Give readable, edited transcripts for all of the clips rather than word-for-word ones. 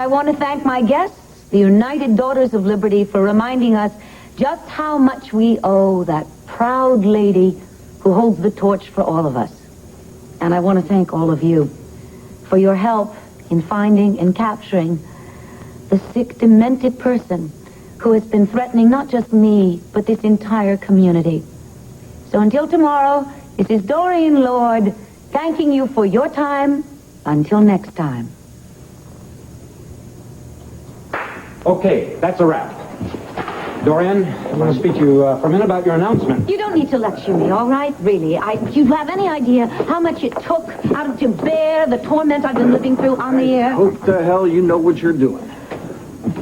I want to thank my guests, the United Daughters of Liberty, for reminding us just how much we owe that proud lady who holds the torch for all of us. And I want to thank all of you for your help in finding and capturing the sick, demented person who has been threatening not just me, but this entire community. So until tomorrow, this is Doreen Lord thanking you for your time. Until next time. Okay, that's a wrap. Dorian, I want to speak to you for a minute about your announcement. You don't need to lecture me, all right? Really. Do you have any idea how much it took to bear the torment I've been living through on the air? Hope the hell you know what you're doing.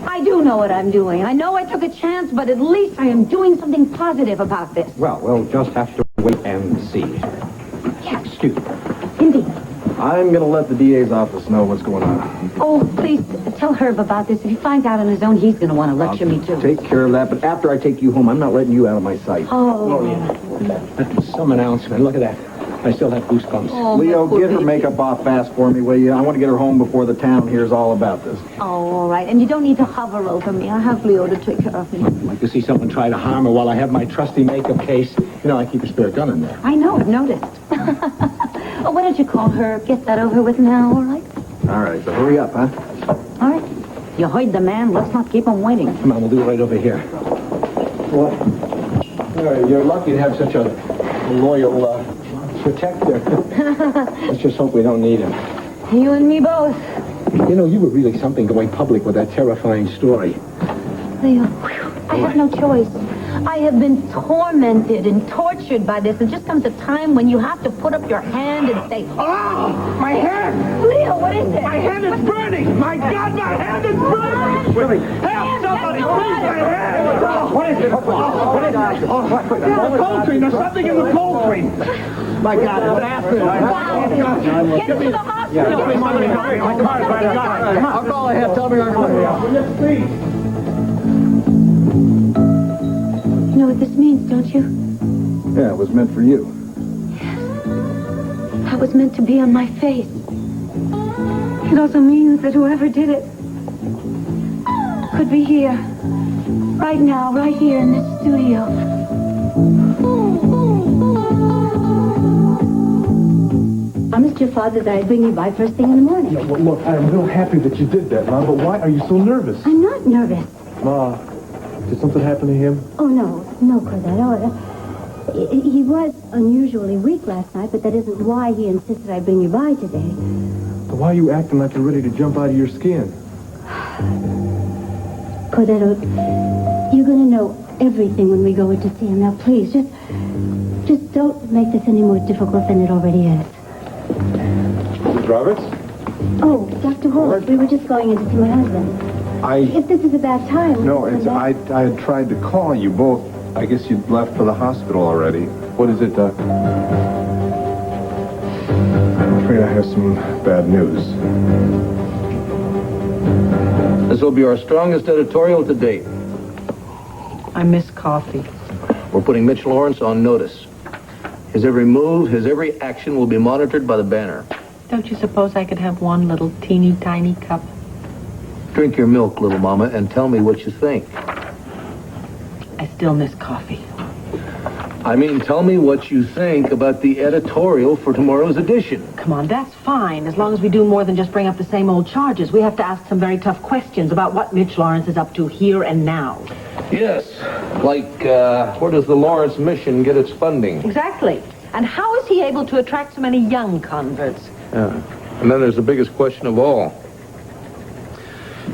I do know what I'm doing. I know I took a chance, but at least I am doing something positive about this. Well, we'll just have to wait and see. Yes. Excuse me. Indeed. I'm going to let the DA's office know what's going on. Oh, please, tell Herb about this. If he finds out on his own, he's going to want to lecture me, too. Take care of that, but after I take you home, I'm not letting you out of my sight. Oh. That's some announcement. Look at that. I still have goosebumps. Oh, Leo, poor get her baby. makeup off fast for me, will you? I want to get her home before the town hears all about this. Oh, all right. And you don't need to hover over me. I have Leo to take care of me. I'd like to see someone try to harm her while I have my trusty makeup case. You know, I keep a spare gun in there. I know. I've noticed. Oh, why don't you call her? Get that over with now, all right? All right, so hurry up, huh? All right. You heard the man. Let's not keep him waiting. Come on, we'll do it right over here. What? You're lucky to have such a loyal protector. Let's just hope we don't need him. You and me both. You know, you were really something going public with that terrifying story. Leo, I have no choice. I have been tormented and tortured by this. There just comes a time when you have to put up your hand and say, Oh, my hand! Leo, what is it? My hand is burning! My God, my hand is burning! Really? Help somebody, please, my hand! What is it? What is it? The cold cream, there's something in the cold cream! My God, it's acid. Get to the hospital. My car's right outside. I'll call ahead. Tell me I'm going. You know what this means, don't you? Yeah, it was meant for you. That was meant to be on my face. It also means that whoever did it could be here. Right now, right here in this studio. I missed your father that I'd bring you by first thing in the morning. Well, look, I'm real happy that you did that, Ma, but why are you so nervous? I'm not nervous. Ma, did something happen to him? Oh, no, Cordero. He was unusually weak last night, but that isn't why he insisted I bring you by today. So why are you acting like you're ready to jump out of your skin? Cordero, you're going to know everything when we go in to see him. Now, please, just don't make this any more difficult than it already is. Mrs. Roberts? Oh, Dr. Holt, we were just going in to see my husband. If this is a bad time... No, I had tried to call you both. I guess you'd left for the hospital already. What is it, Doc? I'm afraid I have some bad news. This will be our strongest editorial to date. I miss coffee. We're putting Mitch Lawrence on notice. His every move, his every action will be monitored by the Banner. Don't you suppose I could have one little teeny tiny cup? Drink your milk, little mama, and tell me what you think. I still miss coffee. I mean, tell me what you think about the editorial for tomorrow's edition. Come on, that's fine, as long as we do more than just bring up the same old charges. We have to ask some very tough questions about what Mitch Lawrence is up to here and now. Yes, like, where does the Lawrence mission get its funding? Exactly. And how is he able to attract so many young converts? Yeah. And then there's the biggest question of all.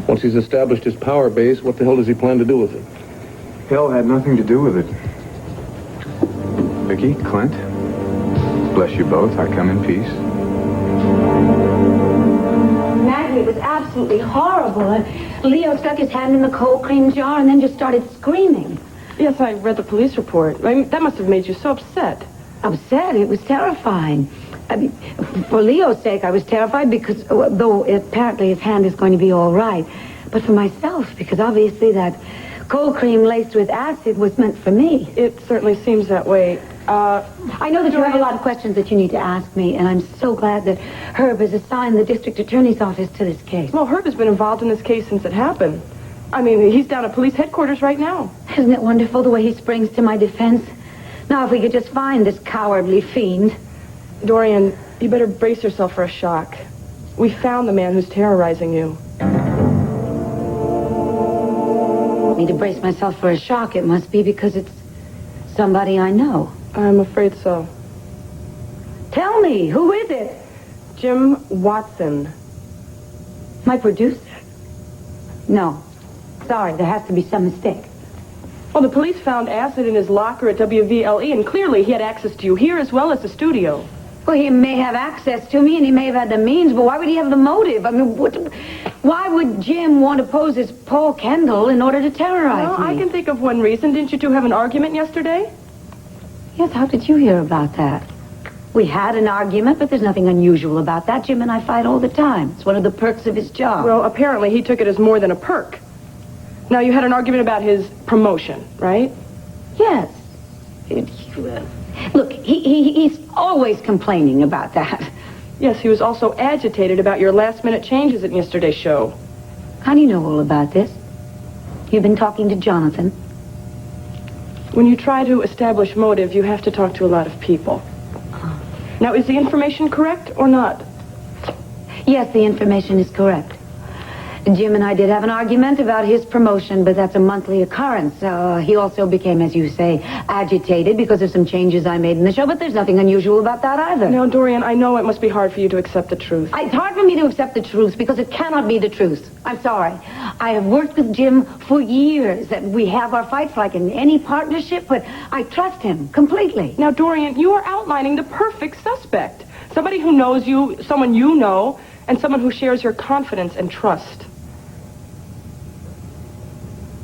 Once he's established his power base, what the hell does he plan to do with it? Hell had nothing to do with it. Vicky, Clint, bless you both. I come in peace. Maggie, it was absolutely horrible. Leo stuck his hand in the cold cream jar and then just started screaming. Yes, I read the police report. I mean, that must have made you so upset. Upset? It was terrifying. I mean, for Leo's sake, I was terrified because, though apparently his hand is going to be all right, but for myself, because obviously that cold cream laced with acid was meant for me. It certainly seems that way. I know that you have a lot of questions that you need to ask me, and I'm so glad that Herb has assigned the district attorney's office to this case. Well, Herb has been involved in this case since it happened. I mean, he's down at police headquarters right now. Isn't it wonderful the way he springs to my defense? Now, if we could just find this cowardly fiend. Dorian, you better brace yourself for a shock. We found the man who's terrorizing you. Me to brace myself for a shock, it must be because it's somebody I know. I'm afraid so. Tell me, who is it? Jim Watson. My producer? No. Sorry, there has to be some mistake. Well, the police found acid in his locker at WVLE, and clearly he had access to you here as well as the studio. Well, he may have access to me, and he may have had the means, but why would he have the motive? I mean, why would Jim want to pose as Paul Kendall in order to terrorize Well, me? I can think of one reason. Didn't you two have an argument yesterday? Yes, how did you hear about that? We had an argument, but there's nothing unusual about that. Jim and I fight all the time. It's one of the perks of his job. Well, apparently he took it as more than a perk. Now, you had an argument about his promotion, right? Yes. Look, he's always complaining about that. Yes, he was also agitated about your last-minute changes at yesterday's show. How do you know all about this? You've been talking to Jonathan. When you try to establish motive, you have to talk to a lot of people. Now, is the information correct or not? Yes, the information is correct. Jim and I did have an argument about his promotion, but that's a monthly occurrence. He also became, as you say, agitated because of some changes I made in the show, but there's nothing unusual about that either. Now, Dorian, I know it must be hard for you to accept the truth. It's hard for me to accept the truth because it cannot be the truth. I'm sorry. I have worked with Jim for years, and we have our fights like in any partnership, but I trust him completely. Now, Dorian, you are outlining the perfect suspect. Somebody who knows you, someone you know, and someone who shares your confidence and trust.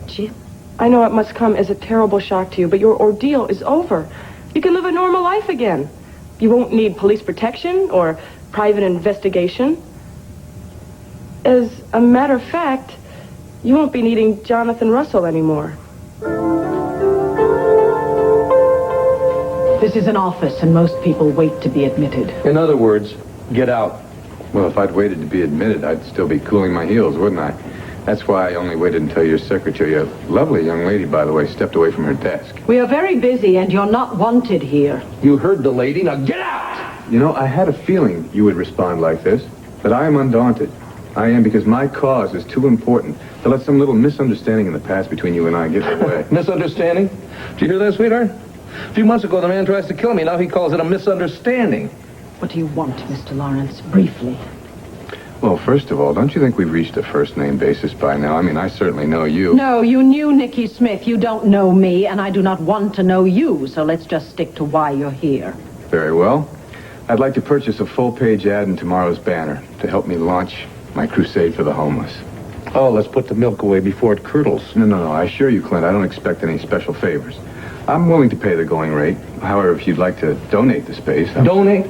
Jim? I know it must come as a terrible shock to you, but your ordeal is over. You can live a normal life again. You won't need police protection or private investigation. As a matter of fact, you won't be needing Jonathan Russell anymore. This is an office, and most people wait to be admitted. In other words, get out. Well, if I'd waited to be admitted, I'd still be cooling my heels, wouldn't I? That's why I only waited until your secretary, a lovely young lady, by the way, stepped away from her desk. We are very busy, and you're not wanted here. You heard the lady. Now get out! You know, I had a feeling you would respond like this, but I am undaunted. I am because my cause is too important to let some little misunderstanding in the past between you and I get in the way. Misunderstanding? Did you hear that, sweetheart? A few months ago, the man tries to kill me. Now he calls it a misunderstanding. What do you want, Mr. Lawrence? Briefly. Well, first of all, don't you think we've reached a first-name basis by now? I mean, I certainly know you. No, you knew Nikki Smith. You don't know me, and I do not want to know you, so let's just stick to why you're here. Very well. I'd like to purchase a full-page ad in tomorrow's banner to help me launch my crusade for the homeless. Oh, let's put the milk away before it curdles. No. I assure you, Clint, I don't expect any special favors. I'm willing to pay the going rate. However, if you'd like to donate the space... Donate?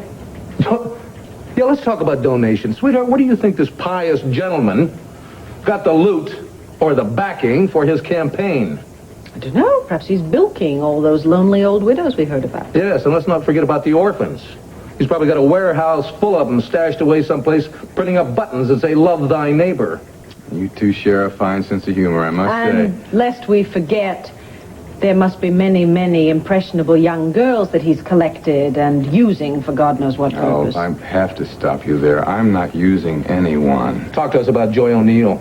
Yeah, let's talk about donations. Sweetheart, what do you think this pious gentleman got the loot or the backing for his campaign? I don't know. Perhaps he's bilking all those lonely old widows we heard about. Yes, and let's not forget about the orphans. He's probably got a warehouse full of them stashed away someplace, printing up buttons that say, "Love thy neighbor." You two share a fine sense of humor, I must say. And lest we forget, there must be many, many impressionable young girls that he's collected and using for God knows what purpose. Oh, I have to stop you there. I'm not using anyone. Talk to us about Joy O'Neill.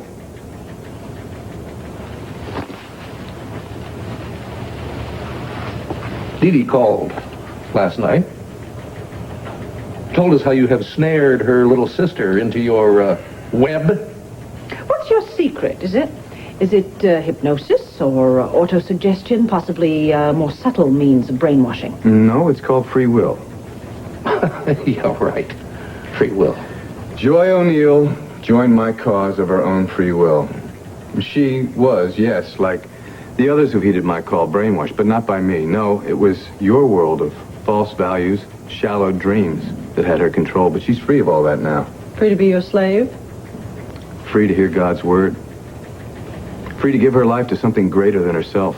Dee Dee called last night. Told us how you have snared her little sister into your web. What's your secret? Is it hypnosis or autosuggestion, possibly more subtle means of brainwashing? No, it's called free will. Yeah, right. Free will. Joy O'Neill joined my cause of her own free will. She was, yes, like the others who heeded my call, brainwashed, but not by me. No, it was your world of false values, shallow dreams that had her control, but she's free of all that now. Free to be your slave? Free to hear God's word. Free to give her life to something greater than herself.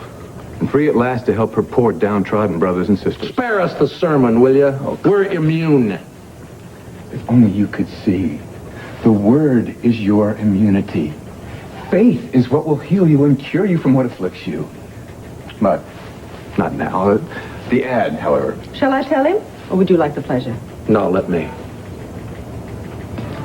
And free at last to help her poor downtrodden brothers and sisters. Spare us the sermon, will you? We're immune. If only you could see. The word is your immunity. Faith is what will heal you and cure you from what afflicts you. But not now. The ad, however. Shall I tell him? Or would you like the pleasure? No, let me.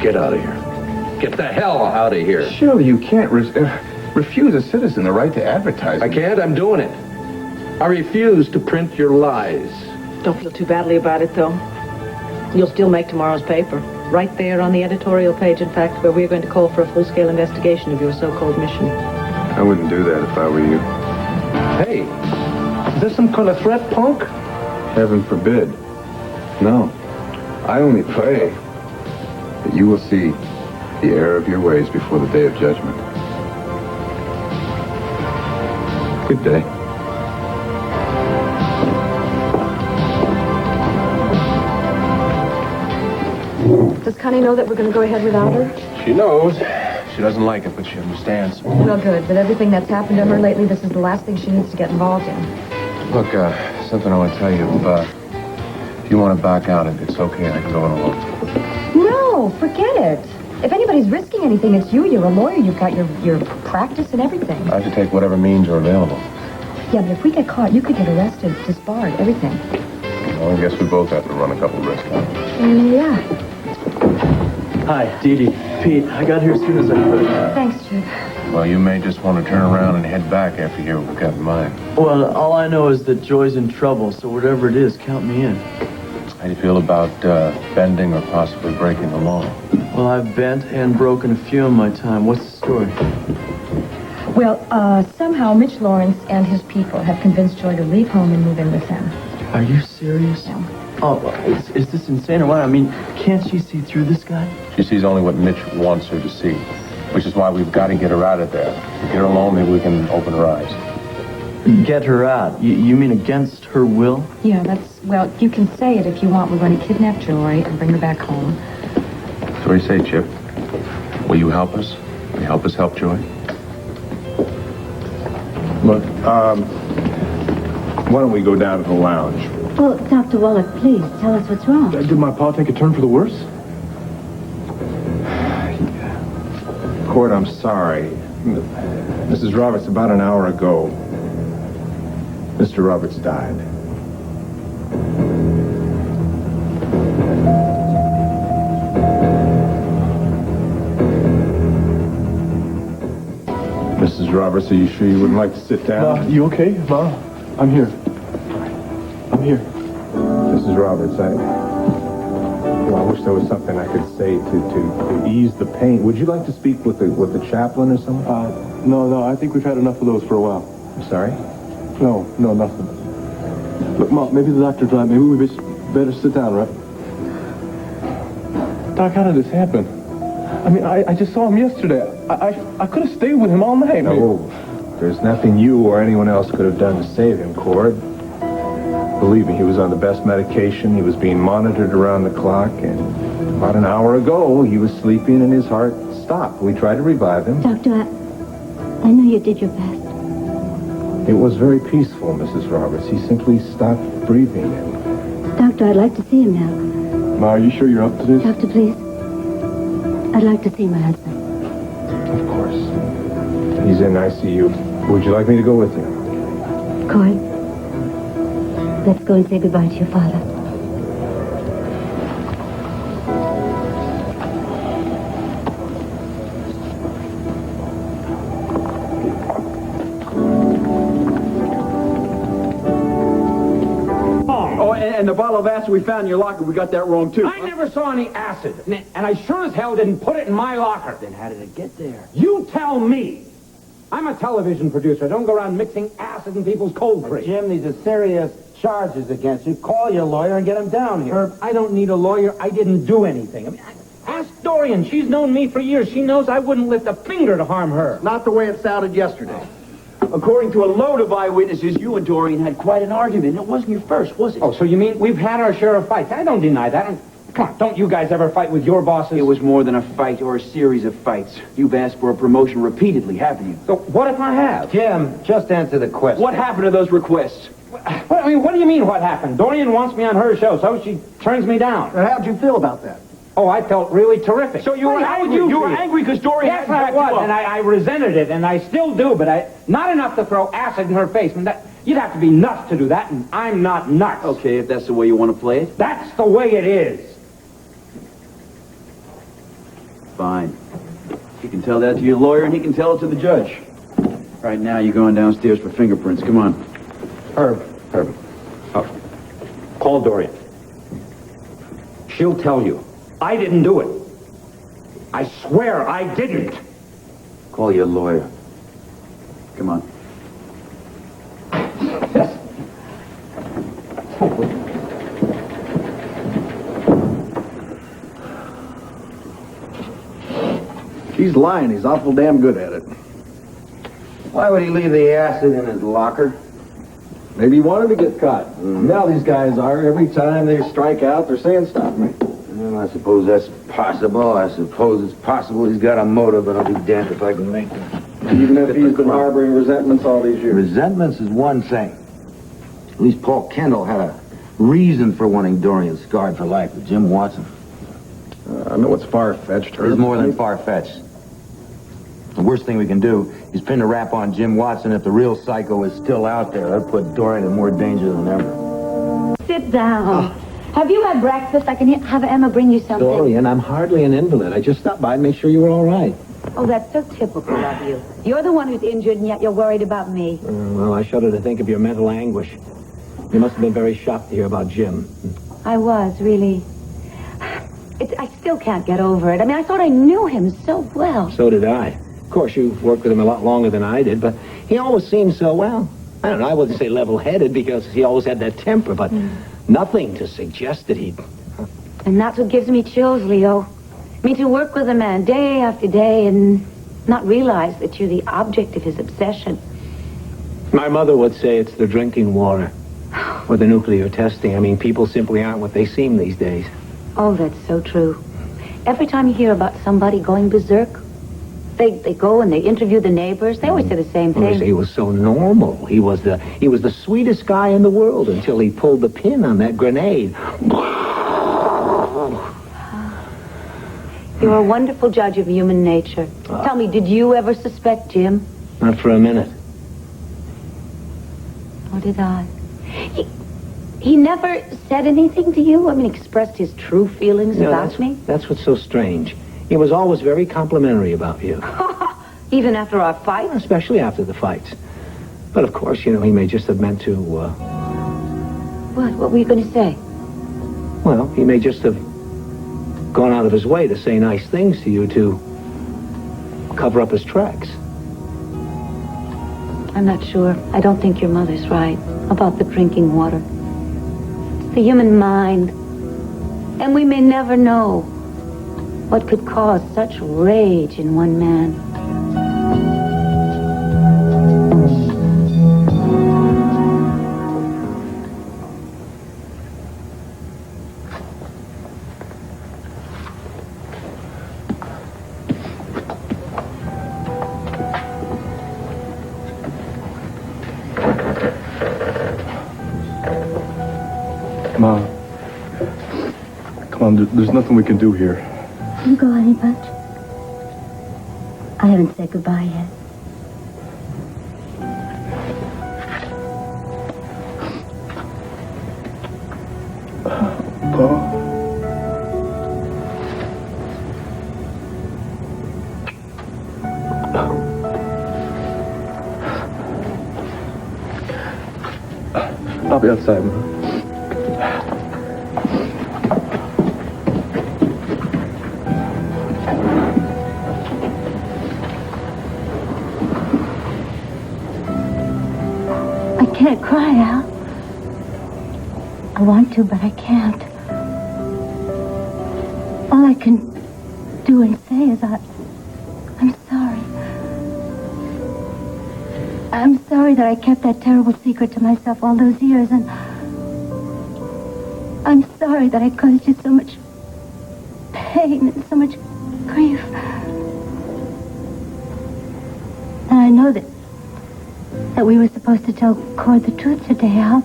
Get out of here. Get the hell out of here. Surely you can't refuse a citizen the right to advertise. I can't. I'm doing it. I refuse to print your lies. Don't feel too badly about it, though. You'll still make tomorrow's paper. Right there on the editorial page, in fact, where we're going to call for a full-scale investigation of your so-called mission. I wouldn't do that if I were you. Hey, is this some kind of threat, punk? Heaven forbid. No. I only pray that you will see the error of your ways before the day of judgment. Good day. Does Connie know that we're going to go ahead without her? She knows. She doesn't like it, but she understands. Well, good. With everything that's happened to her lately, this is the last thing she needs to get involved in. Look, something I want to tell you. If you want to back out, it's okay. I can go it alone. No, forget it. If anybody's risking anything, it's you. You're a lawyer. You've got your practice and everything. I have to take whatever means are available. Yeah, but if we get caught, you could get arrested, disbarred, everything. Well, I guess we both have to run a couple risks. Yeah. Hi, Dee Dee. Pete, I got here as soon as I could. Thanks, Chip. Well, you may just want to turn around and head back after you hear what we've got in mind. Well, all I know is that Joy's in trouble, so whatever it is, count me in. How do you feel about bending or possibly breaking the law? Well, I've bent and broken a few in my time. What's the story? Well, somehow Mitch Lawrence and his people have convinced Joy to leave home and move in with them. Are you serious? No. Oh, is this insane or what? I mean, can't she see through this guy? She sees only what Mitch wants her to see, which is why we've got to get her out of there. If we get her alone, maybe we can open her eyes. Get her out? You mean against her will? Yeah, well, you can say it if you want. We're going to kidnap Joy and bring her back home. So what do you say, Chip? Will you help us? Will you help us help Joy? Look, why don't we go down to the lounge? Well, Dr. Wallach, please, tell us what's wrong. Did my pa take a turn for the worse? Court, I'm sorry. Mrs. Roberts, about an hour ago, Mr. Roberts died. Mrs. Roberts, are you sure you wouldn't like to sit down? Ma, you okay? Ma, I'm here. I'm here. Mrs. Roberts, I wish there was something I could say to ease the pain. Would you like to speak with the chaplain or someone? No, I think we've had enough of those for a while. I'm sorry? No, nothing. Look, Ma, maybe the doctor's right. Maybe we better sit down, right? Doc, how did this happen? I mean, I just saw him yesterday. I could have stayed with him all night. No, there's nothing you or anyone else could have done to save him, Cord. Believe me, he was on the best medication. He was being monitored around the clock, and about an hour ago, he was sleeping and his heart stopped. We tried to revive him. Doctor, I know you did your best. It was very peaceful, Mrs. Roberts. He simply stopped breathing. And Doctor, I'd like to see him now. Ma, are you sure you're up to this? Doctor, please. I'd like to see my husband. of course, he's in ICU. Would you like me to go with you? Cord, let's go and say goodbye to your father. And the bottle of acid we found in your locker, we got that wrong, too. I never saw any acid, and I sure as hell didn't put it in my locker. Then how did it get there? You tell me. I'm a television producer. I don't go around mixing acid in people's cold drinks. Jim, these are serious charges against you. Call your lawyer and get him down here. Herb, I don't need a lawyer. I didn't do anything. I mean, ask Dorian. She's known me for years. She knows I wouldn't lift a finger to harm her. Not the way it sounded yesterday. According to a load of eyewitnesses, you and Dorian had quite an argument. It wasn't your first, was it? Oh, so you mean we've had our share of fights? I don't deny that. Come on, don't you guys ever fight with your bosses? It was more than a fight or a series of fights. You've asked for a promotion repeatedly, haven't you? So what if I have? Jim, just answer the question. What happened to those requests? What do you mean what happened? Dorian wants me on her show, so she turns me down. How'd you feel about that? Oh, I felt really terrific. So you were angry. You were angry because Dorian Yes, hadn't I backed you was, up. and I resented it, and I still do, but not enough to throw acid in her face. I mean, you'd have to be nuts to do that, and I'm not nuts. Okay, if that's the way you want to play it. That's the way it is. Fine. You can tell that to your lawyer, and he can tell it to the judge. Right now, you're going downstairs for fingerprints. Come on. Herb. Oh. Call Dorian. She'll tell you. I didn't do it. I swear I didn't. Call your lawyer. Come on. He's lying. He's awful damn good at it. Why would he leave the acid in his locker? Maybe he wanted to get caught. Now these guys are. Every time they strike out, they're saying stop me. Well, I suppose that's possible. I suppose it's possible he's got a motive, but I'll be damned if I can make it. Even if he's been harboring resentments all these years. Resentments is one thing. At least Paul Kendall had a reason for wanting Dorian scarred for life with Jim Watson. I know it's far-fetched, Herb. It's more than far-fetched. The worst thing we can do is pin a rap on Jim Watson if the real psycho is still out there. That'd put Dorian in more danger than ever. Sit down. Have you had breakfast? I can have Emma bring you something. Dorian, I'm hardly an invalid. I just stopped by and make sure you were all right. Oh, that's so typical of you. You're the one who's injured, and yet you're worried about me. Well, I shudder to think of your mental anguish. You must have been very shocked to hear about Jim. I was, really. I still can't get over it. I mean, I thought I knew him so well. So did I. Of course, you've worked with him a lot longer than I did, but he always seemed so, well, I don't know, I wouldn't say level-headed because he always had that temper, but nothing to suggest that he'd... And that's what gives me chills, Leo. I mean, to work with a man day after day and not realize that you're the object of his obsession. My mother would say it's the drinking water or the nuclear testing. I mean, people simply aren't what they seem these days. Oh, that's so true. Every time you hear about somebody going berserk, they go and they interview the neighbors. They always say the same Well, they thing. say he was so normal. He was the sweetest guy in the world until he pulled the pin on that grenade. You're a wonderful judge of human nature. Tell me, did you ever suspect Jim? Not for a minute. Or did I? He never said anything to you? I mean, expressed his true feelings about me? That's what's so strange. He was always very complimentary about you. Even after our fight? Especially after the fights. But of course, you know, he may just have meant to, What were you going to say? Well, he may just have gone out of his way to say nice things to you to cover up his tracks. I'm not sure. I don't think your mother's right about the drinking water. It's the human mind. And we may never know what could cause such rage in one man. Mom. Come on, there's nothing we can do here. You go, honey bunch. I haven't said goodbye yet. Paul? I'll be outside, Mom. I can't cry out. I want to, but I can't. All I can do and say is I'm sorry. I'm sorry that I kept that terrible secret to myself all those years, and I'm sorry that I caused you so much pain and so much grief. And I know that we were supposed to tell Cord the truth today, Al.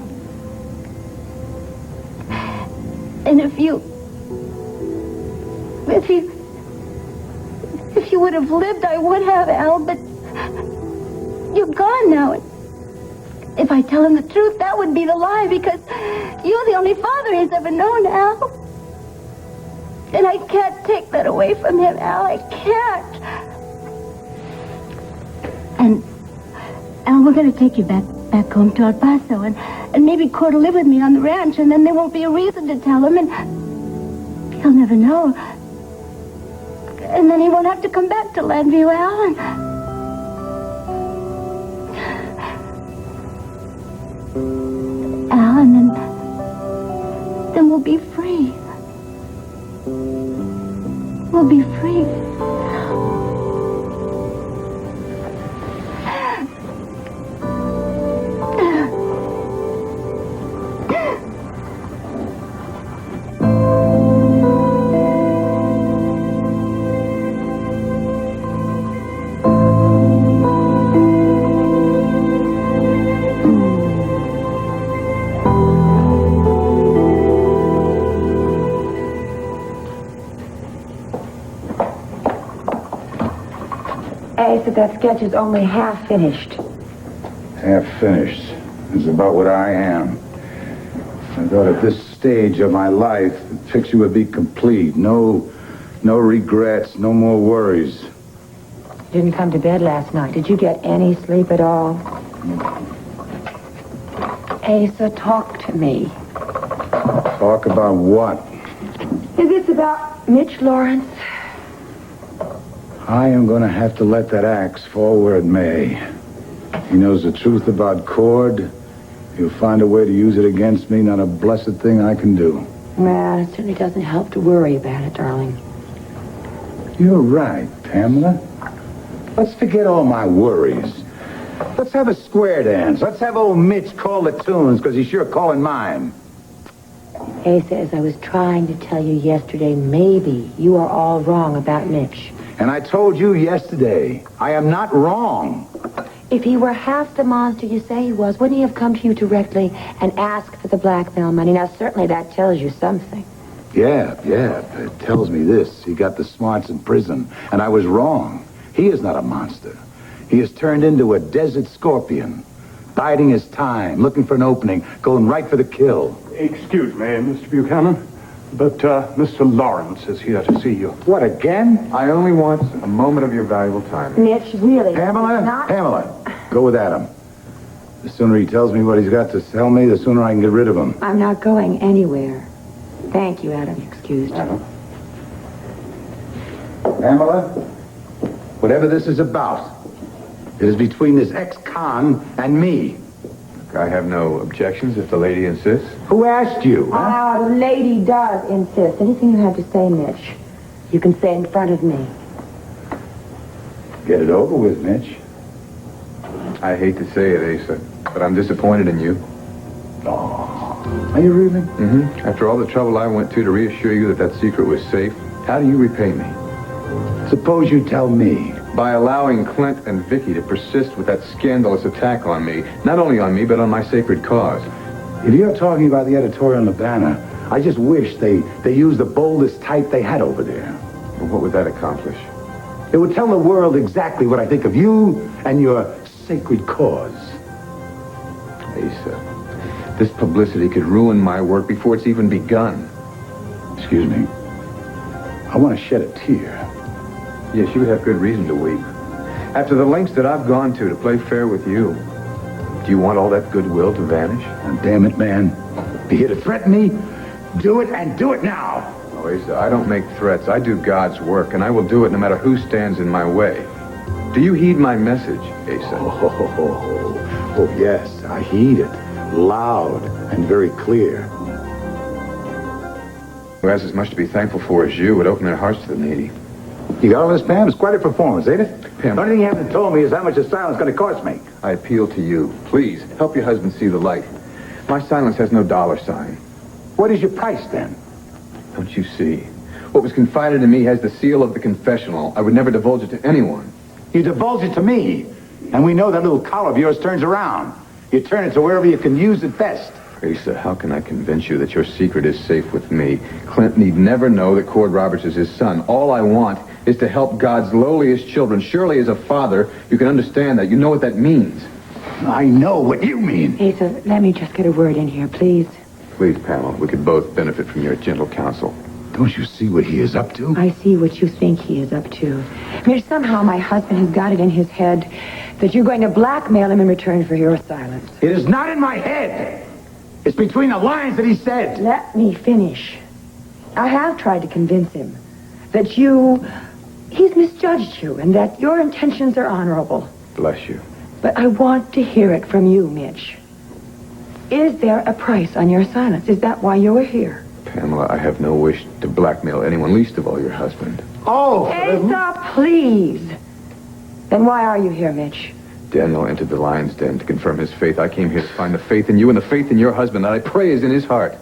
And if you would have lived, I would have, Al, but you're gone now. And if I tell him the truth, that would be the lie, because you're the only father he's ever known, Al. And I can't take that away from him, Al. I can't. And, Al, we're going to take you back home to El Paso, and maybe Cord will live with me on the ranch, and then there won't be a reason to tell him, and he'll never know. And then he won't have to come back to Landview, Al, and then we'll be free. We'll be free. That sketch is only half finished. Half finished is about what I am. I thought at this stage of my life, the picture would be complete. No regrets, no more worries. You didn't come to bed last night. Did you get any sleep at all? Asa, talk to me. Talk about what? Is this about Mitch Lawrence? I am going to have to let that axe fall where it may. He knows the truth about Cord. He'll find a way to use it against me. Not a blessed thing I can do. Well, it certainly doesn't help to worry about it, darling. You're right, Pamela. Let's forget all my worries. Let's have a square dance. Let's have old Mitch call the tunes, because he's sure calling mine. Asa, as I was trying to tell you yesterday, maybe you are all wrong about Mitch. And I told you yesterday, I am not wrong. If he were half the monster you say he was, wouldn't he have come to you directly and asked for the blackmail money? Now, certainly that tells you something. Yeah, it tells me this. He got the smarts in prison, and I was wrong. He is not a monster. He has turned into a desert scorpion, biding his time, looking for an opening, going right for the kill. Excuse me, Mr. Buchanan, but Mr. Lawrence is here to see you. What, again? I only want a moment of your valuable time. Mitch, really? Pamela, go with Adam. The sooner he tells me what he's got to tell me, the sooner I can get rid of him. I'm not going anywhere. Thank you, Adam. Excused. Adam. Pamela, whatever this is about, it is between this ex-con and me. I have no objections if the lady insists. Who asked you? Huh? The lady does insist. Anything you have to say, Mitch, you can say in front of me. Get it over with, Mitch. I hate to say it, Asa, but I'm disappointed in you. Oh, are you really? Mm-hmm. After all the trouble I went to reassure you that secret was safe, how do you repay me? Suppose you tell me. By allowing Clint and Vicky to persist with that scandalous attack on me. Not only on me, but on my sacred cause. If you're talking about the editorial in the banner, I just wish they used the boldest type they had over there. Well, what would that accomplish? It would tell the world exactly what I think of you and your sacred cause. Asa, this publicity could ruin my work before it's even begun. Excuse me. I want to shed a tear. Yes, you would have good reason to weep. After the lengths that I've gone to play fair with you, do you want all that goodwill to vanish? Oh, damn it, man. If you're here to threaten me, do it and do it now. Oh, Asa, I don't make threats. I do God's work, and I will do it no matter who stands in my way. Do you heed my message, Asa? Oh, yes, I heed it. Loud and very clear. Who has as much to be thankful for as you would open their hearts to the needy. You got all this, Pam? It's quite a performance, ain't it? Pam. The only thing you haven't told me is how much the silence is going to cost me. I appeal to you. Please, help your husband see the light. My silence has no dollar sign. What is your price, then? Don't you see? What was confided to me has the seal of the confessional. I would never divulge it to anyone. You divulge it to me, and we know that little collar of yours turns around. You turn it to wherever you can use it best. Asa, how can I convince you that your secret is safe with me? Clint need never know that Cord Roberts is his son. All I want is to help God's lowliest children. Surely as a father, you can understand that. You know what that means. I know what you mean. Asa, let me just get a word in here, please. Please, Pamela, we could both benefit from your gentle counsel. Don't you see what he is up to? I see what you think he is up to. Mitch, somehow my husband has got it in his head that you're going to blackmail him in return for your silence. It is not in my head. It's between the lines that he said. Let me finish. I have tried to convince him that he's misjudged you and that your intentions are honorable. Bless you. But I want to hear it from you, Mitch. Is there a price on your silence? Is that why you are here? Pamela, I have no wish to blackmail anyone, least of all your husband. Oh! Asa, please. Then why are you here, Mitch? Daniel entered the lion's den to confirm his faith. I came here to find the faith in you and the faith in your husband that I pray is in his heart.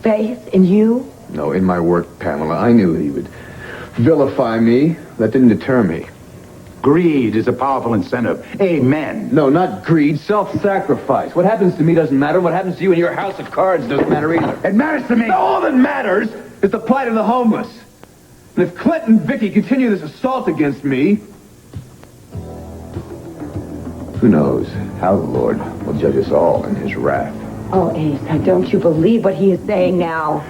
Faith in you? No, in my work, Pamela. I knew he would vilify me. That didn't deter me. Greed is a powerful incentive. Amen. No, not greed. Self-sacrifice. What happens to me doesn't matter. What happens to you in your house of cards doesn't matter either. It matters to me. All that matters is the plight of the homeless. And if Clint and Vicky continue this assault against me, who knows how the Lord will judge us all in his wrath. Oh, Asa, don't you believe what he is saying now?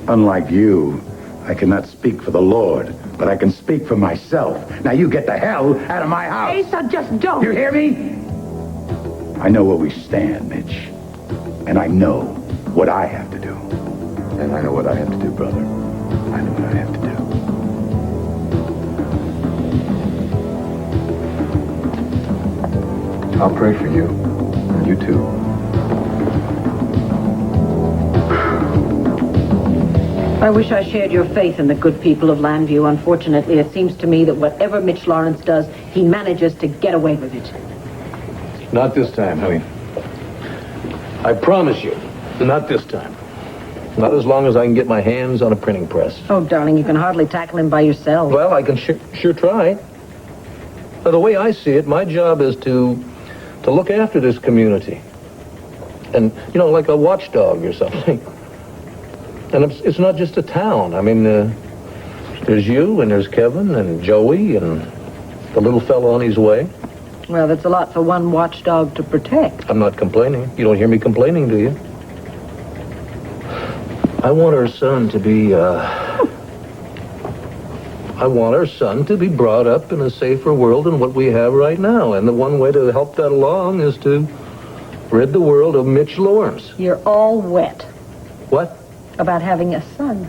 Unlike you, I cannot speak for the Lord, but I can speak for myself. Now you get the hell out of my house. Asa, just don't. You hear me? I know where we stand, Mitch. And I know what I have to do. And I know what I have to do, brother. I know what I have to do. I'll pray for you. And you too. I wish I shared your faith in the good people of Landview. Unfortunately, it seems to me that whatever Mitch Lawrence does, he manages to get away with it. Not this time, honey. I promise you, not this time. Not as long as I can get my hands on a printing press. Oh, darling, you can hardly tackle him by yourself. Well, I can sure try. Now, the way I see it, my job is to look after this community. And, you know, like a watchdog or something. And it's not just a town. I mean, there's you, and there's Kevin, and Joey, and the little fellow on his way. Well, that's a lot for one watchdog to protect. I'm not complaining. You don't hear me complaining, do you? I want our son to be, brought up in a safer world than what we have right now. And the one way to help that along is to rid the world of Mitch Lawrence. You're all wet. What? About having a son.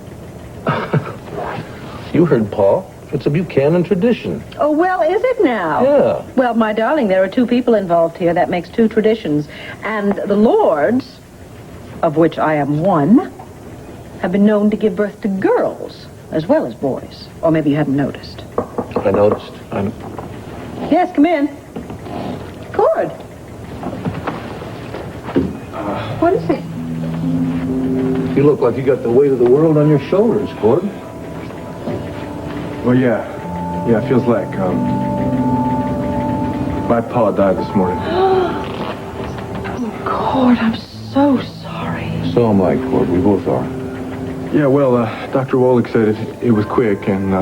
You heard Paul. It's a Buchanan tradition. Oh, well, is it now? Yeah. Well, my darling, there are two people involved here. That makes two traditions. And the Lords, of which I am one, have been known to give birth to girls as well as boys. Or maybe you haven't noticed. I noticed. Yes, come in. Cord. What is it? You look like you got the weight of the world on your shoulders, Cord. Well, yeah. Yeah, it feels like, my pa died this morning. Oh, Cord, I'm so sorry. So am I, Cord. We both are. Yeah, well, Dr. Oltl said it was quick, and,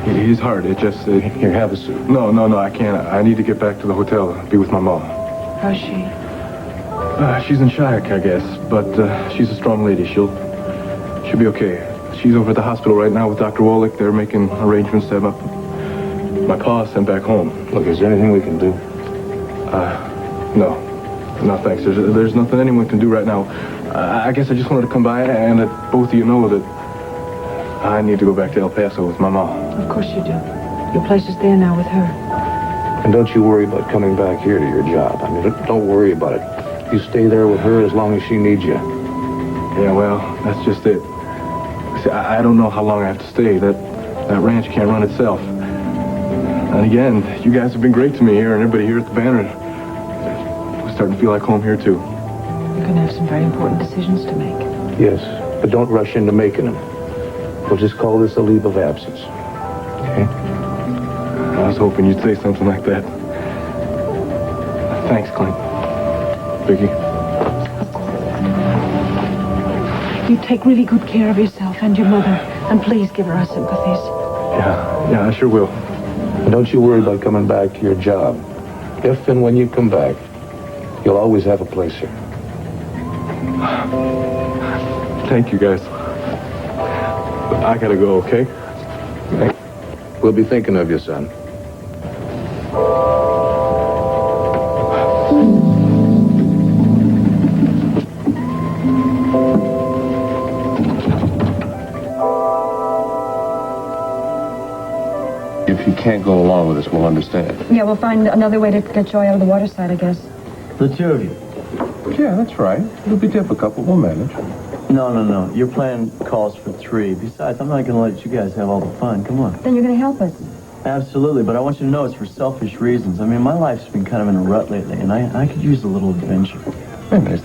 his heart, it just... Here, have a suit. No, I can't. I need to get back to the hotel, be with my mom. How's she? She's in shock, I guess, but she's a strong lady. She'll be okay. She's over at the hospital right now with Dr. Oltl. They're making arrangements to have my pa sent back home. Look, is there anything we can do? No, thanks. There's nothing anyone can do right now. I guess I just wanted to come by and let both of you know that I need to go back to El Paso with my mom. Of course you do. Your place is there now with her. And don't you worry about coming back here to your job. I mean, don't worry about it. You stay there with her as long as she needs you. Yeah, well, that's just it. See, I don't know how long I have to stay. That ranch can't run itself. And again, you guys have been great to me here, and everybody here at the Banner. We're starting to feel like home here, too. You're going to have some very important decisions to make. Yes, but don't rush into making them. We'll just call this a leave of absence. Okay? I was hoping you'd say something like that. Thanks, Clint. Vicky. You take really good care of yourself and your mother, and please give her our sympathies. Yeah, I sure will. And don't you worry about coming back to your job. If and when you come back, you'll always have a place here. Thank you, guys. I gotta go, okay? We'll be thinking of you, son. If you can't go along with us, we'll understand. Yeah, we'll find another way to get Joy out of the water side, I guess. The two of you. Yeah, that's right. It'll be difficult, but we'll manage. No. Your plan calls for 3. Besides, I'm not going to let you guys have all the fun. Come on. Then you're going to help us. Absolutely, but I want you to know it's for selfish reasons. I mean, my life's been kind of in a rut lately, and I could use a little adventure. Wait a minute.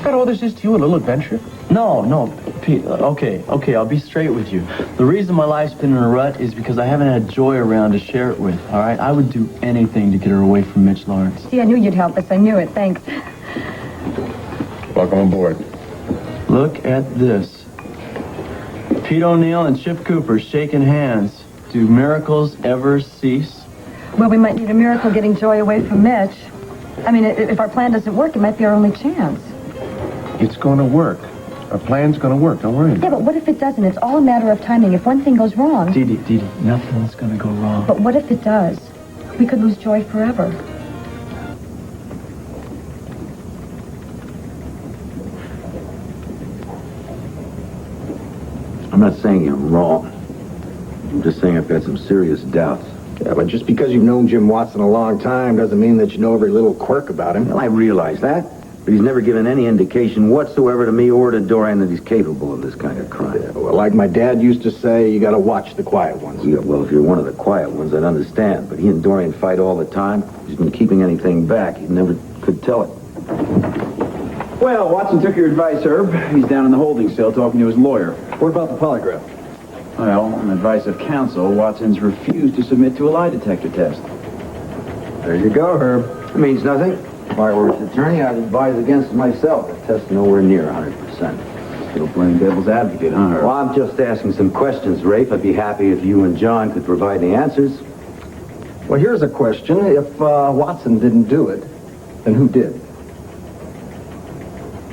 That all this is to you, a little adventure? No, Pete. Okay, I'll be straight with you. The reason my life's been in a rut is because I haven't had Joy around to share it with, all right? I would do anything to get her away from Mitch Lawrence. See, I knew you'd help us. I knew it. Thanks. Welcome aboard. Look at this. Pete O'Neill and Chip Cooper shaking hands. Do miracles ever cease? Well, we might need a miracle getting Joy away from Mitch. I mean, if our plan doesn't work, it might be our only chance. It's going to work. Our plan's going to work. Don't worry. Yeah, but what if it doesn't? It's all a matter of timing. If one thing goes wrong... Dee Dee, nothing's going to go wrong. But what if it does? We could lose Joy forever. I'm not saying you're wrong. I'm just saying I've got some serious doubts. Yeah, but just because you've known Jim Watson a long time doesn't mean that you know every little quirk about him. Well, I realize that. But he's never given any indication whatsoever to me or to Dorian that he's capable of this kind of crime. Yeah, well, like my dad used to say, you gotta watch the quiet ones. Yeah, well, if you're one of the quiet ones, I'd understand. But he and Dorian fight all the time. He's been keeping anything back. He never could tell it. Well, Watson took your advice, Herb. He's down in the holding cell talking to his lawyer. What about the polygraph? Well, on advice of counsel, Watson's refused to submit to a lie detector test. There you go, Herb. It means nothing. If I were his attorney, I'd advise against myself. The test's nowhere near 100%. Still playing devil's advocate, huh, Herb? Well, I'm just asking some questions, Rafe. I'd be happy if you and John could provide the answers. Well, here's a question. If Watson didn't do it, then who did?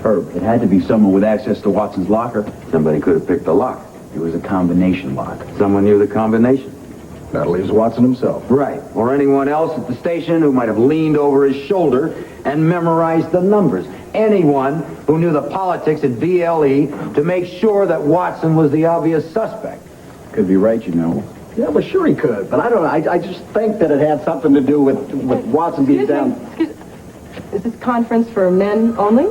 Herb, it had to be someone with access to Watson's locker. Somebody could have picked the lock. It was a combination lock. Someone knew the combination. That leaves Watson himself. Right. Or anyone else at the station who might have leaned over his shoulder and memorized the numbers. Anyone who knew the politics at BLE to make sure that Watson was the obvious suspect. Could be right, you know. Yeah, well, sure he could. But I don't know. I just think that it had something to do with Watson being down. Is this conference for men only?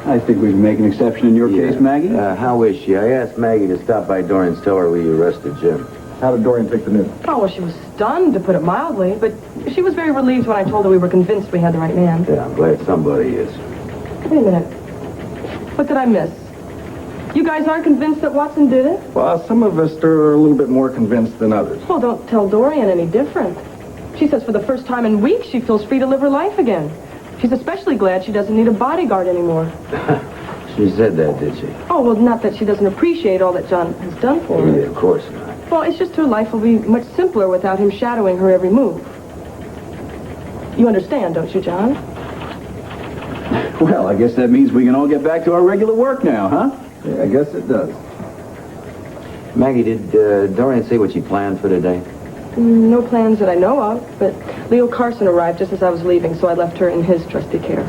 I think we can make an exception in your case, Maggie. How is she? I asked Maggie to stop by Dorian's cellar where you arrested Jim. How did Dorian take the news? Oh, well, she was stunned, to put it mildly, but she was very relieved when I told her we were convinced we had the right man. Yeah, I'm glad somebody is. Wait a minute. What did I miss? You guys aren't convinced that Watson did it? Well, some of us are a little bit more convinced than others. Well, don't tell Dorian any different. She says for the first time in weeks she feels free to live her life again. She's especially glad she doesn't need a bodyguard anymore. She said that, did she? Oh, well, not that she doesn't appreciate all that John has done for her. Yeah, of course not. Well, it's just her life will be much simpler without him shadowing her every move. You understand, don't you, John? Well, I guess that means we can all get back to our regular work now, huh? Yeah, I guess it does. Maggie, did Dorian say what she planned for today? No plans that I know of, but Leo Carson arrived just as I was leaving, so I left her in his trusty care.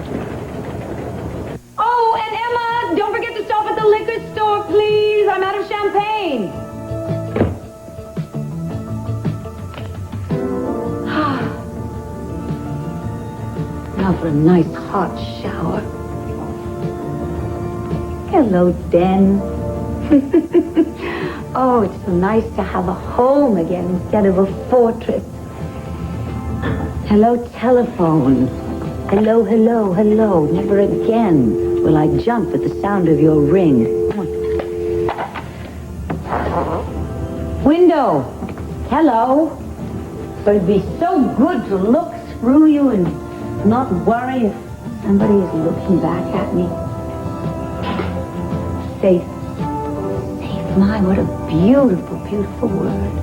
Oh, and Emma, don't forget to stop at the liquor store, please. I'm out of champagne. Now for a nice hot shower. Hello, Den. Oh, it's so nice to have a home again instead of a fortress. Hello, telephone. Hello, hello, hello. Never again will I jump at the sound of your ring. window. Hello. But it'd be so good to look through you and not worry if somebody is looking back at me. Safe. Safe. My, what a beautiful, beautiful word.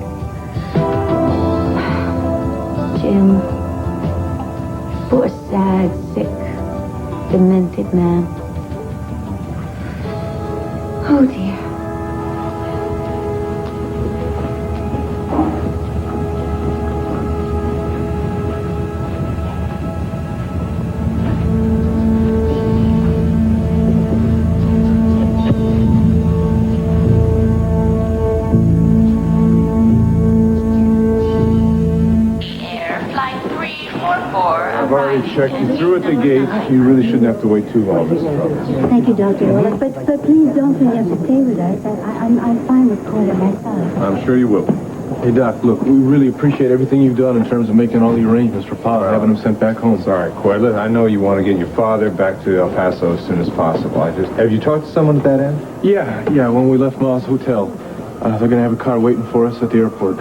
Jim. Poor, sad, sick, demented man. Oh, dear. I've already checked you through at the gate. You really shouldn't have to wait too long, Mrs. Roberts. Thank you, Dr. Oltl. But please don't think you have to stay with us. I'm fine with Cord at my side. I'm sure you will. Hey, Doc, look, we really appreciate everything you've done in terms of making all the arrangements for Pa and having him sent back home. Sorry, Cord. I know you want to get your father back to El Paso as soon as possible. Have you talked to someone at that end? Yeah, when we left Ma's hotel. They're going to have a car waiting for us at the airport.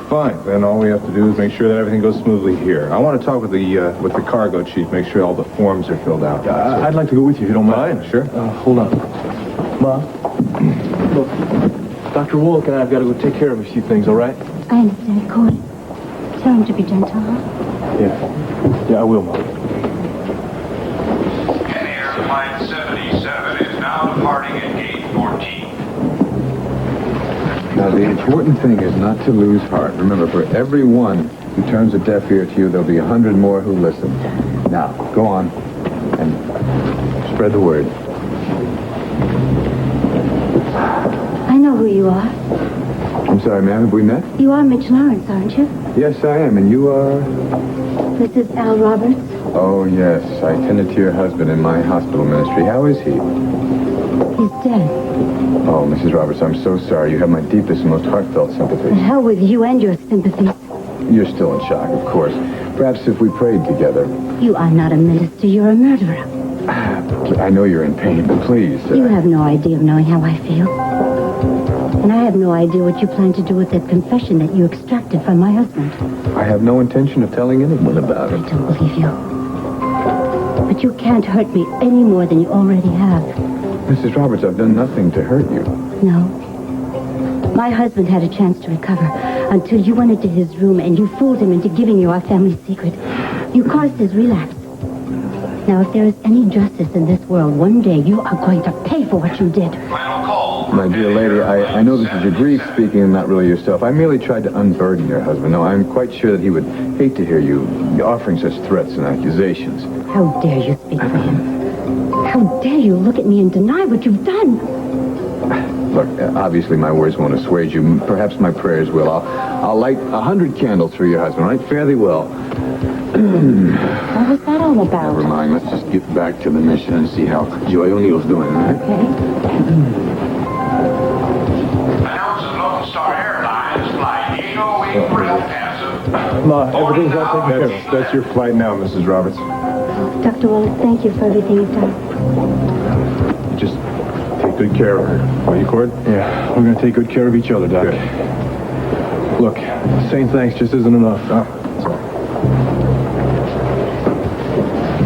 Fine. Then all we have to do is make sure that everything goes smoothly here. I want to talk with the cargo chief, make sure all the forms are filled out. I'd like to go with you if you don't mind. Fine, sure. Hold on. Ma, look, Dr. Wolk and I have got to go take care of a few things, all right? I understand, Cord. Tell him to be gentle, huh? Yeah, I will, Ma. Air Flight 77 is now departing at gate 14. Now, the important thing is not to lose heart. Remember, for every one who turns a deaf ear to you, there'll be 100 more who listen. Now, go on and spread the word. I know who you are. I'm sorry, ma'am, have we met? You are Mitch Lawrence, aren't you? Yes, I am, and you are? This is Al Roberts. Oh, yes, I tended to your husband in my hospital ministry. How is he? He's dead. Oh, Mrs. Roberts, I'm so sorry. You have my deepest and most heartfelt sympathy. The hell with you and your sympathies. You're still in shock, of course. Perhaps if we prayed together. You are not a minister, you're a murderer. I know you're in pain, but please. You have no idea of knowing how I feel. And I have no idea what you plan to do with that confession that you extracted from my husband. I have no intention of telling anyone about it. I don't believe you. But you can't hurt me any more than you already have. Mrs. Roberts, I've done nothing to hurt you. No. My husband had a chance to recover until you went into his room and you fooled him into giving you our family secret. You caused his relapse. Now, if there is any justice in this world, one day you are going to pay for what you did. My dear lady, I know this is your grief speaking and not really yourself. I merely tried to unburden your husband. No, I'm quite sure that he would hate to hear you offering such threats and accusations. How dare you speak for him? How dare you look at me and deny what you've done? Look, obviously my words won't assuage you. Perhaps my prayers will. I'll light 100 candles for your husband, right? Fare thee well. What was that all about? Never mind. Let's just get back to the mission and see how Joy O'Neill's doing, all right? Okay. Announcing Lone Star Airlines flight Eagle Wing for El Paso. Ma, everything's all taken care of. That's your flight now, Mrs. Roberts. Dr. Wallace, thank you for everything you've done. Just take good care of her. Will you, Cord? Yeah, we're going to take good care of each other, Doc. Good. Look, saying thanks just isn't enough.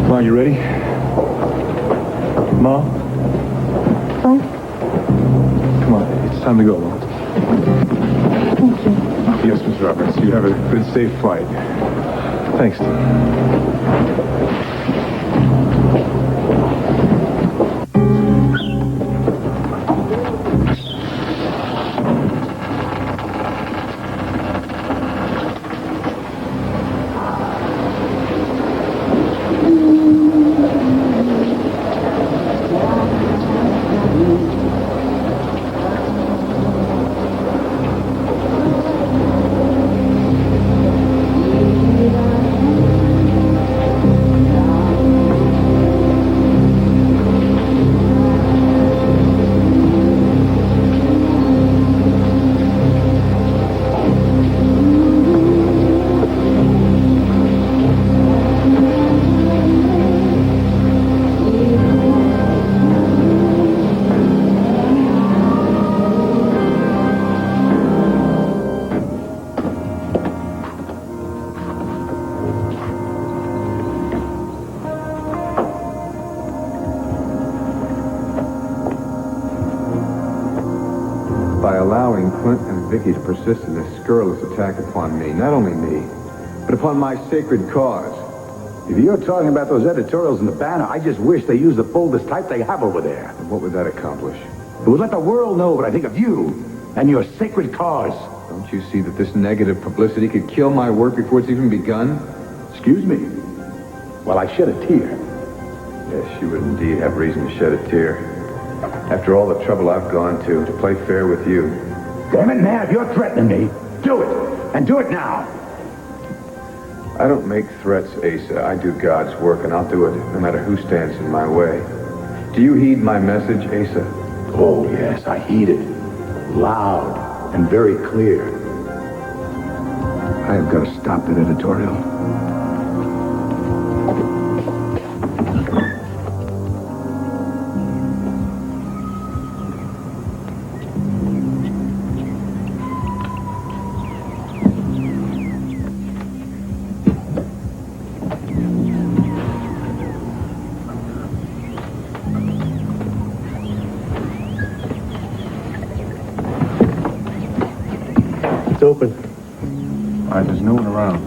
Ma, you ready? Ma? What? Come on, it's time to go. Thank you. Yes, Mrs. Roberts. You have a good, safe flight. Thanks. allowing Clint and Vicky to persist in this scurrilous attack upon me. Not only me, but upon my sacred cause. If you're talking about those editorials in the Banner, I just wish they used the boldest type they have over there. And what would that accomplish? It would let the world know what I think of you and your sacred cause. Don't you see that this negative publicity could kill my work before it's even begun? Excuse me. Well, I shed a tear. Yes, you would indeed have reason to shed a tear. After all the trouble I've gone to play fair with you. Damn it, man, if you're threatening me, do it. And do it now. I don't make threats, Asa. I do God's work, and I'll do it no matter who stands in my way. Do you heed my message, Asa? Oh, yes, I heed it. Loud and very clear. I have got to stop that editorial. It's open. All right, there's no one around,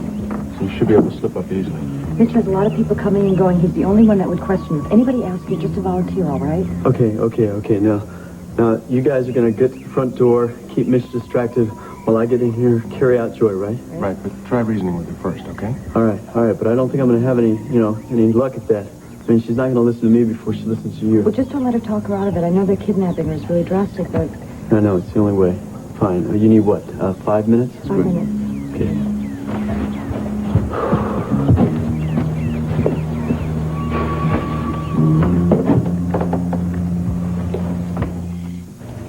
so you should be able to slip up easily. Mitch, there's a lot of people coming and going. He's the only one that would question you. If anybody asks you, just to volunteer, all right? Okay. Now, you guys are going to get to the front door, keep Mitch distracted while I get in here, carry out Joy, right? Right, but try reasoning with her first, okay? All right, but I don't think I'm going to have any luck at that. I mean, she's not going to listen to me before she listens to you. Well, just don't let her talk her out of it. I know their kidnapping was really drastic, but... I know, it's the only way. Fine. You need what, 5 minutes? 5 minutes. Okay.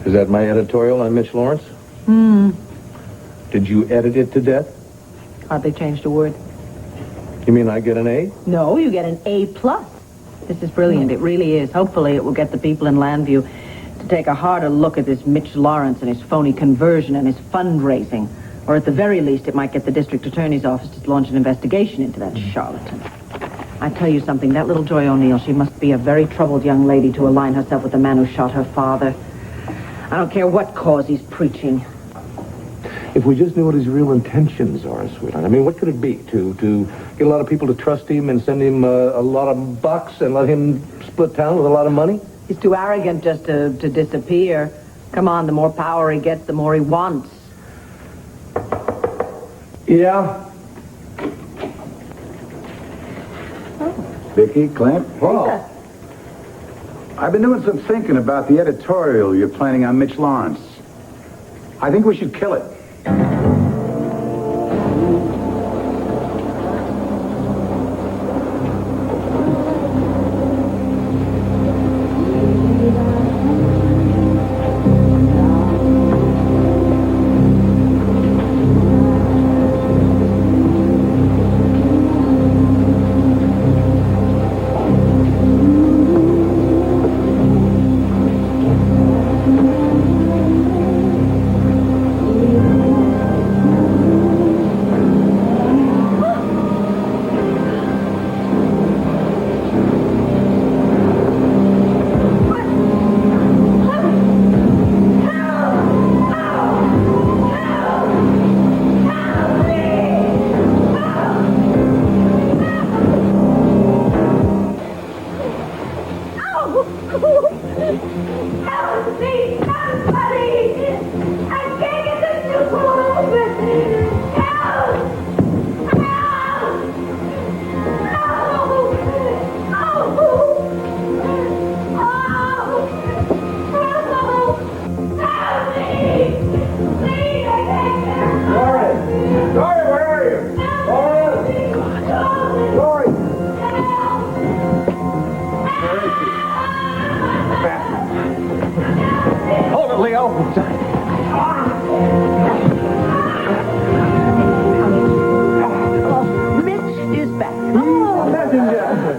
Is that my editorial on Mitch Lawrence? Did you edit it to death? Hardly changed a word. You mean I get an A? No, you get an A+. This is brilliant. It really is. Hopefully it will get the people in Landview to take a harder look at this Mitch Lawrence and his phony conversion and his fundraising. Or at the very least, it might get the district attorney's office to launch an investigation into that charlatan. I tell you something, that little Joy O'Neill, she must be a very troubled young lady to align herself with the man who shot her father. I don't care what cause he's preaching. If we just knew what his real intentions are, sweetheart. I mean, what could it be? To get a lot of people to trust him and send him a lot of bucks and let him split town with a lot of money? He's too arrogant just to disappear. Come on, the more power he gets, the more he wants. Yeah. Vicky, Clint? Oh. I've been doing some thinking about the editorial you're planning on Mitch Lawrence. I think we should kill it.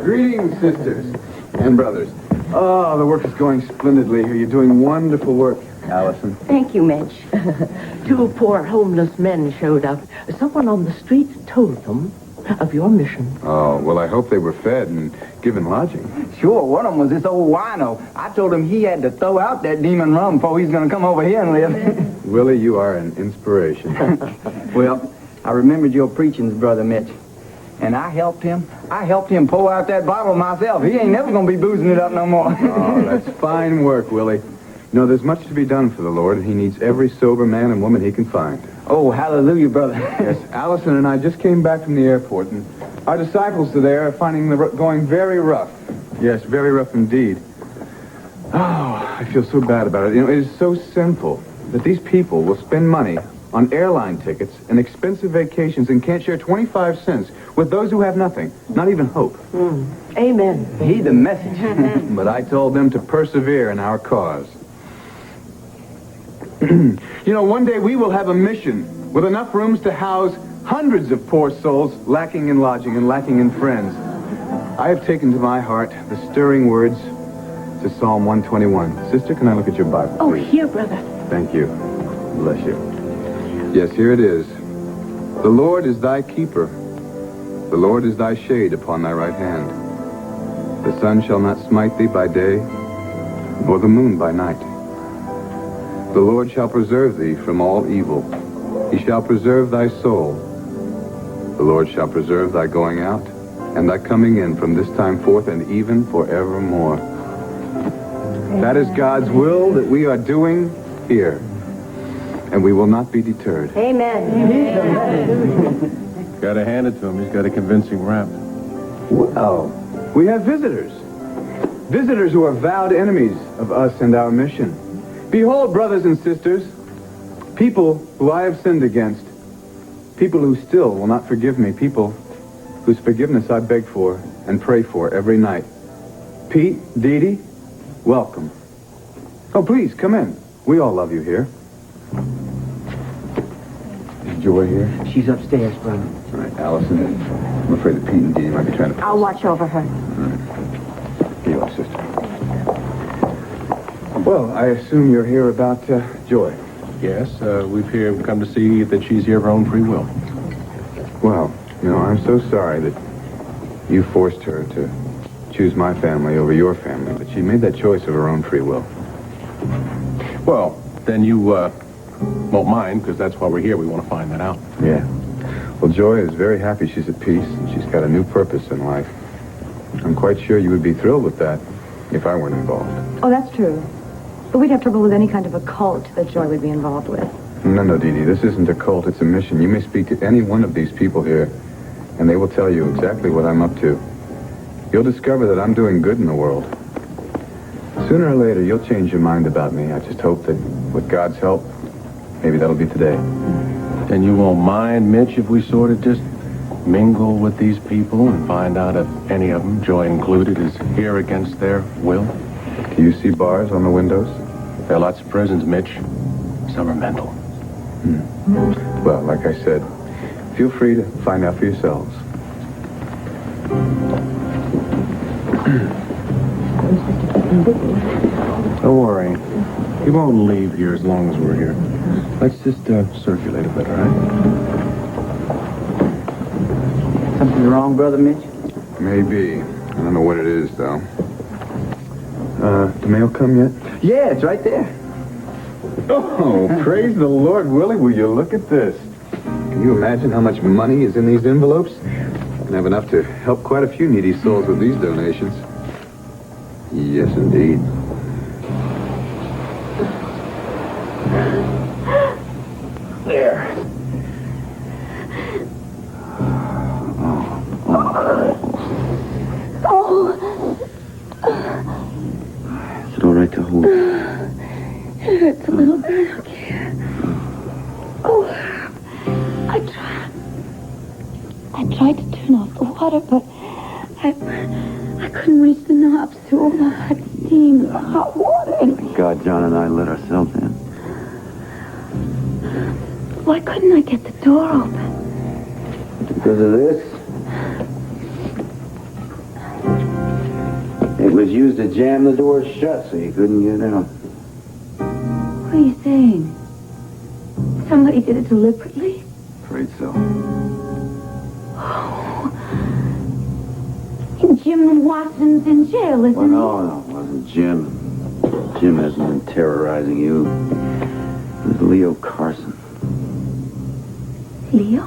Greetings, sisters and brothers. Oh, the work is going splendidly here. You're doing wonderful work, Allison. Thank you, Mitch. Two poor homeless men showed up. Someone on the street told them of your mission. Oh, well, I hope they were fed and given lodging. Sure, one of them was this old wino. I told him he had to throw out that demon rum before he's going to come over here and live. Willie, you are an inspiration. Well, I remembered your preachings, Brother Mitch. And I helped him pull out that bottle myself. He ain't never gonna be boozing it up no more. Oh, that's fine work, Willie. You know, there's much to be done for the Lord, and he needs every sober man and woman he can find. Oh, hallelujah, brother. Yes, Allison and I just came back from the airport, and our disciples today are finding the going very rough. Yes, very rough indeed. Oh, I feel so bad about it. You know, it is so simple that these people will spend money on airline tickets and expensive vacations and can't share 25 cents with those who have nothing, not even hope. Amen. Heed the message. But I told them to persevere in our cause. You know, one day we will have a mission with enough rooms to house hundreds of poor souls lacking in lodging and lacking in friends. I have taken to my heart the stirring words to Psalm 121. Sister, can I look at your Bible, please? Oh, here, brother. Thank you. Bless you. Yes, here it is. The Lord is thy keeper. The Lord is thy shade upon thy right hand. The sun shall not smite thee by day, nor the moon by night. The Lord shall preserve thee from all evil. He shall preserve thy soul. The Lord shall preserve thy going out and thy coming in from this time forth and even forevermore. That is God's will that we are doing here. And we will not be deterred. Amen. Got to hand it to him. He's got a convincing rap. Well, we have visitors. Visitors who are vowed enemies of us and our mission. Behold, brothers and sisters, people who I have sinned against. People who still will not forgive me. People whose forgiveness I beg for and pray for every night. Pete, Dee Dee, welcome. Oh, please, come in. We all love you here. Is Joy here? She's upstairs, brother. All right, Allison. I'm afraid that Pete and Dee Dee might be trying to... I'll watch over her. Here you are, sister. Well, I assume you're here about Joy. Yes, we've come to see that she's here of her own free will. Well, you know, I'm so sorry that you forced her to choose my family over your family, but she made that choice of her own free will. Well, then you won't mind, because that's why we're here. We want to find that out. Yeah. Well, Joy is very happy she's at peace, and she's got a new purpose in life. I'm quite sure you would be thrilled with that if I weren't involved. Oh, that's true. But we'd have trouble with any kind of a cult that Joy would be involved with. No, Dee Dee, this isn't a cult, it's a mission. You may speak to any one of these people here, and they will tell you exactly what I'm up to. You'll discover that I'm doing good in the world. Sooner or later, you'll change your mind about me. I just hope that, with God's help, maybe that'll be today. Then you won't mind, Mitch, if we sort of just mingle with these people and find out if any of them, Joy included, is here against their will? Do you see bars on the windows? There are lots of prisons, Mitch. Some are mental. Well, like I said, feel free to find out for yourselves. Don't worry. He won't leave here as long as we're here. Let's just circulate a bit, all right? Something wrong, Brother Mitch? Maybe. I don't know what it is, though. The mail come yet? Yeah, it's right there. Oh, praise the Lord, Willie. Will you look at this? Can you imagine how much money is in these envelopes? I have enough to help quite a few needy souls with these donations. Yes, indeed. There. Is it all right to hold? It hurts a little bit. Okay. Oh, I tried to turn off the water, but I couldn't reach the knobs through all the hot steam, the hot water. Thank God John and I let ourselves in. Why couldn't I get the door open? Because of this? It was used to jam the door shut so you couldn't get out. What are you saying? Somebody did it deliberately? Afraid so. Jim Watson's in jail, isn't No, it wasn't Jim. Jim hasn't been terrorizing you. It was Leo Carson. Leo?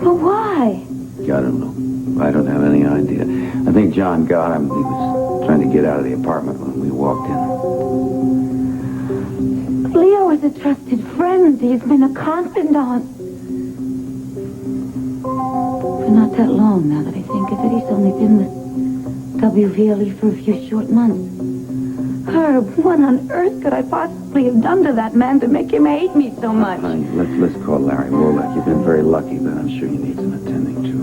But why? I don't know. I don't have any idea. I think John got him. He was trying to get out of the apartment when we walked in. Leo is a trusted friend. He's been a confidant. For not that long, now that I think of it. He's only been with WVLE for a few short months. Herb, what on earth could I possibly have done to that man to make him hate me so much? Honey, let's call Larry Wolak. You've been very lucky, but I'm sure you need some attending to.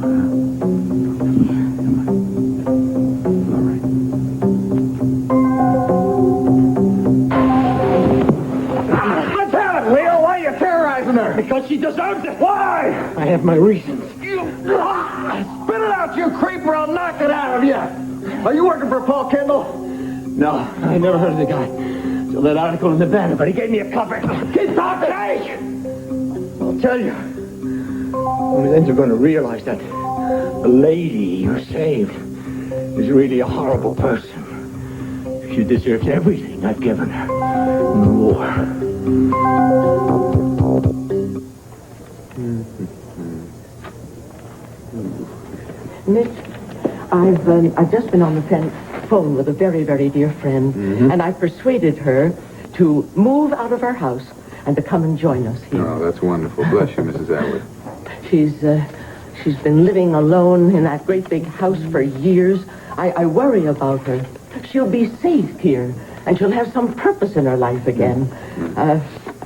Let's have it, Leo. Why are you terrorizing her? Because she deserves it. Why? I have my reasons. Spit it out, you creeper. I'll knock it out of you. Are you working for Paul Kendall? No, I never heard of the guy. So that article in the Banner, but he gave me a cover. Keep talking, hey! I'll tell you. Only then you're going to realize that the lady you saved is really a horrible person. She deserves everything I've given her. More. Mitch, I've just been on the phone with a very, very dear friend, and I persuaded her to move out of our house and to come and join us here. Oh, that's wonderful. Bless you, Mrs. Atwood. She's been living alone in that great big house for years. I worry about her. She'll be safe here, and she'll have some purpose in her life again.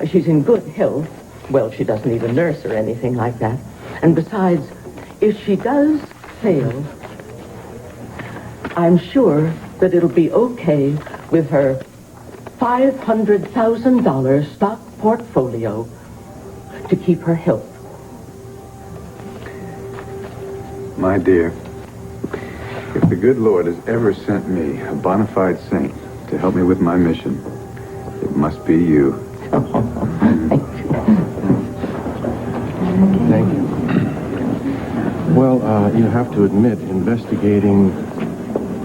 She's in good health. Well, she doesn't need a nurse or anything like that. And besides, if she does fail, I'm sure that it'll be okay with her $500,000 stock portfolio to keep her health. My dear, if the good Lord has ever sent me a bona fide saint to help me with my mission, it must be you. Thank you. Well, you have to admit, investigating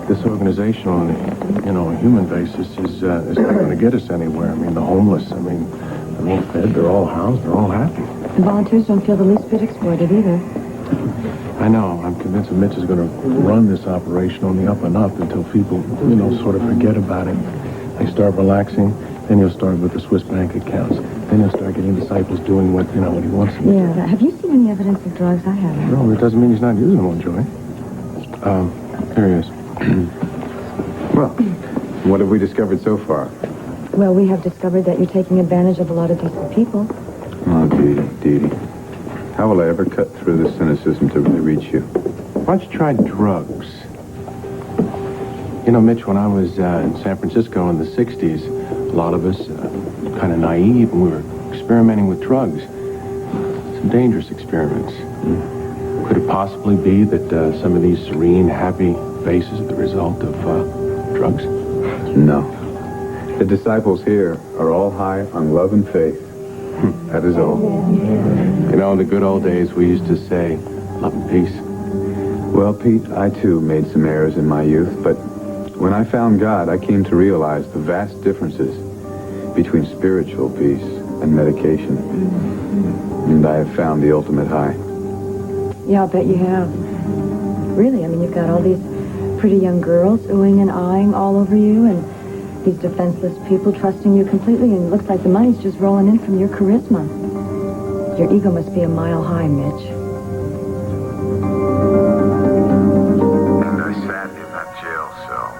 this organization on a human basis is not going to get us anywhere. I mean, the homeless, they're all fed, they're all housed, they're all happy. The volunteers don't feel the least bit exploited either. I know. I'm convinced that Mitch is going to run this operation on the up and up until people, sort of forget about it. They start relaxing. Then he'll start with the Swiss bank accounts. Then he'll start getting disciples doing what he wants them to do. Yeah. Have you seen any evidence of drugs? I haven't. No, it doesn't mean he's not using them on Joy. Here he is. Well, what have we discovered so far? Well, we have discovered that you're taking advantage of a lot of decent people. Oh, Dee. How will I ever cut through this cynicism to really reach you? Why don't you try drugs? Mitch, when I was in San Francisco in the 60s, a lot of us, kind of naive, and we were experimenting with drugs. Some dangerous experiments. Could it possibly be that some of these serene, happy faces are the result of drugs? No. The disciples here are all high on love and faith. That is all. In the good old days, we used to say, love and peace. Well, Pete, I too made some errors in my youth, but when I found God, I came to realize the vast differences between spiritual peace and medication. And I have found the ultimate high. Yeah, I'll bet you have. Really, you've got all these pretty young girls oohing and eyeing all over you, and these defenseless people trusting you completely, and it looks like the money's just rolling in from your charisma. Your ego must be a mile high, Mitch. And I sat in that jail cell,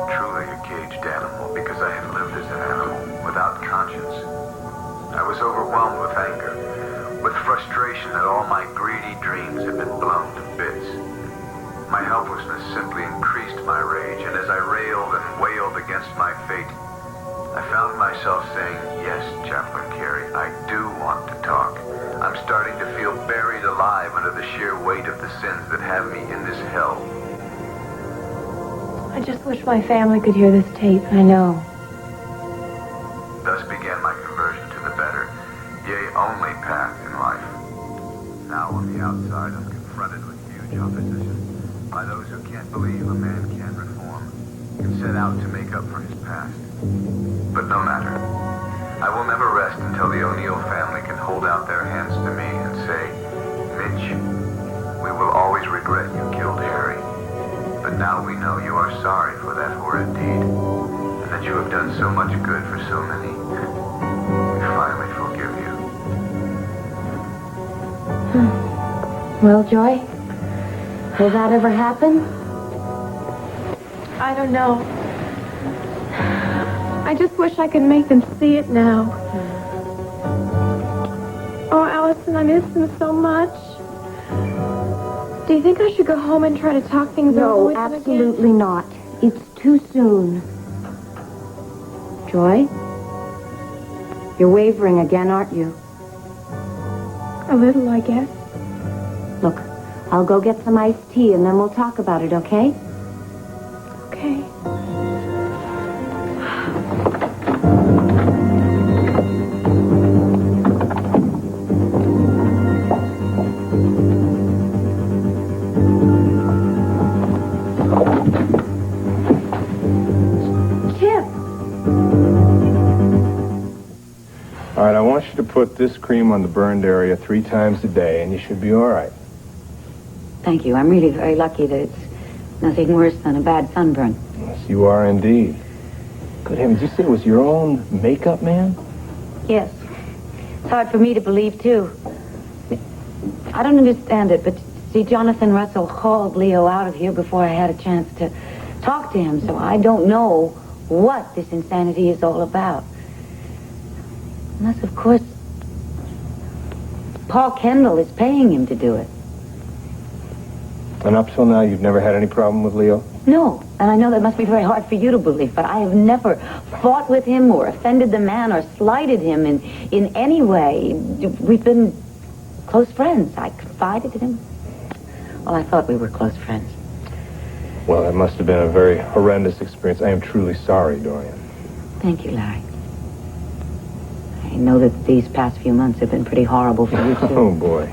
truly a caged animal, because I had lived as an animal, without conscience. I was overwhelmed with anger, with frustration that all my greedy dreams had been blown to bits. My helplessness simply increased my rage, and as I railed and wailed against my fate, I found myself saying, yes, Chaplain Carey, I do want to talk. I'm starting to feel buried alive under the sheer weight of the sins that have me in this hell. I just wish my family could hear this tape. I know. Thus began my conversion to the better, yea, only path in life. Now on the outside, I'm confronted with huge opposition by those who can't believe a man can reform, and set out to make up for his past. But no matter. I will never rest until the O'Neill family can hold out their hands to me and say, Mitch, we will always regret you killed Harry. But now we know you are sorry for that horrid deed, and that you have done so much good for so many. We finally forgive you. Well, Joy, will that ever happen? I don't know. I just wish I could make them see it now. Oh, Allison, I miss them so much. Do you think I should go home and try to talk things over with them again? No, absolutely not. It's too soon. Joy? You're wavering again, aren't you? A little, I guess. Look, I'll go get some iced tea and then we'll talk about it, okay? Okay. All right, I want you to put this cream on the burned area 3 times a day, and you should be all right. Thank you. I'm really very lucky that it's nothing worse than a bad sunburn. Yes, you are indeed. Good heavens, you said it was your own makeup man? Yes. It's hard for me to believe, too. I don't understand it, but see, Jonathan Russell hauled Leo out of here before I had a chance to talk to him, so I don't know what this insanity is all about. Unless, of course, Paul Kendall is paying him to do it. And up till now, you've never had any problem with Leo? No, and I know that must be very hard for you to believe, but I have never fought with him or offended the man or slighted him in any way. We've been close friends. I confided in him. Well, I thought we were close friends. Well, that must have been a very horrendous experience. I am truly sorry, Dorian. Thank you, Larry. I know that these past few months have been pretty horrible for you, too. Oh, boy.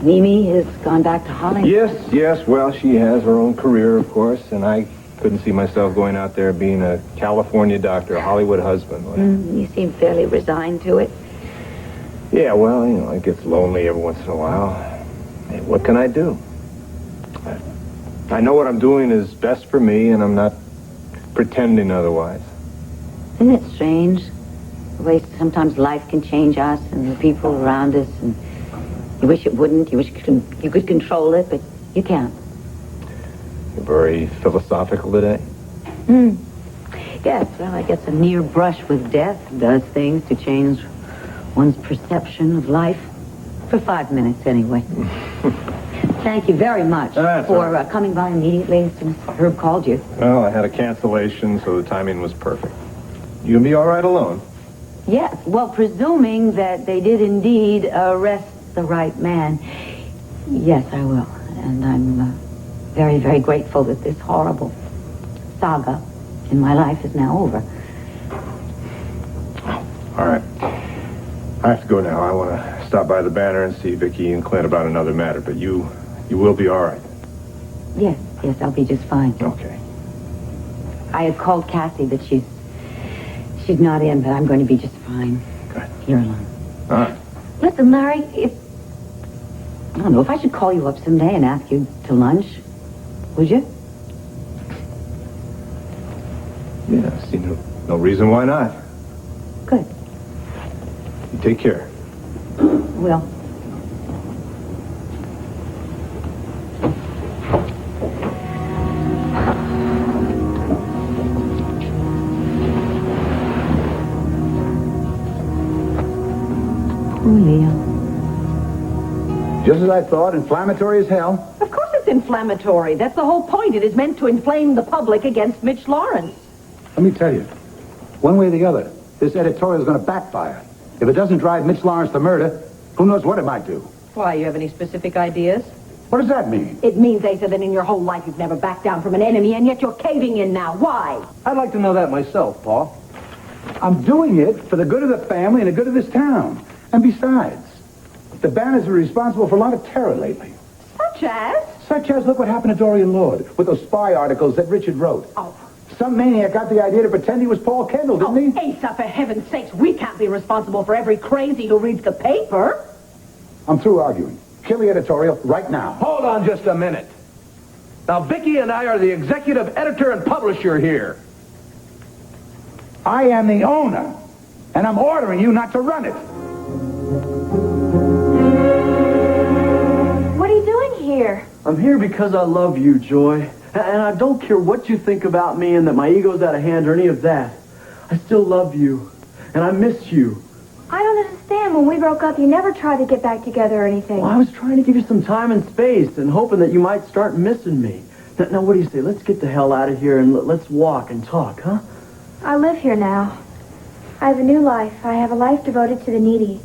Mimi has gone back to Hollywood. Yes. Well, she has her own career, of course, and I couldn't see myself going out there being a California doctor, a Hollywood husband. You seem fairly resigned to it. Yeah, well, it gets lonely every once in a while. Hey, what can I do? I know what I'm doing is best for me, and I'm not pretending otherwise. Isn't it strange? The way sometimes life can change us and the people around us, and you wish it wouldn't. You wish you could control it, but you can't. You're very philosophical today. Yes, well, I guess a near brush with death does things to change one's perception of life. For 5 minutes, anyway. Thank you very much for coming by immediately since Herb called you. Well, I had a cancellation, so the timing was perfect. You gonna be all right alone? Yes, well, presuming that they did indeed arrest the right man. Yes, I will. And I'm very, very grateful that this horrible saga in my life is now over. All right. I have to go now. I want to stop by the Banner and see Vicki and Clint about another matter, but you will be all right. Yes, I'll be just fine. Okay. I had called Cassie, but she's not in, but I'm going to be just fine. Good. Here alone. All right. Listen, Larry, I don't know, if I should call you up someday and ask you to lunch, would you? Yeah, I see no reason why not. Good. You take care. Will. Just as I thought, inflammatory as hell. Of course it's inflammatory. That's the whole point. It is meant to inflame the public against Mitch Lawrence. Let me tell you, one way or the other, this editorial is going to backfire. If it doesn't drive Mitch Lawrence to murder, who knows what it might do. Why, you have any specific ideas? What does that mean? It means, Asa, that in your whole life you've never backed down from an enemy, and yet you're caving in now. Why? I'd like to know that myself, Paul. I'm doing it for the good of the family and the good of this town. And besides, the Banners are responsible for a lot of terror lately. Such as? Such as, look what happened to Dorian Lord with those spy articles that Richard wrote. Oh, Some maniac got the idea to pretend he was Paul Kendall, didn't he? Asa, for heaven's sakes, we can't be responsible for every crazy who reads the paper. I'm through arguing. Kill the editorial right now. Hold on just a minute. Now, Vicky and I are the executive editor and publisher here. I am the owner, and I'm ordering you not to run it. What are you doing here? I'm here because I love you, Joy. And I don't care what you think about me and that my ego's out of hand or any of that. I still love you. And I miss you. I don't understand. When we broke up, you never tried to get back together or anything. Well, I was trying to give you some time and space and hoping that you might start missing me. Now, what do you say? Let's get the hell out of here and let's walk and talk, huh? I live here now. I have a new life. I have a life devoted to the needy.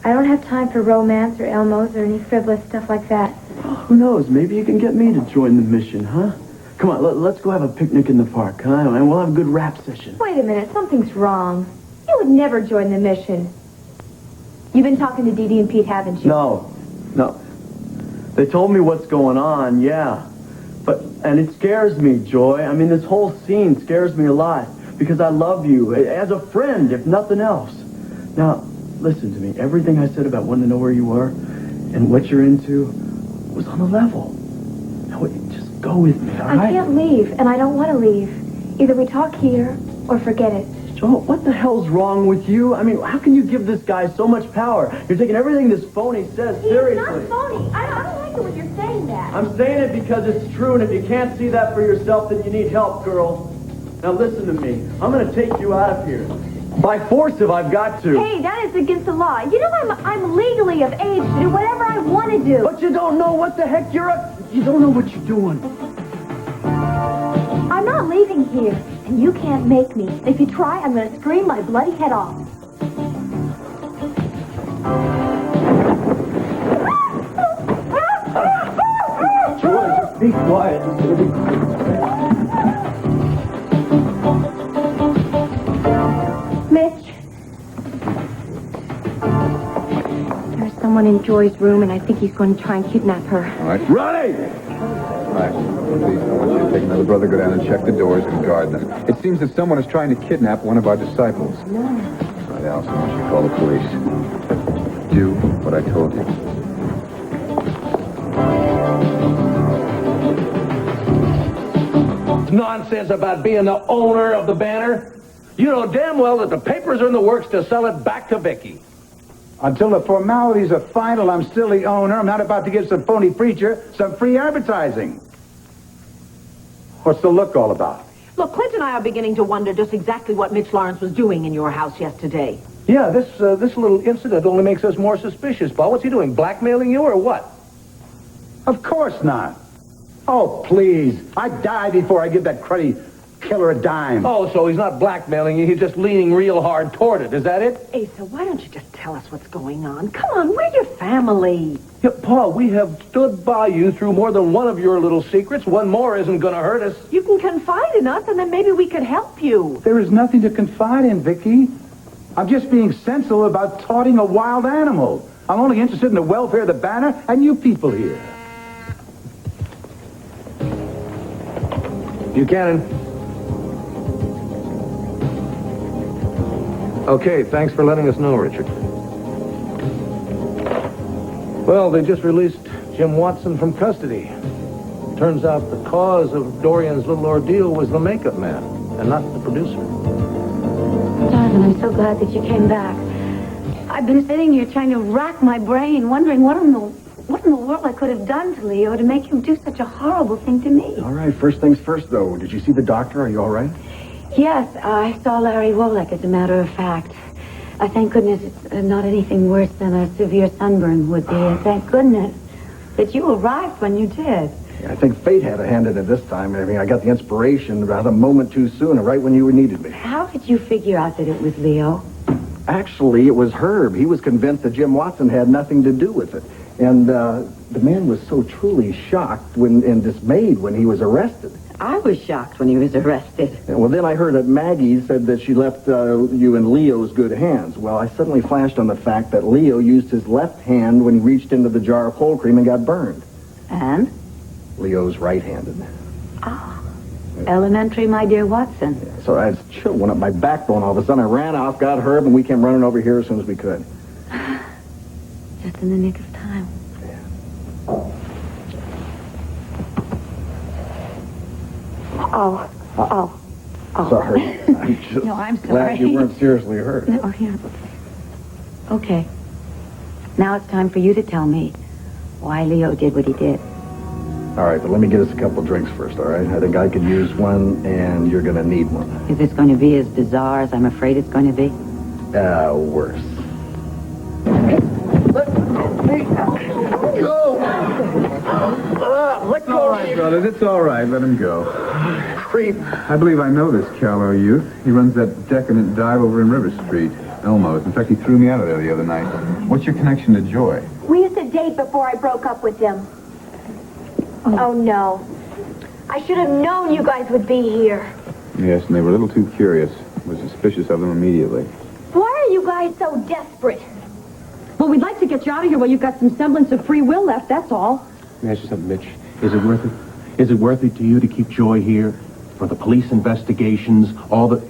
I don't have time for romance or Elmos or any frivolous stuff like that. Well, who knows? Maybe you can get me to join the mission, huh? Come on, let's go have a picnic in the park, huh? And we'll have a good rap session. Wait a minute. Something's wrong. You would never join the mission. You've been talking to Dee Dee and Pete, haven't you? No. They told me what's going on, yeah. And it scares me, Joy. I mean, this whole scene scares me a lot. Because I love you, as a friend, if nothing else. Now, listen to me. Everything I said about wanting to know where you were and what you're into was on the level. Now, just go with me, all right? I can't leave, and I don't want to leave. Either we talk here or forget it. Joe, what the hell's wrong with you? I mean, how can you give this guy so much power? You're taking everything this phony says seriously. He's not phony. I don't like it when you're saying that. I'm saying it because it's true, and if you can't see that for yourself, then you need help, girl. Now listen to me. I'm going to take you out of here. By force if I've got to. Hey, that is against the law. You know I'm legally of age to do whatever I want to do. But you don't know what the heck you're up. You don't know what you're doing. I'm not leaving here, and you can't make me. If you try, I'm going to scream my bloody head off. Joy, just be quiet. Mitch. There's someone in Joy's room, and I think he's going to try and kidnap her. All right. Ronnie! All right. Please, I want you to take another brother, go down and check the doors and guard them. It seems that someone is trying to kidnap one of our disciples. No. Right, Allison, why don't you call the police? Do what I told you. Nonsense about being the owner of the banner. You know damn well that the papers are in the works to sell it back to Vicky. Until the formalities are final, I'm still the owner. I'm not about to give some phony preacher some free advertising. What's the look all about? Look, Clint and I are beginning to wonder just exactly what Mitch Lawrence was doing in your house yesterday. Yeah, this little incident only makes us more suspicious, Paul. What's he doing, blackmailing you or what? Of course not. Oh, please. I'd die before I give that cruddy killer a dime. Oh, so he's not blackmailing you. He's just leaning real hard toward it. Is that it? Asa, why don't you just tell us what's going on? Come on, we're your family. Yeah, Paul, we have stood by you through more than one of your little secrets. One more isn't going to hurt us. You can confide in us, and then maybe we could help you. There is nothing to confide in, Vicky. I'm just being sensible about taunting a wild animal. I'm only interested in the welfare of the banner and you people here. Buchanan. Okay, thanks for letting us know, Richard. Well, they just released Jim Watson from custody. Turns out the cause of Dorian's little ordeal was the makeup man, and not the producer. Darling, I'm so glad that you came back. I've been sitting here trying to rack my brain, wondering what in the world I could have done to Leo to make him do such a horrible thing to me. All right, first things first, though. Did you see the doctor? Are you all right? Yes, I saw Larry Wolek, as a matter of fact. Thank goodness it's not anything worse than a severe sunburn would be. And thank goodness that you arrived when you did. Yeah, I think fate had a hand in it this time. I mean, I got the inspiration about a moment too soon, right when you needed me. How did you figure out that it was Leo? Actually, it was Herb. He was convinced that Jim Watson had nothing to do with it. And the man was so truly shocked and dismayed when he was arrested. I was shocked when he was arrested. And, well, then I heard that Maggie said that she left you in Leo's good hands. Well, I suddenly flashed on the fact that Leo used his left hand when he reached into the jar of cold cream and got burned. And? Leo's right-handed. Ah. Elementary, my dear Watson. So I was chill went up my backbone. All of a sudden, I ran off, got Herb, and we came running over here as soon as we could. Just in the nick of time. Oh. Sorry. I'm just No, I'm sorry. glad you weren't seriously hurt. No, here. Okay. Now it's time for you to tell me why Leo did what he did. All right, but let me get us a couple drinks first, all right? I think I could use one, and you're going to need one. If it's going to be as bizarre as I'm afraid it's going to be. Worse. It's all right, brothers. It's all right. Let him go. Creep. I believe I know this callow youth. He runs that decadent dive over in River Street. Elmo's. In fact, he threw me out of there the other night. What's your connection to Joy? We used to date before I broke up with him. Oh, no. I should have known you guys would be here. Yes, and they were a little too curious. Was suspicious of them immediately. Why are you guys so desperate? Well, we'd like to get you out of here while you've got some semblance of free will left, that's all. Let me ask you something, Mitch. Is it worth it? Is it worth it to you to keep Joy here? For the police investigations,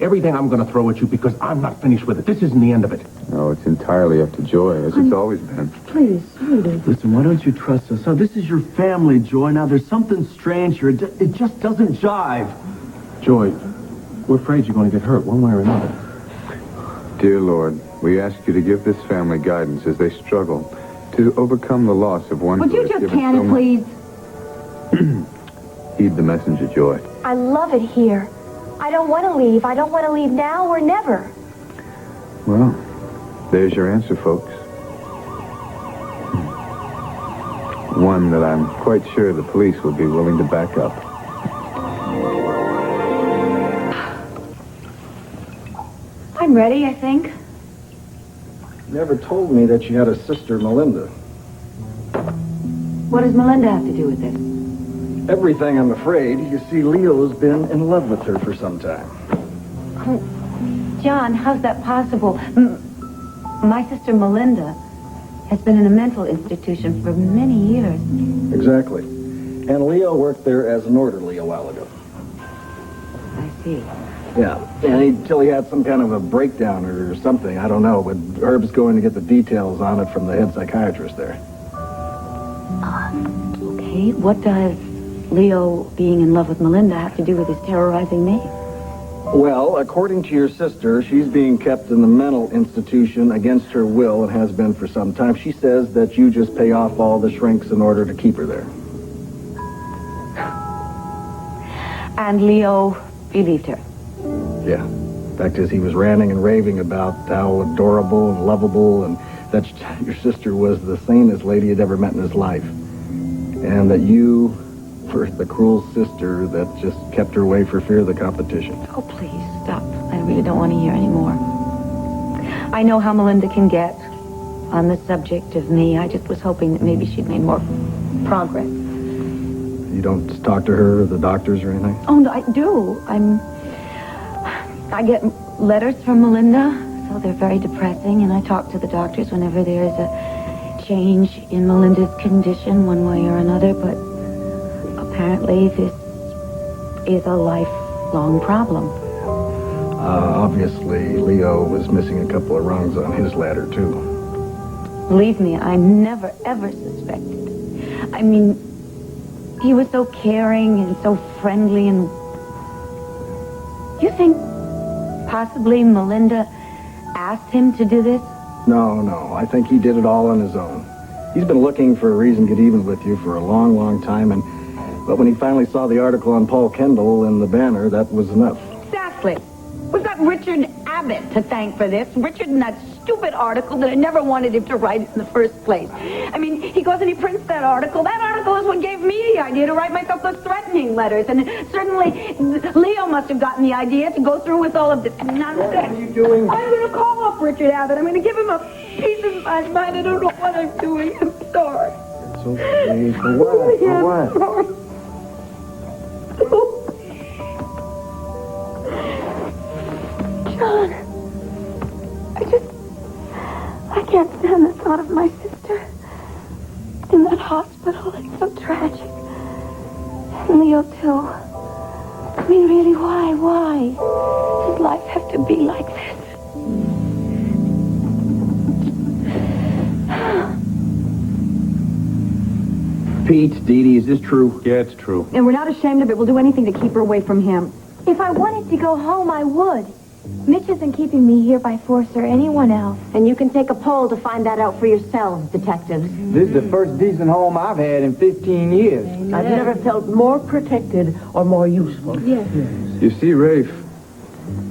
everything I'm going to throw at you because I'm not finished with it. This isn't the end of it. No, it's entirely up to Joy, as it's always been. Please, sweetie. Listen, why don't you trust us? Now, this is your family, Joy. Now, there's something strange here. It just doesn't jive. Joy, we're afraid you're going to get hurt one way or another. Dear Lord, we ask you to give this family guidance as they struggle to overcome the loss of one Would who you has just given can so it, much. please? Heed the messenger, Joy. I love it here. I don't want to leave. I don't want to leave now or never. Well, there's your answer, folks. One that I'm quite sure the police will be willing to back up. I'm ready, I think. Never told me that you had a sister, Melinda. What does Melinda have to do with this? Everything, I'm afraid. You see, Leo's been in love with her for some time. Oh, John, how's that possible? My sister Melinda has been in a mental institution for many years. Exactly. And Leo worked there as an orderly a while ago. I see. Yeah, and until he had some kind of a breakdown or something, I don't know, but Herb's going to get the details on it from the head psychiatrist there. Okay, what does Leo being in love with Melinda have to do with his terrorizing me? Well, according to your sister, she's being kept in the mental institution against her will and has been for some time. She says that you just pay off all the shrinks in order to keep her there. And Leo believed her. Yeah. Fact is, he was ranting and raving about how adorable and lovable and that your sister was the sanest lady he'd ever met in his life. And that you were the cruel sister that just kept her away for fear of the competition. Oh, please, stop. I really don't want to hear any more. I know how Melinda can get on the subject of me. I just was hoping that maybe she'd made more progress. You don't talk to her or the doctors or anything? Oh, no, I do. I get letters from Melinda, so they're very depressing, and I talk to the doctors whenever there is a change in Melinda's condition one way or another, but apparently this is a lifelong problem. Obviously, Leo was missing a couple of rungs on his ladder, too. Believe me, I never, ever suspected. I mean, he was so caring and so friendly, and you think possibly Melinda asked him to do this? No. I think he did it all on his own. He's been looking for a reason to get even with you for a long, long time, but when he finally saw the article on Paul Kendall in the Banner, that was enough. Exactly. We've got Richard Abbott to thank for this. Richard in that stupid article that I never wanted him to write in the first place. I mean, he goes and he prints that article. That article is what gave me the idea to write myself those threatening letters. And certainly Leo must have gotten the idea to go through with all of this nonsense. What are you doing? I'm going to call up Richard Abbott. I'm going to give him a piece of my mind. I don't know what I'm doing. I'm sorry. It's okay. For what? For what? Sorry. John, I can't stand the thought of my sister in that hospital. It's so tragic. And Leo, too. I mean, really, why? Why? Does life have to be like this? Pete, Dee Dee, is this true? Yeah, it's true. And we're not ashamed of it. We'll do anything to keep her away from him. If I wanted to go home, I would. Mitch isn't keeping me here by force or anyone else. And you can take a poll to find that out for yourselves, detectives. This is the first decent home I've had in 15 years. I've never felt more protected or more useful. Yes. You see, Rafe,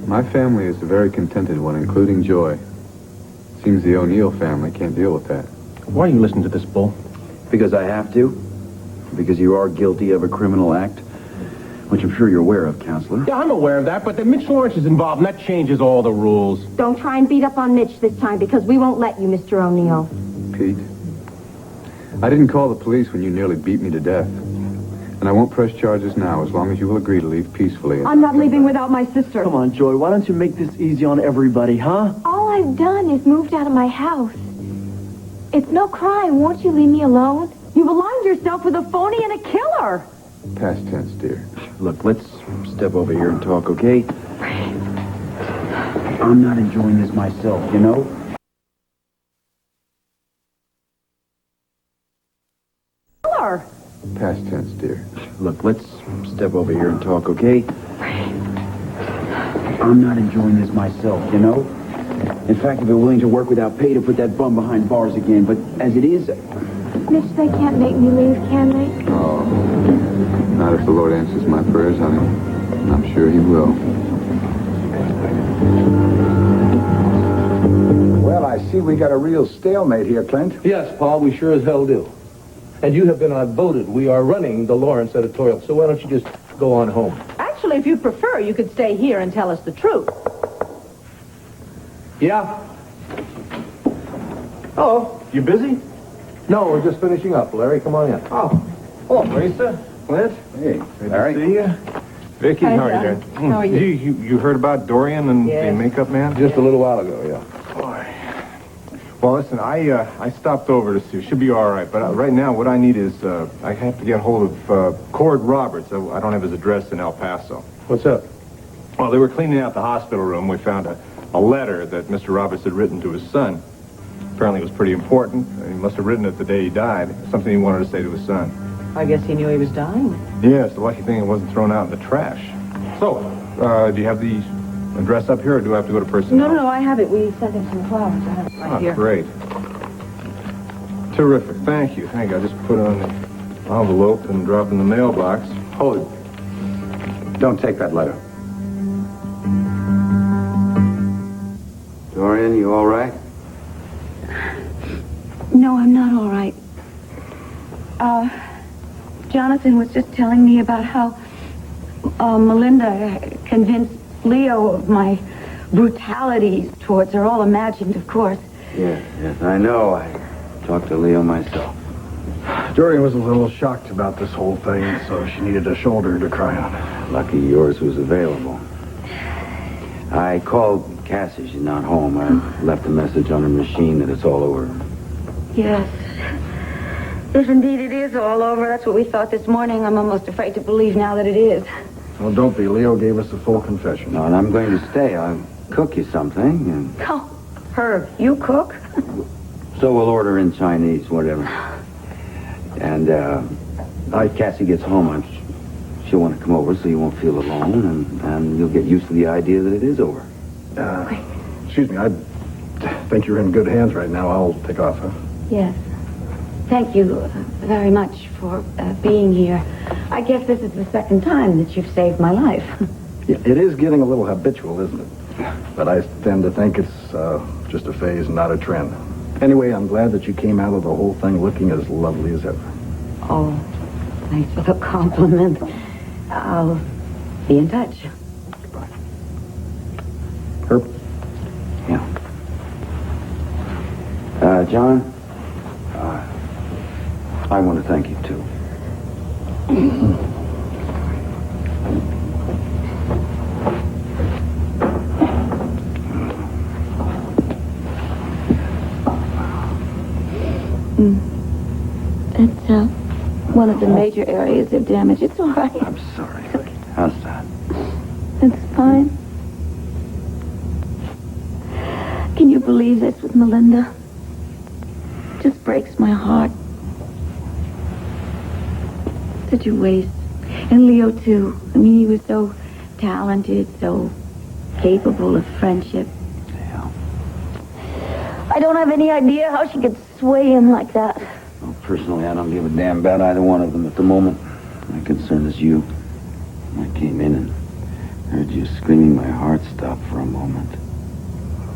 my family is a very contented one, including Joy. Seems the O'Neill family can't deal with that. Why are you listening to this, Bull? Because I have to. Because you are guilty of a criminal act, which I'm sure you're aware of, Counselor. Yeah, I'm aware of that, but then Mitch Lawrence is involved, and that changes all the rules. Don't try and beat up on Mitch this time, because we won't let you, Mr. O'Neill. Pete, I didn't call the police when you nearly beat me to death. And I won't press charges now, as long as you will agree to leave peacefully. I'm not leaving without my sister. Come on, Joy. Why don't you make this easy on everybody, huh? All I've done is moved out of my house. It's no crime. Won't you leave me alone? You've aligned yourself with a phony and a killer. Past tense, dear. Look, let's step over here and talk, okay? I'm not enjoying this myself, you know? Killer. Past tense, dear. Look, let's step over here and talk, okay? I'm not enjoying this myself, you know? In fact, I'd be willing to work without pay to put that bum behind bars again, but as it is... Mitch, they can't make me leave, can they? Oh, not if the Lord answers my prayers, honey. I'm sure he will. Well, I see we got a real stalemate here, Clint. Yes, Paul, we sure as hell do. And you have been outvoted. We are running the Lawrence editorial, so why don't you just go on home? Actually, if you prefer, you could stay here and tell us the truth. Yeah? Hello. You busy? No, we're just finishing up. Larry, come on in. Oh. Hello, Teresa. Clint. Hey, Good Larry. to see you. Vicky, Hi, how are you John. doing? How are you? You heard about Dorian and Yes. the makeup man? Just a little while ago, yeah. Boy. Well, listen, I stopped over to see. Should be all right. But right now, what I need is I have to get hold of Cord Roberts. I don't have his address in El Paso. What's up? Well, they were cleaning out the hospital room. We found a letter that Mr. Roberts had written to his son. Apparently, it was pretty important. He must have written it the day he died. Something he wanted to say to his son. I guess he knew he was dying. Yeah, it's the lucky thing it wasn't thrown out in the trash. So, do you have the address up here, or do I have to go to personnel? No, I have it. We sent him some flowers. I have it right here. Great. Terrific. Thank you. I just put it on the envelope and drop in the mailbox. Hold it. Don't take that letter. Dorian, you all right? No, I'm not all right. Jonathan was just telling me about how Melinda convinced Leo of my brutality towards her, all imagined, of course. Yes, I know. I talked to Leo myself. Dorian was a little shocked about this whole thing, so she needed a shoulder to cry on. Lucky yours was available. I called Cassie. She's not home. I left a message on her machine that it's all over. Yes. If indeed it is all over, that's what we thought this morning. I'm almost afraid to believe now that it is. Well, don't be. Leo gave us a full confession. No, and I'm going to stay. I'll cook you something, and Oh, Herb, you cook? so we'll order in Chinese, whatever. And Cassie gets home, she'll want to come over so you won't feel alone, and you'll get used to the idea that it is over. Excuse me, I think you're in good hands right now. I'll take off, huh? Yes. Thank you very much for being here. I guess this is the second time that you've saved my life. Yeah, it is getting a little habitual, isn't it? But I tend to think it's just a phase, not a trend. Anyway, I'm glad that you came out of the whole thing looking as lovely as ever. Oh, thanks for the compliment. I'll be in touch. Herb? Yeah. John, I want to thank you, too. It's one of the major areas of damage. It's all right. I'm sorry. How's that? It's fine. Can you believe this with Melinda? It just breaks my heart. Such a waste. And Leo, too. I mean, he was so talented, so capable of friendship. Yeah. I don't have any idea how she could sway him like that. Well, personally, I don't give a damn about either one of them at the moment. My concern is you. I came in and heard you screaming. My heart stopped for a moment.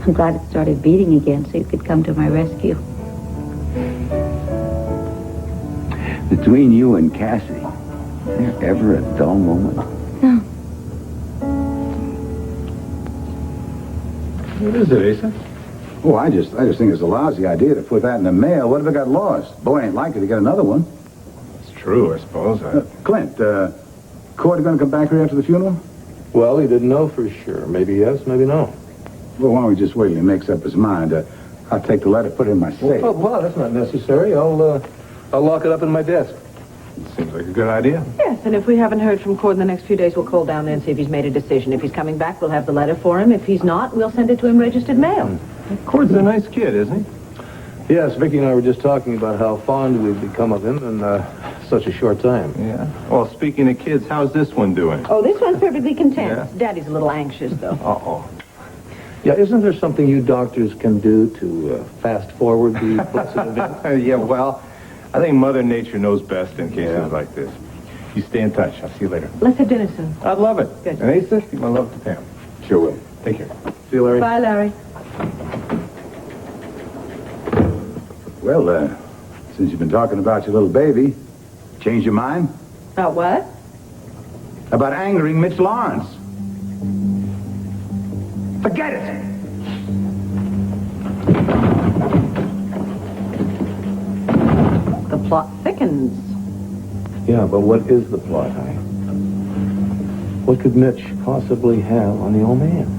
I'm glad it started beating again so you could come to my rescue. Between you and Cassie, is there ever a dull moment? No. What is it, Asa? Oh, I just think it's a lousy idea to put that in the mail. What if it got lost? Boy ain't likely to get another one. It's true, I suppose. Clint, Cord going to come back here after the funeral? Well, he didn't know for sure. Maybe yes, maybe no. Well, why don't we just wait till he makes up his mind? I'll take the letter, put it in my safe. Well, that's not necessary. I'll lock it up in my desk. Seems like a good idea. Yes, and if we haven't heard from Cord in the next few days, we'll call down there and see if he's made a decision. If he's coming back, we'll have the letter for him. If he's not, we'll send it to him registered mail. Cord's a nice kid, isn't he? Yes, Vicky and I were just talking about how fond we've become of him in such a short time. Yeah. Well, speaking of kids, how's this one doing? Oh, this one's perfectly content. Yeah. Daddy's a little anxious, though. Uh-oh. Yeah, isn't there something you doctors can do to fast forward the blessed event? Yeah, well, I think Mother Nature knows best in cases like this. You stay in touch. I'll see you later. Let's have dinner soon. I'd love it. Good. And Asa, give my love to Pam. Sure will. Take care. See you, Larry. Bye, Larry. Well, since you've been talking about your little baby, change your mind? About what? About angering Mitch Lawrence. Forget it! The plot thickens. Yeah, but what is the plot, honey? What could Mitch possibly have on the old man?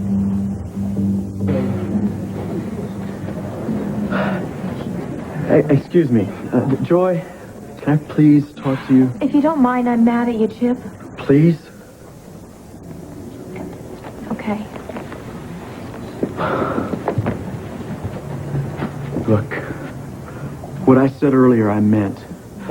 Excuse me. Joy, can I please talk to you? If you don't mind, I'm mad at you, Chip. Please? Okay. Look, what I said earlier, I meant.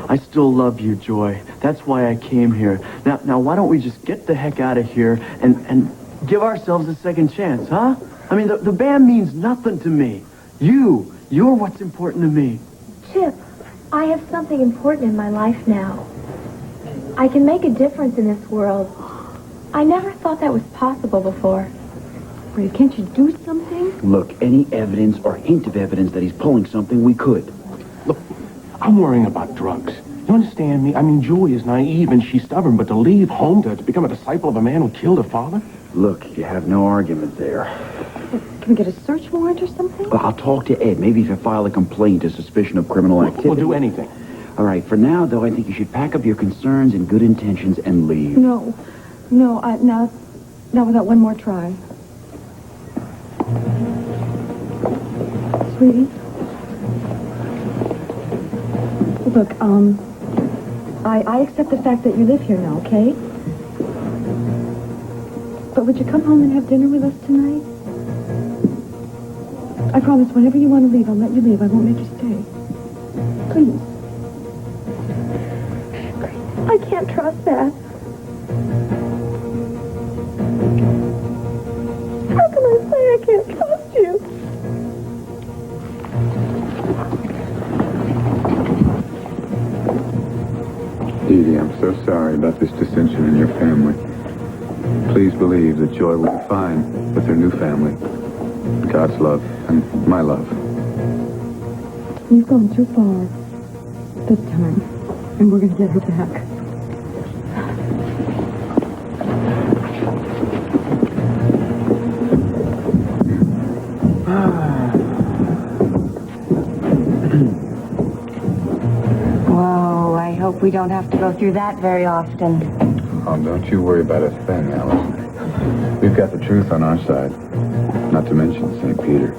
I still love you, Joy. That's why I came here. Now, why don't we just get the heck out of here and give ourselves a second chance, huh? I mean, the band means nothing to me. You're what's important to me. Chip, I have something important in my life now. I can make a difference in this world. I never thought that was possible before. Ray, can't you do something? Look, any evidence or hint of evidence that he's pulling something, we could. Look, I'm worrying about drugs. You understand me? I mean, Julie is naive and she's stubborn, but to leave home to become a disciple of a man who killed her father? Look, you have no argument there. Can we get a search warrant or something? Well, I'll talk to Ed. Maybe if you file a complaint to suspicion of criminal activity. We'll do anything. All right, for now, though, I think you should pack up your concerns and good intentions and leave. No, now we got one more try. Sweetie? Look, I accept the fact that you live here now, okay? But would you come home and have dinner with us tonight? I promise, whenever you want to leave, I'll let you leave. I won't make you stay. Please. I can't trust that. How can I say I can't trust you? Dee Dee, I'm so sorry about this dissension in your family. Please believe that Joy will be fine with her new family. God's love and my love. You've gone too far. This time. And we're going to get her back. Whoa, I hope we don't have to go through that very often. Oh, don't you worry about a thing, Alice. We've got the truth on our side. Not to mention St. Peter.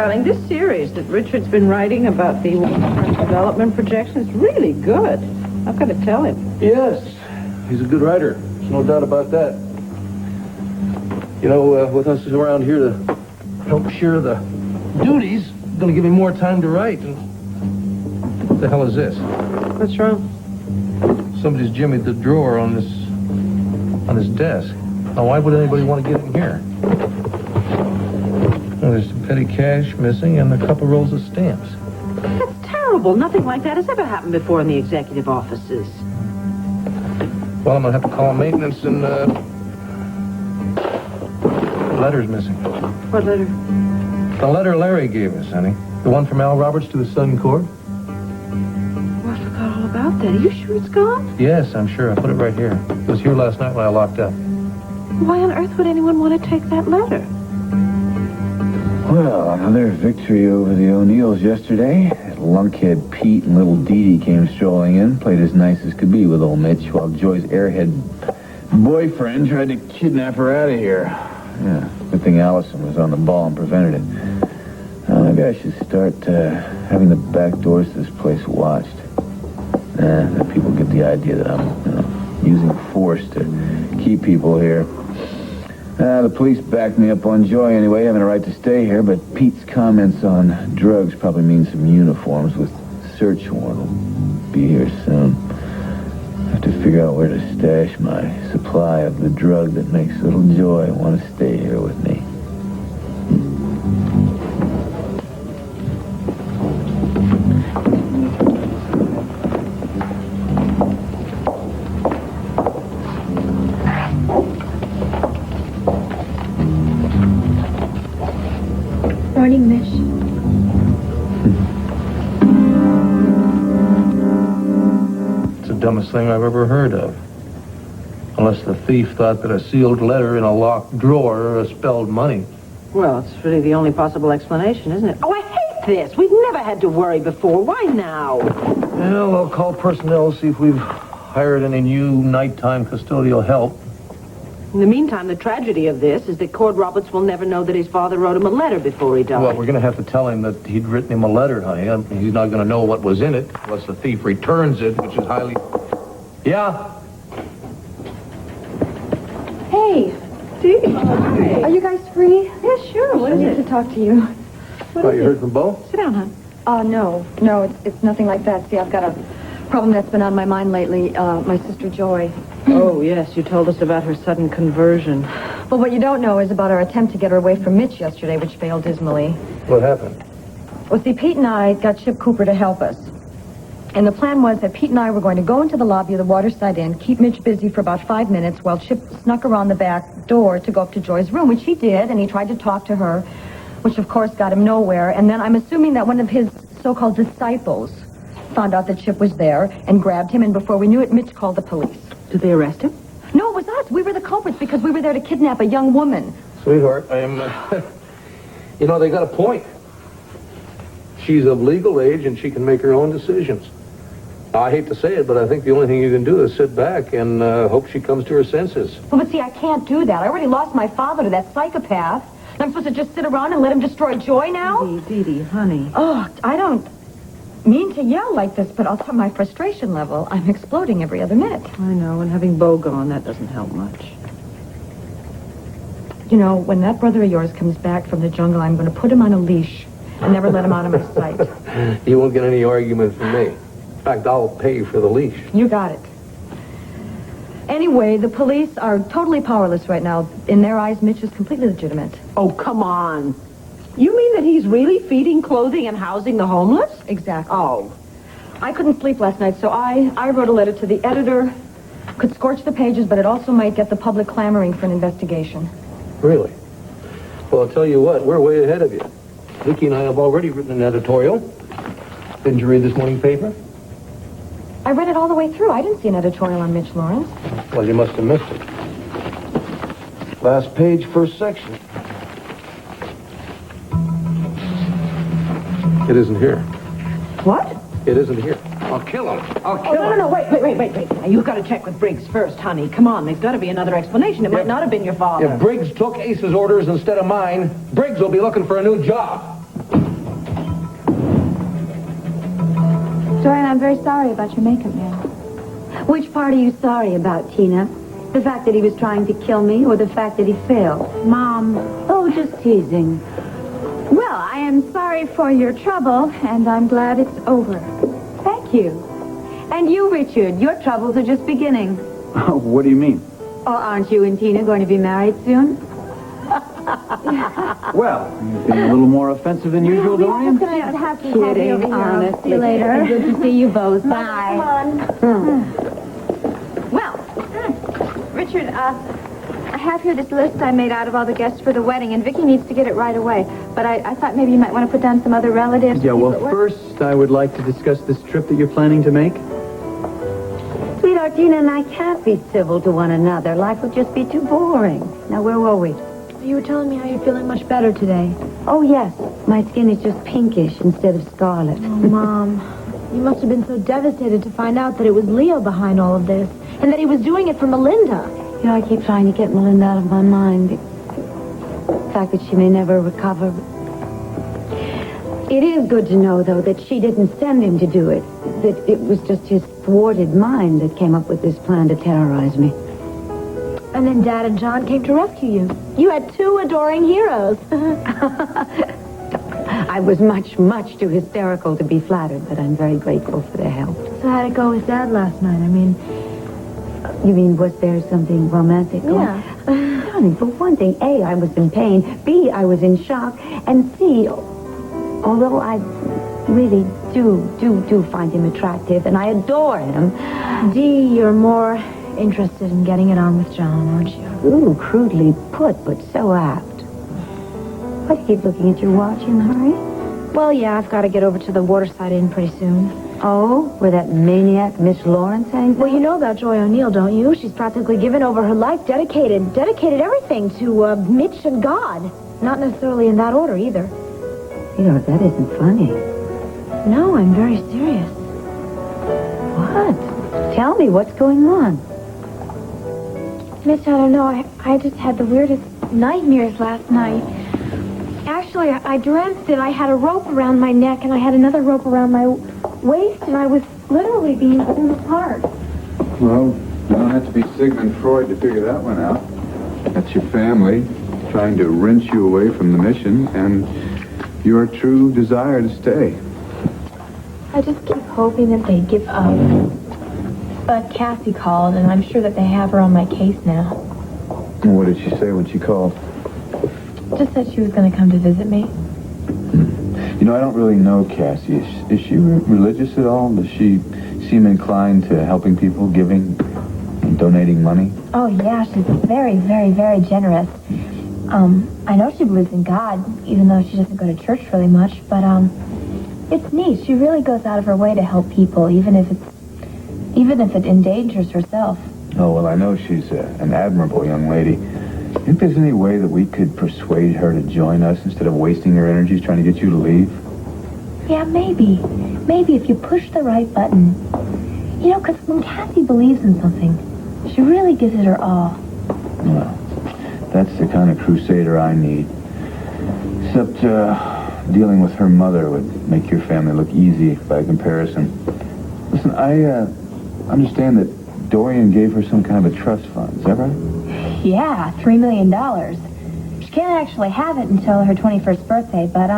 darling, this series that Richard's been writing about the waterfront development projections is really good. I've got to tell him. Yes, he's a good writer. There's no doubt about that. You know, with us around here to help share the duties, it's going to give him more time to write. And what the hell is this? What's wrong? Somebody's jimmied the drawer on his desk. Now, why would anybody want to get in here? Well, there's some petty cash missing and a couple rolls of stamps. That's terrible. Nothing like that has ever happened before in the executive offices. Well, I'm going to have to call maintenance and, the letter's missing. What letter? The letter Larry gave us, honey. The one from Al Roberts to his son, Cord. Oh, I forgot all about that. Are you sure it's gone? Yes, I'm sure. I put it right here. It was here last night when I locked up. Why on earth would anyone want to take that letter? Well, another victory over the O'Neills yesterday. That lunkhead Pete and little Dee Dee came strolling in, played as nice as could be with old Mitch, while Joy's airhead boyfriend tried to kidnap her out of here. Yeah, good thing Allison was on the ball and prevented it. Maybe I should start having the back doors to this place watched. Then people get the idea that I'm, using force to keep people here. The police backed me up on Joy anyway, having a right to stay here, but Pete's comments on drugs probably mean some uniforms with search warrant will be here soon. I have to figure out where to stash my supply of the drug that makes little Joy want to stay here with me. Morning, Mish. It's the dumbest thing I've ever heard of. Unless the thief thought that a sealed letter in a locked drawer spelled money. Well, it's really the only possible explanation, isn't it? Oh, I hate this. We've never had to worry before. Why now? Well, I'll call personnel, see if we've hired any new nighttime custodial help. In the meantime, the tragedy of this is that Cord Roberts will never know that his father wrote him a letter before he died. Well, we're going to have to tell him that he'd written him a letter, honey. He's not going to know what was in it unless the thief returns it, which is highly... Yeah? Hey, Dee. Hi. Are you guys free? Yeah, sure. What I is need it? to talk to you. Oh, you heard from Bo? Sit down, hon. No, it's nothing like that. See, I've got a problem that's been on my mind lately. My sister Joy. Oh, yes, you told us about her sudden conversion. But what you don't know is about our attempt to get her away from Mitch yesterday, which failed dismally. What happened? Well, see, Pete and I got Chip Cooper to help us. And the plan was that Pete and I were going to go into the lobby of the Waterside Inn, keep Mitch busy for about 5 minutes while Chip snuck around the back door to go up to Joy's room, which he did, and he tried to talk to her, which of course got him nowhere. And then I'm assuming that one of his so-called disciples found out that Chip was there and grabbed him, and before we knew it, Mitch called the police. Did they arrest him? No, it was us. We were the culprits because we were there to kidnap a young woman. Sweetheart, I'm... you know, they got a point. She's of legal age and she can make her own decisions. I hate to say it, but I think the only thing you can do is sit back and hope she comes to her senses. Well, but see, I can't do that. I already lost my father to that psychopath. And I'm supposed to just sit around and let him destroy Joy now? Dee, honey. Oh, I don't mean to yell like this, but I'll tell my frustration level. I'm exploding every other minute. I know, and having Bo gone, that doesn't help much. You know, when that brother of yours comes back from the jungle, I'm going to put him on a leash and never let him out of my sight. You won't get any argument from me. In fact, I'll pay for the leash. You got it. Anyway, the police are totally powerless right now. In their eyes, Mitch is completely legitimate. Oh, come on. You mean that he's really feeding, clothing, and housing the homeless? Exactly. Oh. I couldn't sleep last night, so I wrote a letter to the editor. Could scorch the pages, but it also might get the public clamoring for an investigation. Really? Well, I'll tell you what, we're way ahead of you. Vicki and I have already written an editorial. Didn't you read this morning paper? I read it all the way through. I didn't see an editorial on Mitch Lawrence. Well, you must have missed it. Last page, first section. It isn't here. What? It isn't here. I'll kill him. I'll kill him. No, wait. Now, you've got to check with Briggs first, honey. Come on, there's got to be another explanation. It might not have been your father. If Briggs took Ace's orders instead of mine, Briggs will be looking for a new job. Joanne, I'm very sorry about your makeup man. Which part are you sorry about, Tina? The fact that he was trying to kill me or the fact that he failed? Mom. Oh, just teasing. Well, I am sorry for your trouble, and I'm glad it's over. Thank you. And you, Richard, your troubles are just beginning. What do you mean? Oh, aren't you and Tina going to be married soon? Well, you're being a little more offensive than usual, Dorian. Kidding, honestly. See you later. Good to see you both. Bye. Well, Richard, I have here this list I made out of all the guests for the wedding, and Vicky needs to get it right away. But I thought maybe you might want to put down some other relatives. Yeah, well, first, I would like to discuss this trip that you're planning to make. Sweetheart, Tina and I can't be civil to one another. Life would just be too boring. Now, where were we? You were telling me how you're feeling much better today. Oh, yes. My skin is just pinkish instead of scarlet. Oh, Mom, you must have been so devastated to find out that it was Leo behind all of this, and that he was doing it for Melinda. You know, I keep trying to get Melinda out of my mind. The fact that she may never recover. It is good to know, though, that she didn't send him to do it. That it was just his thwarted mind that came up with this plan to terrorize me. And then Dad and John came to rescue you. You had two adoring heroes. I was much, much too hysterical to be flattered, but I'm very grateful for their help. So how'd it go with Dad last night? I mean... You mean, was there something romantic going on? Yeah. Honey, for one thing, A, I was in pain, B, I was in shock, and C, although I really do find him attractive, and I adore him. D, you're more interested in getting it on with John, aren't you? Ooh, crudely put, but so apt. Why do you keep looking at your watch in a hurry? Well, yeah, I've got to get over to the Waterside Inn pretty soon. Oh, where that maniac Miss Lawrence hangs out? Well, you know about Joy O'Neill, don't you? She's practically given over her life, dedicated everything to Mitch and God. Not necessarily in that order, either. You know, that isn't funny. No, I'm very serious. What? Tell me, what's going on? Miss, I don't know. I just had the weirdest nightmares last night. Actually, I dreamt that I had a rope around my neck and I had another rope around my waist, and I was literally being pulled apart. Well, you don't have to be Sigmund Freud to figure that one out. That's your family trying to wrench you away from the mission and your true desire to stay. I just keep hoping that they give up. But Cassie called, and I'm sure that they have her on my case now. And what did she say when she called? Just said she was going to come to visit me. You know, I don't really know Cassie. Is she religious at all? Does she seem inclined to helping people, giving, and donating money? Oh, yeah, she's very, very, very generous. I know she believes in God, even though she doesn't go to church really much, but, it's neat. She really goes out of her way to help people, even if it endangers herself. Oh, well, I know she's an admirable young lady. Do you think there's any way that we could persuade her to join us instead of wasting her energies trying to get you to leave? Yeah, maybe. Maybe if you push the right button. You know, because when Cassie believes in something, she really gives it her all. Well, that's the kind of crusader I need. Except, dealing with her mother would make your family look easy by comparison. Listen, I understand that Dorian gave her some kind of a trust fund. Is that right? Yeah, $3 million. She can't actually have it until her 21st birthday, but,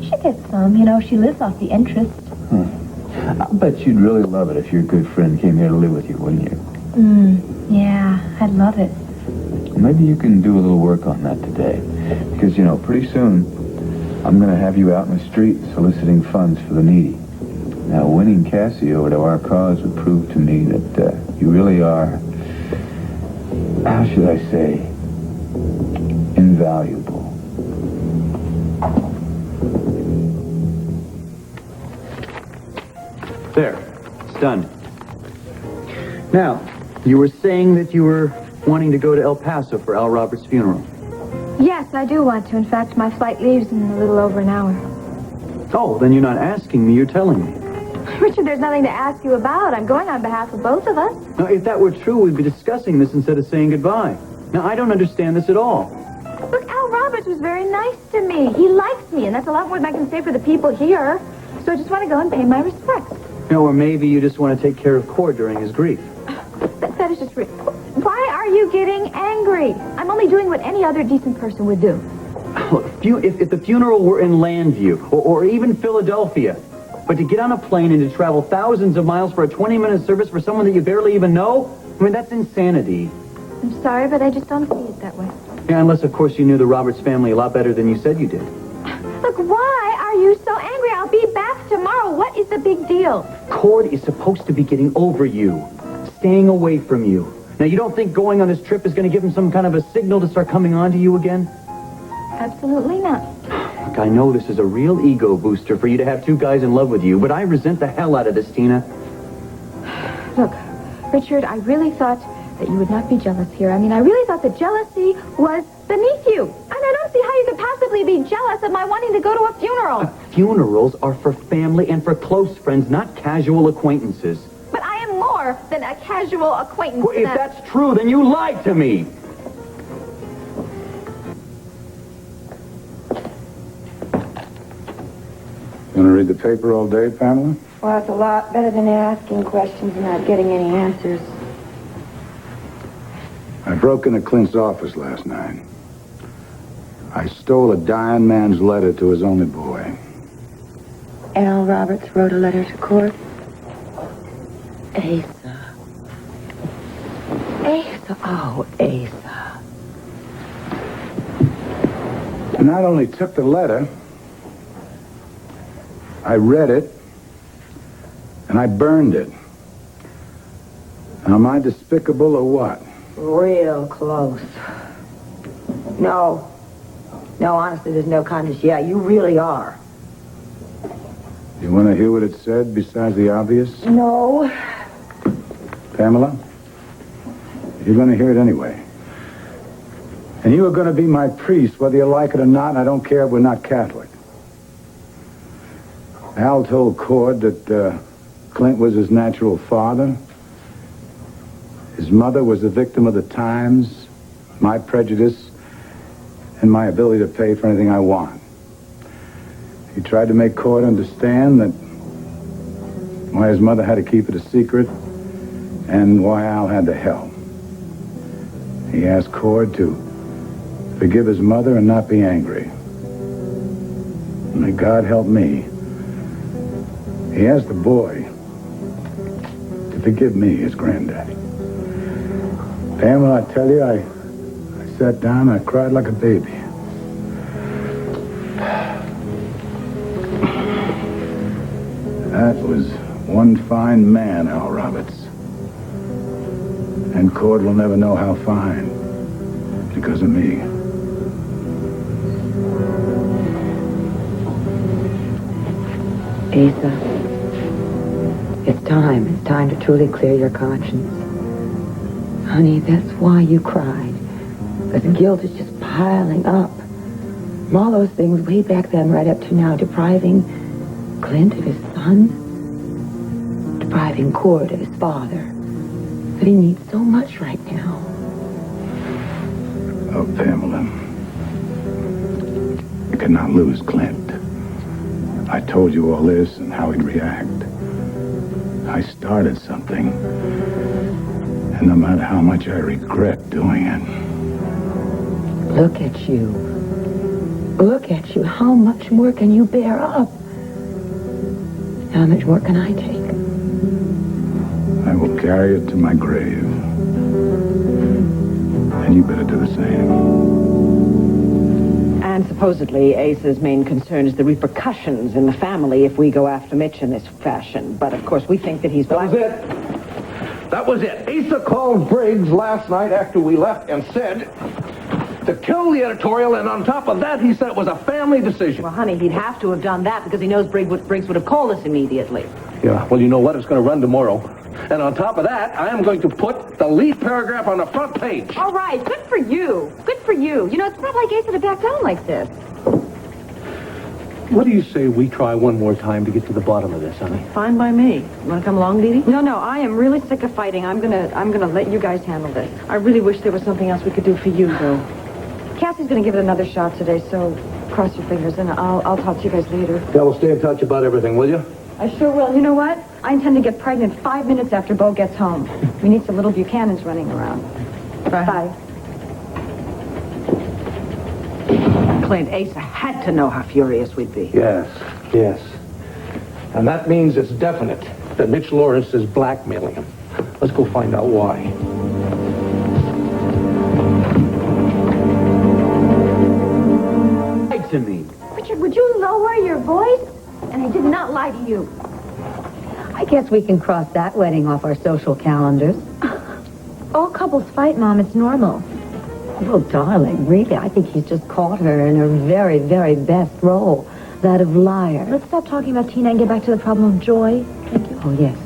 she gets some. You know, she lives off the interest. I bet you'd really love it if your good friend came here to live with you, wouldn't you? Yeah, I'd love it. Maybe you can do a little work on that today. Because, you know, pretty soon, I'm going to have you out in the street soliciting funds for the needy. Now, winning Cassie over to our cause would prove to me that you really are, how should I say, invaluable. There. It's done. Now, you were saying that you were wanting to go to El Paso for Al Roberts' funeral. Yes, I do want to. In fact, my flight leaves in a little over an hour. Oh, then you're not asking me, you're telling me. Richard, there's nothing to ask you about. I'm going on behalf of both of us. Now, if that were true, we'd be discussing this instead of saying goodbye. Now, I don't understand this at all. Look, Al Roberts was very nice to me. He likes me, and that's a lot more than I can say for the people here. So I just want to go and pay my respects. No, or maybe you just want to take care of Cord during his grief. That is just... Why are you getting angry? I'm only doing what any other decent person would do. If the funeral were in Landview, or even Philadelphia, but to get on a plane and to travel thousands of miles for a 20-minute service for someone that you barely even know, I mean, that's insanity. I'm sorry, but I just don't see it that way. Yeah, unless, of course, you knew the Roberts family a lot better than you said you did. Look, why are you so angry? I'll be back tomorrow. What is the big deal? Cord is supposed to be getting over you, staying away from you. Now, you don't think going on this trip is going to give him some kind of a signal to start coming on to you again? Absolutely not. Look, I know this is a real ego booster for you to have two guys in love with you, but I resent the hell out of this, Tina. Look, Richard, I really thought that you would not be jealous here. I mean, I really thought that jealousy was beneath you. And I don't see how you could possibly be jealous of my wanting to go to a funeral. Funerals are for family and for close friends, not casual acquaintances. But I am more than a casual acquaintance. Well, if that's true, then you lied to me. You want to read the paper all day, Pamela? Well, it's a lot better than asking questions and not getting any answers. I broke into Clint's office last night. I stole a dying man's letter to his only boy. Al Roberts wrote a letter to Cord. Asa. Asa. Oh, Asa. I not only took the letter, I read it, and I burned it. Now, am I despicable or what? Real close. No, honestly, there's no kindness. Yeah, you really are. You want to hear what it said besides the obvious? No. Pamela? You're going to hear it anyway. And you are going to be my priest, whether you like it or not, and I don't care if we're not Catholic. Al told Cord that Clint was his natural father. His mother was a victim of the times, my prejudice, and my ability to pay for anything I want. He tried to make Cord understand that why his mother had to keep it a secret and why Al had to help. He asked Cord to forgive his mother and not be angry. May God help me. He asked the boy to forgive me, his granddaddy. Pamela, I tell you, I sat down and I cried like a baby. That was one fine man, Al Roberts. And Cord will never know how fine because of me. Asa. It's time. It's time to truly clear your conscience. Honey, that's why you cried. Because guilt is just piling up. From all those things way back then right up to now, depriving Clint of his son, depriving Cord of his father, that he needs so much right now. Oh, Pamela. I could not lose Clint. I told you all this and how he'd react. I started something. And no matter how much I regret doing it. Look at you. Look at you. How much more can you bear up? How much more can I take? I will carry it to my grave. And you better do the same. And supposedly, Asa's main concern is the repercussions in the family if we go after Mitch in this fashion. But, of course, we think that he's black. That was it. Asa called Briggs last night after we left and said to kill the editorial, and on top of that, he said it was a family decision. Well, honey, he'd have to have done that because he knows Briggs would have called us immediately. Yeah, well, you know what? It's going to run tomorrow. And on top of that, I am going to put the lead paragraph on the front page. All right, good for you. Good for you. You know, it's not like Asa to back down like this. What do you say we try one more time to get to the bottom of this, honey? Fine by me. You want to come along, Dee Dee? No, I am really sick of fighting. I'm gonna let you guys handle this. I really wish there was something else we could do for you, though. Cassie's gonna give it another shot today, so cross your fingers, and I'll talk to you guys later. Yeah, we'll stay in touch about everything, will you? I sure will. You know what? I intend to get pregnant 5 minutes after Bo gets home. We need some little Buchanans running around. Bye. Clint, Asa had to know how furious we'd be. Yes. And that means it's definite that Mitch Lawrence is blackmailing him. Let's go find out why. Lied to me. Richard, would you lower your voice? And I did not lie to you. I guess we can cross that wedding off our social calendars. All couples fight, Mom. It's normal. Well, darling, really, I think he's just caught her in her very, very best role, that of liar. Let's stop talking about Tina and get back to the problem of Joy. Thank you. Oh, yes.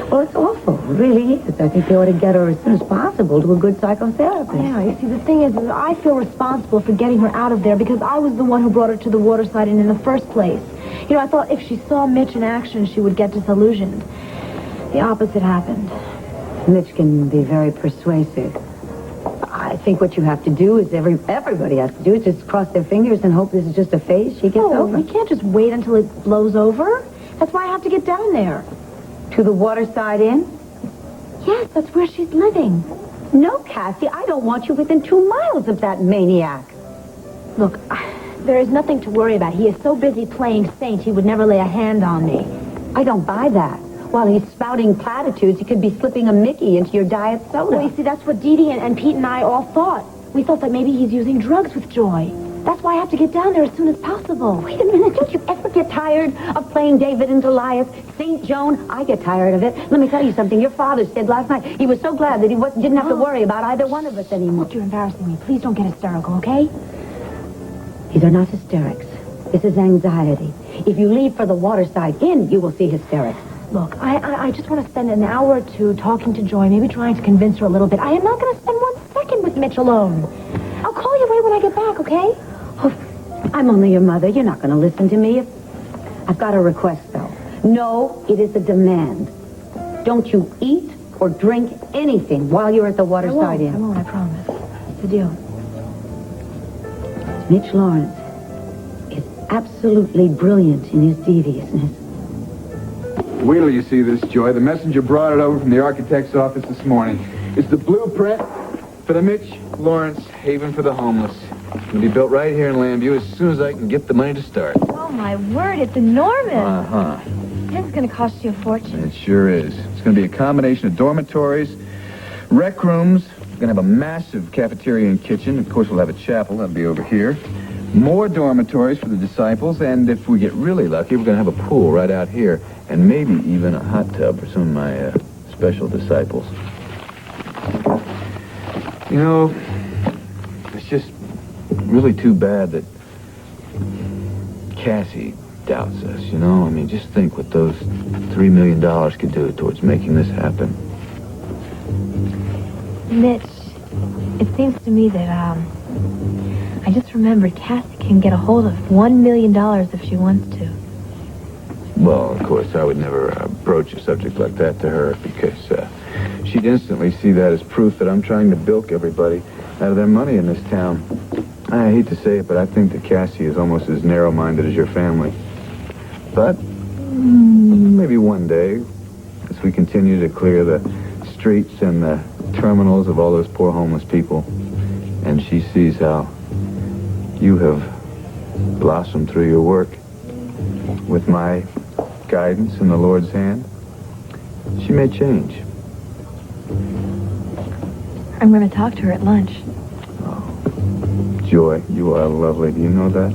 Well, it's awful. It really is. I think they ought to get her as soon as possible to a good psychotherapist. Yeah, you see, the thing is I feel responsible for getting her out of there because I was the one who brought her to the waterside and in the first place. You know, I thought if she saw Mitch in action, she would get disillusioned. The opposite happened. Mitch can be very persuasive. I think what you have to do is everybody has to do is just cross their fingers and hope this is just a phase she gets over. We can't just wait until it blows over. That's why I have to get down there. To the Waterside Inn? Yes, that's where she's living. No, Cassie, I don't want you within 2 miles of that maniac. Look, there is nothing to worry about. He is so busy playing saint, he would never lay a hand on me. I don't buy that. While he's spouting platitudes, he could be slipping a Mickey into your diet soda. Well, you see, that's what Dee Dee and Pete and I all thought. We thought that maybe he's using drugs with Joy. That's why I have to get down there as soon as possible. Wait a minute, don't you ever get tired of playing David and Goliath? St. Joan, I get tired of it. Let me tell you something. Your father said last night he was so glad that he didn't have to worry about either one of us anymore. Look, you're embarrassing me. Please don't get hysterical, okay? These are not hysterics. This is anxiety. If you leave for the Waterside Inn, you will see hysterics. Look, I just want to spend an hour or two talking to Joy, maybe trying to convince her a little bit. I am not going to spend 1 second with Mitch alone. I'll call you right when I get back, okay? Oh, I'm only your mother. You're not going to listen to me. I've got a request, though. No, it is a demand. Don't you eat or drink anything while you're at the Waterside Inn. I won't, I promise. It's the deal. Mitch Lawrence is absolutely brilliant in his deviousness. Wait till you see this, Joy. The messenger brought it over from the architect's office this morning. It's the blueprint for the Mitch Lawrence Haven for the Homeless. It's going to be built right here in Lambview as soon as I can get the money to start. Oh, my word, it's enormous. Uh-huh. This is going to cost you a fortune. It sure is. It's going to be a combination of dormitories, rec rooms. We're going to have a massive cafeteria and kitchen. Of course, we'll have a chapel. That'll be over here. More dormitories for the disciples, and if we get really lucky, we're going to have a pool right out here, and maybe even a hot tub for some of my special disciples. You know, it's just really too bad that Cassie doubts us, you know? I mean, just think what those $3 million could do towards making this happen. Mitch, it seems to me that, I just remembered Cassie can get a hold of $1 million if she wants to. Well, of course, I would never broach a subject like that to her because she'd instantly see that as proof that I'm trying to bilk everybody out of their money in this town. I hate to say it, but I think that Cassie is almost as narrow-minded as your family. But maybe one day, as we continue to clear the streets and the terminals of all those poor homeless people, and she sees how you have blossomed through your work with my guidance in the Lord's hand, she may change. I'm going to talk to her at lunch. Joy, you are lovely. Do you know that?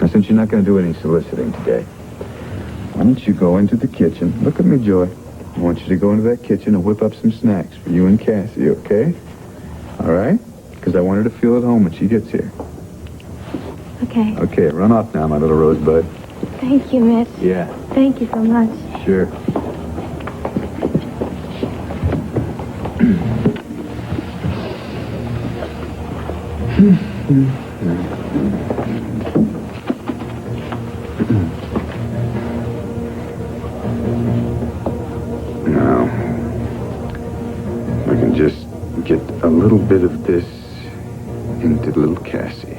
Now, since you're not going to do any soliciting today, why don't you go into the kitchen? Look at me, Joy. I want you to go into that kitchen and whip up some snacks for you and Cassie, okay? All right? Because I want her to feel at home when she gets here. Okay. Okay, run off now, my little rosebud. Thank you, Mitch. Yeah. Thank you so much. Sure. Now, I can just get a little bit of this into little Cassie.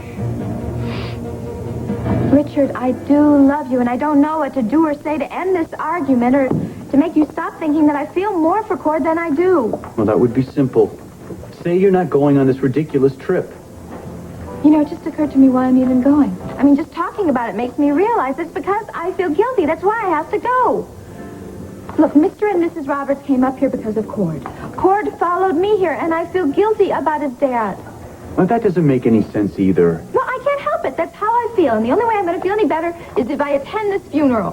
Richard, I do love you, and I don't know what to do or say to end this argument or to make you stop thinking that I feel more for Cord than I do. Well, that would be simple. Say you're not going on this ridiculous trip. You know, it just occurred to me why I'm even going. I mean, just talking about it makes me realize it's because I feel guilty. That's why I have to go. Look, Mr. and Mrs. Roberts came up here because of Cord. Cord followed me here, and I feel guilty about his dad. Well, that doesn't make any sense either. Well, I can't help it. That's how I feel. And the only way I'm going to feel any better is if I attend this funeral.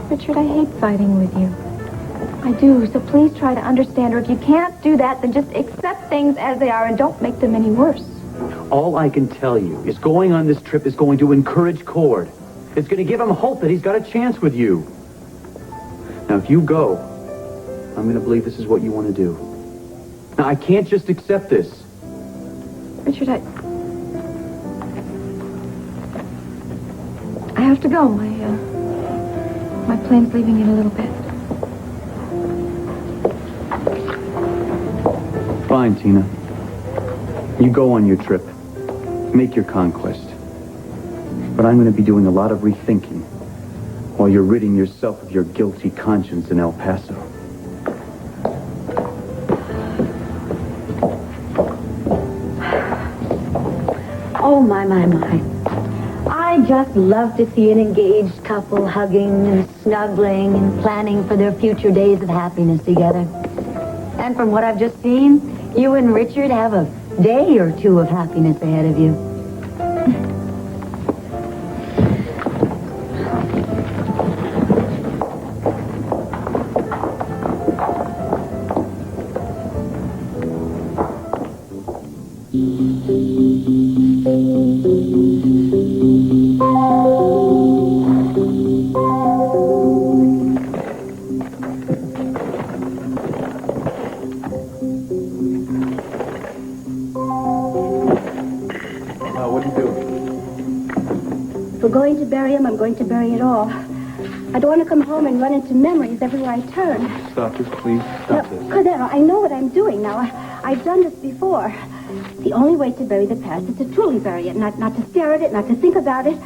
Richard, I hate fighting with you. I do. So please try to understand. Or if you can't do that, then just accept things as they are and don't make them any worse. All I can tell you is going on this trip is going to encourage Cord. It's going to give him hope that he's got a chance with you. Now, if you go, I'm going to believe this is what you want to do. Now, I can't just accept this. Richard, I have to go. My plane's leaving in a little bit. Fine, Tina. You go on your trip. Make your conquest. But I'm going to be doing a lot of rethinking while you're ridding yourself of your guilty conscience in El Paso. Oh, my. I just love to see an engaged couple hugging and snuggling and planning for their future days of happiness together. And from what I've just seen, you and Richard have a day or two of happiness ahead of you. What are you doing? If we're going to bury him, I'm going to bury it all. I don't want to come home and run into memories everywhere I turn. Stop this, please. Stop this. Cordero, I know what I'm doing now. I've done this before. The only way to bury the past is to truly bury it, not to stare at it, not to think about it.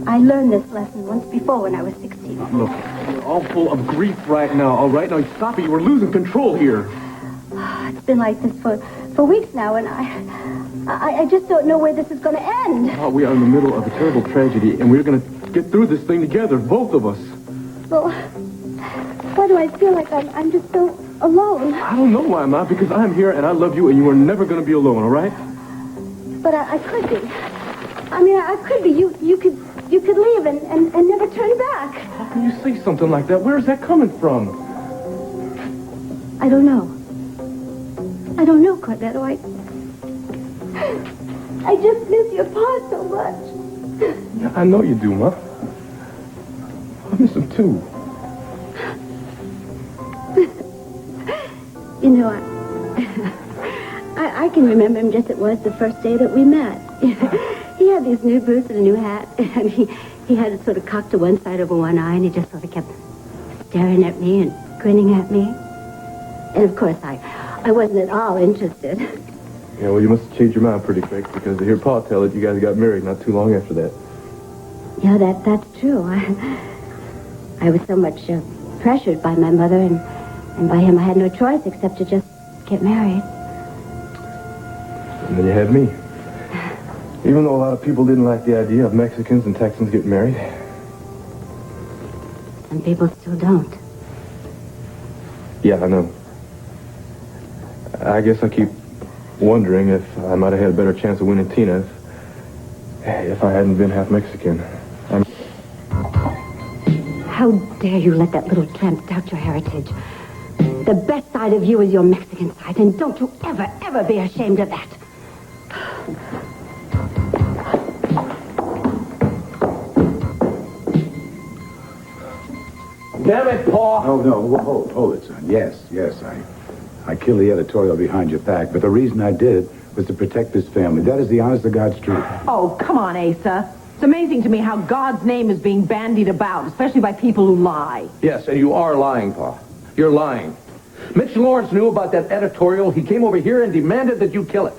I learned this lesson once before when I was 16. Look, you're all full of grief right now, all right? Now, stop it. You were losing control here. It's been like this for weeks now, and I just don't know where this is going to end. Oh, we are in the middle of a terrible tragedy, and we're going to get through this thing together, both of us. Well, why do I feel like I'm just so alone? I don't know why I'm not, because I'm here and I love you, and you are never going to be alone, all right? But I could be. I mean, I could be. You could leave and never turn back. How can you say something like that? Where is that coming from? I don't know. I don't know, Cordero. I just miss your pa so much. Yeah, I know you do, Ma. I miss him, too. You know, I can remember him just as it was the first day that we met. He had these new boots and a new hat, and he had it sort of cocked to one side over one eye, and he just sort of kept staring at me and grinning at me. And, of course, I wasn't at all interested. Yeah, well, you must have changed your mind pretty quick, because to hear Pa tell it, you guys got married not too long after that. Yeah, that's true. I was so much pressured by my mother, and by him I had no choice except to just get married. And then you had me. Even though a lot of people didn't like the idea of Mexicans and Texans getting married. Some people still don't. Yeah, I know. I guess I keep wondering if I might have had a better chance of winning Tina if I hadn't been half Mexican. How dare you let that little tramp doubt your heritage? The best side of you is your Mexican side, and don't you ever, ever be ashamed of that. Damn it, Paul! Oh, no, hold it, son. Yes, I killed the editorial behind your back, but the reason I did was to protect this family. That is the honest to God's truth. Oh, come on, Asa. It's amazing to me how God's name is being bandied about, especially by people who lie. Yes, and you are lying, Pa. You're lying. Mitch Lawrence knew about that editorial. He came over here and demanded that you kill it.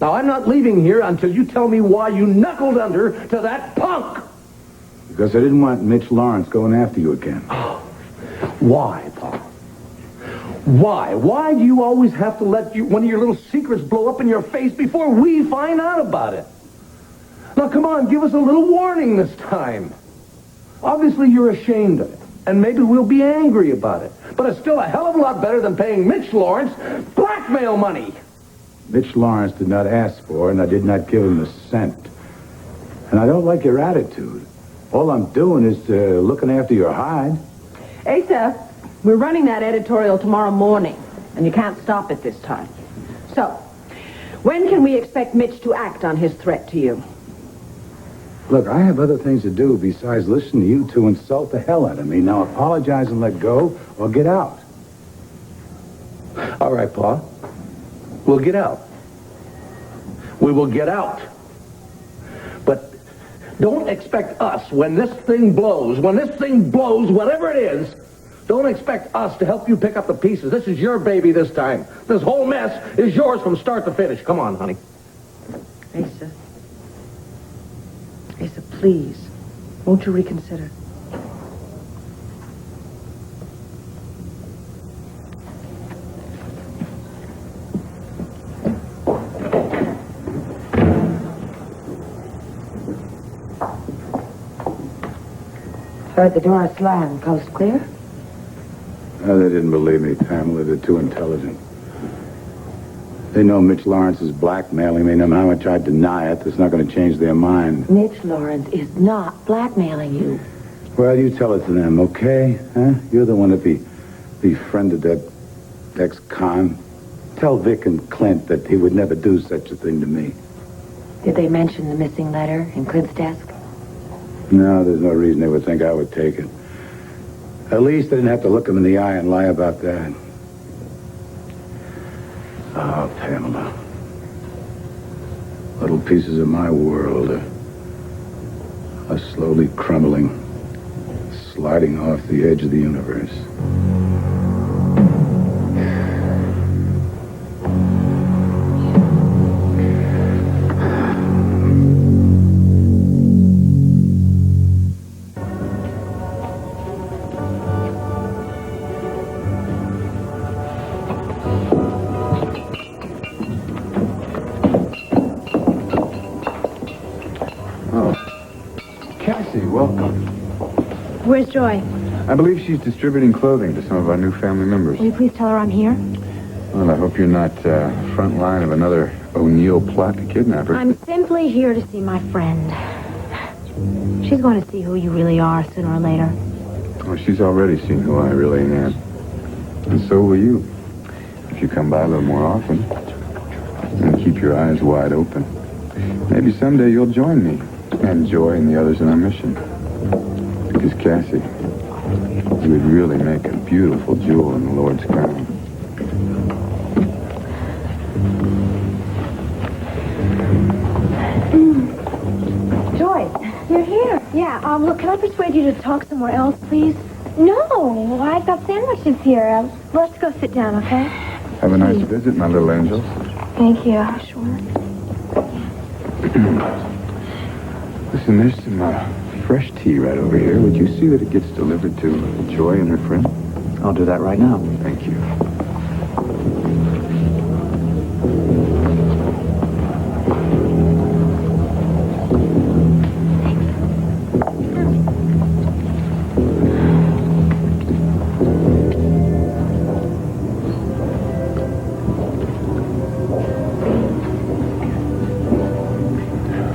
Now, I'm not leaving here until you tell me why you knuckled under to that punk. Because I didn't want Mitch Lawrence going after you again. Why, Paul? Why? Why do you always have to let one of your little secrets blow up in your face before we find out about it? Now, come on, give us a little warning this time. Obviously, you're ashamed of it, and maybe we'll be angry about it. But it's still a hell of a lot better than paying Mitch Lawrence blackmail money. Mitch Lawrence did not ask for, and I did not give him a cent. And I don't like your attitude. All I'm doing is looking after your hide. Asa, we're running that editorial tomorrow morning, and you can't stop it this time. So, when can we expect Mitch to act on his threat to you? Look, I have other things to do besides listen to you two insult the hell out of me. Now apologize and let go, or get out. All right, Paul. We'll get out. We will get out. But don't expect us, when this thing blows, whatever it is, don't expect us to help you pick up the pieces. This is your baby this time. This whole mess is yours from start to finish. Come on, honey. Asa. Asa, please. Won't you reconsider? Heard the door slam. Coast clear? No, they didn't believe me, Pamela. They're too intelligent. They know Mitch Lawrence is blackmailing me. No matter how much I deny it, that's not going to change their mind. Mitch Lawrence is not blackmailing you. Well, you tell it to them, okay? Huh? You're the one that befriended that ex-con. Tell Vic and Clint that he would never do such a thing to me. Did they mention the missing letter in Clint's desk? No, there's no reason they would think I would take it. At least I didn't have to look them in the eye and lie about that. Oh, Pamela. Little pieces of my world are slowly crumbling, sliding off the edge of the universe. Where's Joy? I believe she's distributing clothing to some of our new family members. Will you please tell her I'm here? Well, I hope you're not front line of another O'Neill plot to kidnap her. I'm simply here to see my friend. She's going to see who you really are sooner or later. Well, she's already seen who I really am. And so will you. If you come by a little more often. And keep your eyes wide open. Maybe someday you'll join me. And Joy and the others in our mission. Because, Cassie, you would really make a beautiful jewel in the Lord's crown. Joyce, you're here. Yeah, look, can I persuade you to talk somewhere else, please? No, I've got sandwiches here. Let's go sit down, okay? Have a nice visit, my little angel. Thank you. Sure. Listen, there's some fresh tea right over here. Would you see that it gets delivered to Joy and her friend? I'll do that right now. Thank you.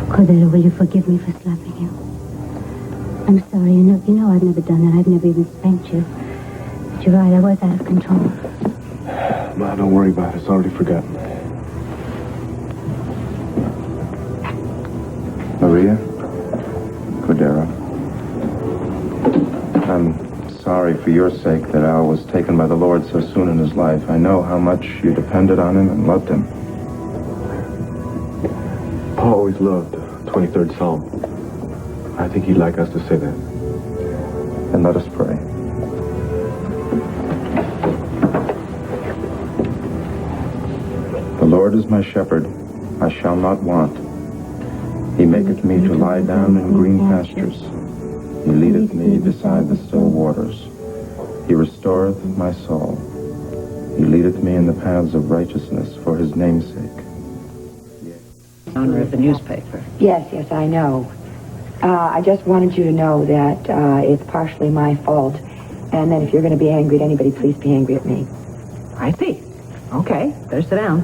Cordero, will you forgive me for slapping you? I'm sorry. You know I've never done that. I've never even spanked you. But you're right. I was out of control. Ma, don't worry about it. It's already forgotten. Maria? Cordero? I'm sorry for your sake that Al was taken by the Lord so soon in his life. I know how much you depended on him and loved him. Paul always loved the 23rd Psalm. I think he'd like us to say that. And let us pray. The Lord is my shepherd. I shall not want. He maketh me to lie down in green pastures. He leadeth me beside the still waters. He restoreth my soul. He leadeth me in the paths of righteousness for his name's sake. Owner of the newspaper. Yes, I know. I just wanted you to know that it's partially my fault. And then if you're going to be angry at anybody, please be angry at me. I see. Okay, better sit down.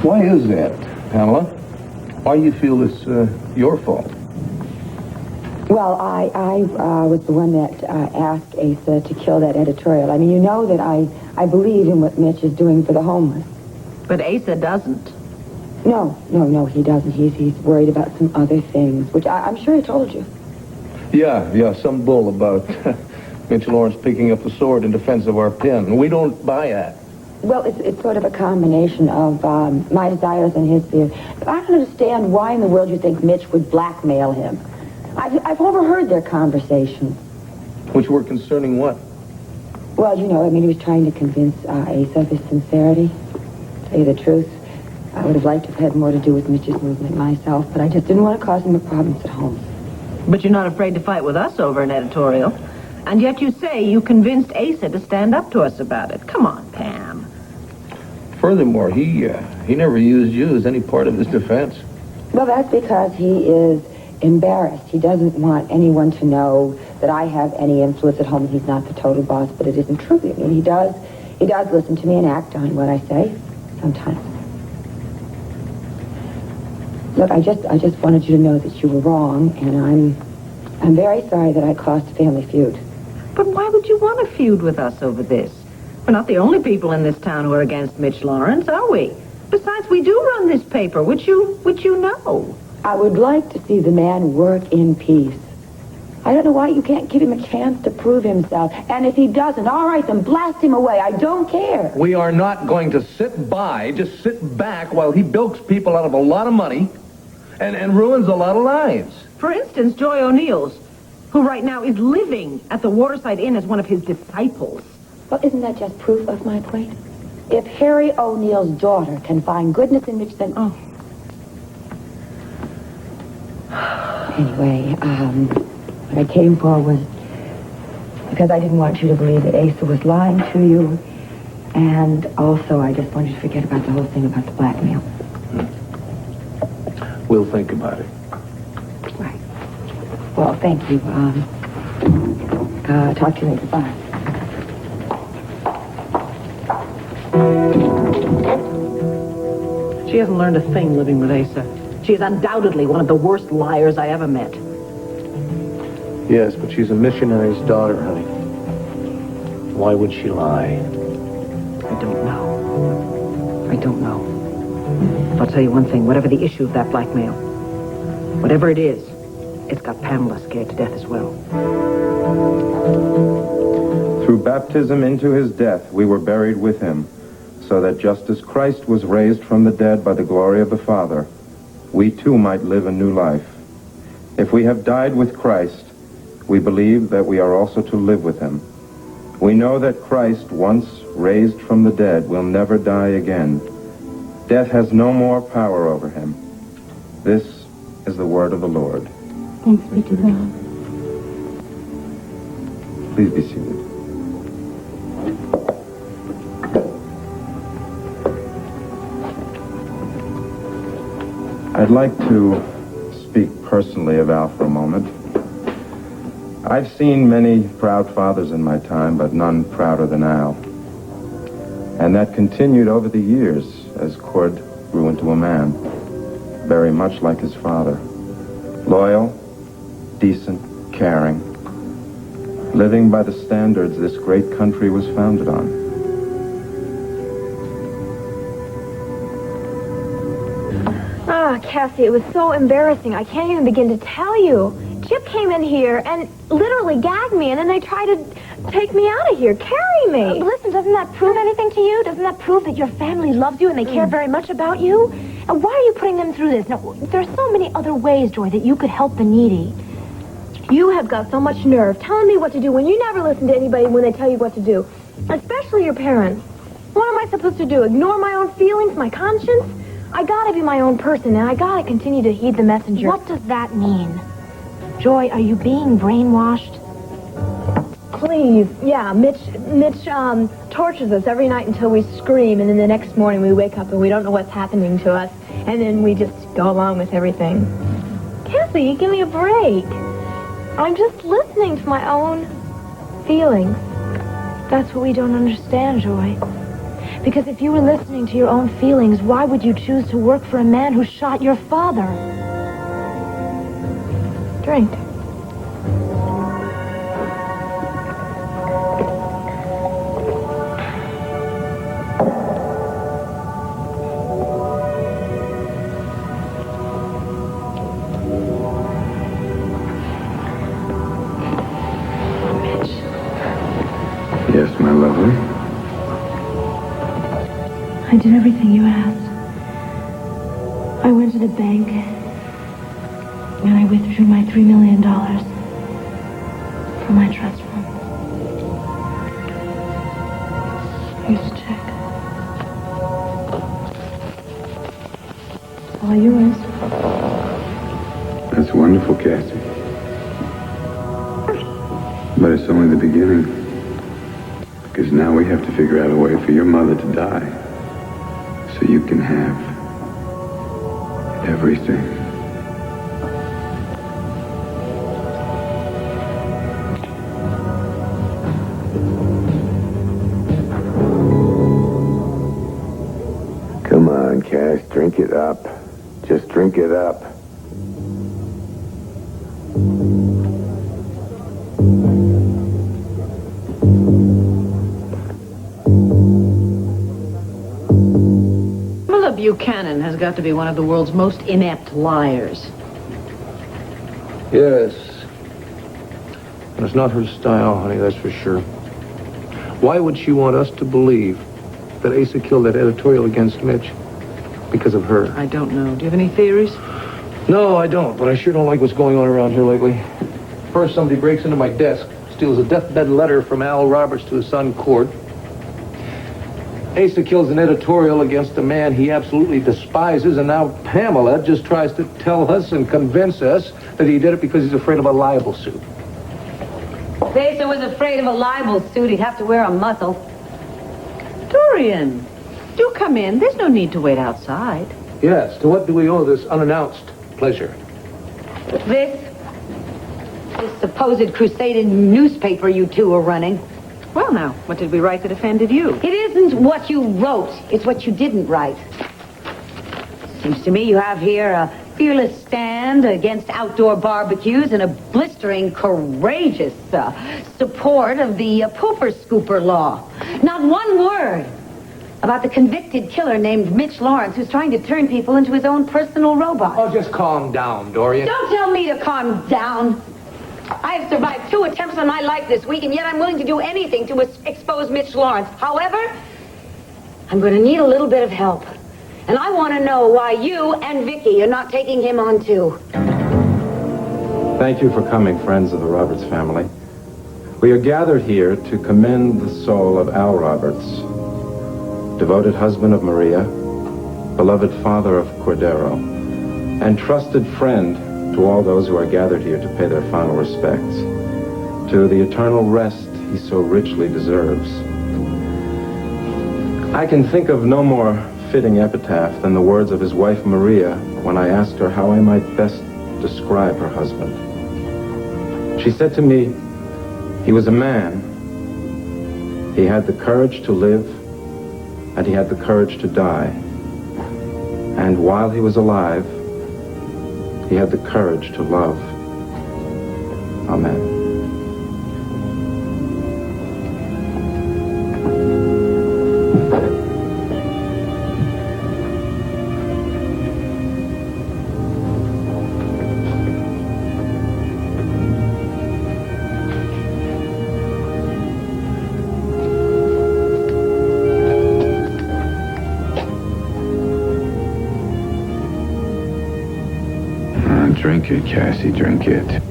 Why is that, Pamela? Why do you feel it's your fault? Well, I was the one that asked Asa to kill that editorial. I mean, you know that I believe in what Mitch is doing for the homeless. But Asa doesn't. No, he doesn't. He's worried about some other things, which I'm sure he told you. Yeah, some bull about Mitch Lawrence picking up the sword in defense of our pen. We don't buy that. Well, it's sort of a combination of my desires and his fears. But I don't understand why in the world you think Mitch would blackmail him. I've overheard their conversations. Which were concerning what? Well, he was trying to convince Asa of his sincerity. To tell you the truth, I would have liked to have had more to do with Mitch's movement myself, but I just didn't want to cause him problems at home. But you're not afraid to fight with us over an editorial. And yet you say you convinced Asa to stand up to us about it. Come on, Pam. Furthermore, he never used you as any part of his defense. Well, that's because he is embarrassed. He doesn't want anyone to know that I have any influence at home. He's not the total boss, but it isn't true. I mean, he does listen to me and act on what I say sometimes. Look, I just wanted you to know that you were wrong, and I'm very sorry that I caused a family feud. But why would you want to feud with us over this? We're not the only people in this town who are against Mitch Lawrence, are we? Besides, we do run this paper, which you know. I would like to see the man work in peace. I don't know why you can't give him a chance to prove himself. And if he doesn't, all right, then blast him away. I don't care. We are not going to just sit back while he bilks people out of a lot of money and ruins a lot of lives. For instance, Joy O'Neill's, who right now is living at the Waterside Inn as one of his disciples. Well, isn't that just proof of my point? If Harry O'Neill's daughter can find goodness in Mitch, then... Oh. Anyway, what I came for was because I didn't want you to believe that Asa was lying to you. And also, I just wanted you to forget about the whole thing about the blackmail. We'll think about it. Right. Well, thank you. Talk to you later. Bye. She hasn't learned a thing living with Asa. She is undoubtedly one of the worst liars I ever met. Yes, but she's a missionary's daughter, honey. Why would she lie? I don't know. I'll tell you one thing. Whatever the issue of that blackmail, whatever it is, it's got Pamela scared to death as well. Through baptism into his death, we were buried with him, so that just as Christ was raised from the dead by the glory of the Father, we too might live a new life. If we have died with Christ, we believe that we are also to live with him. We know that Christ, once raised from the dead, will never die again. Death has no more power over him. This is the word of the Lord. Thanks be to God. Please be seated. I'd like to speak personally of Al for a moment. I've seen many proud fathers in my time, but none prouder than Al. And that continued over the years as Cord grew into a man, very much like his father. Loyal, decent, caring, living by the standards this great country was founded on. Ah, Cassie, it was so embarrassing. I can't even begin to tell you. Chip came in here and literally gagged me, and then they tried to take me out of here, carry me. Listen, doesn't that prove anything to you? Doesn't that prove that your family loves you and they care very much about you? And why are you putting them through this? Now, there are so many other ways, Joy, that you could help the needy. You have got so much nerve telling me what to do when you never listen to anybody when they tell you what to do. Especially your parents. What am I supposed to do? Ignore my own feelings, my conscience? I gotta be my own person, and I gotta continue to heed the messenger. What does that mean? Joy, are you being brainwashed? Please. Yeah, Mitch tortures us every night until we scream, and then the next morning we wake up and we don't know what's happening to us, and then we just go along with everything. Cassie, give me a break. I'm just listening to my own feelings. That's what we don't understand, Joy. Because if you were listening to your own feelings, why would you choose to work for a man who shot your father? Drink. Yes, my lovely. I did everything you asked. I went to the bank, and I withdrew my $3 million from my trust fund. Here's the check. It's all yours. That's wonderful, Cassie. But it's only the beginning. Because now we have to figure out a way for your mother to die. So you can have everything. Come on, Cass, drink it up. Just drink it up. Buchanan has got to be one of the world's most inept liars. Yes. And it's not her style, honey, that's for sure. Why would she want us to believe that Asa killed that editorial against Mitch because of her? I don't know. Do you have any theories? No, I don't, but I sure don't like what's going on around here lately. First, somebody breaks into my desk, steals a deathbed letter from Al Roberts to his son, Cord. Asa kills an editorial against a man he absolutely despises, and now Pamela just tries to tell us and convince us that he did it because he's afraid of a libel suit. If Asa was afraid of a libel suit, he'd have to wear a muzzle. Dorian, do come in. There's no need to wait outside. Yes, to what do we owe this unannounced pleasure? This supposed crusading newspaper you two are running. Well, now, what did we write that offended you? It isn't what you wrote. It's what you didn't write. Seems to me you have here a fearless stand against outdoor barbecues and a blistering, courageous support of the pooper scooper law. Not one word about the convicted killer named Mitch Lawrence, who's trying to turn people into his own personal robot. Oh, just calm down, Dorian. Don't tell me to calm down. I have survived 2 attempts on my life this week, and yet I'm willing to do anything to expose Mitch Lawrence. However, I'm going to need a little bit of help. And I want to know why you and Vicky are not taking him on, too. Thank you for coming, friends of the Roberts family. We are gathered here to commend the soul of Al Roberts, devoted husband of Maria, beloved father of Cordero, and trusted friend to all those who are gathered here to pay their final respects, to the eternal rest he so richly deserves. I can think of no more fitting epitaph than the words of his wife Maria when I asked her how I might best describe her husband. She said to me, he was a man. He had the courage to live, and he had the courage to die. And while he was alive, he had the courage to love. Amen. Drink it, Cassie, drink it.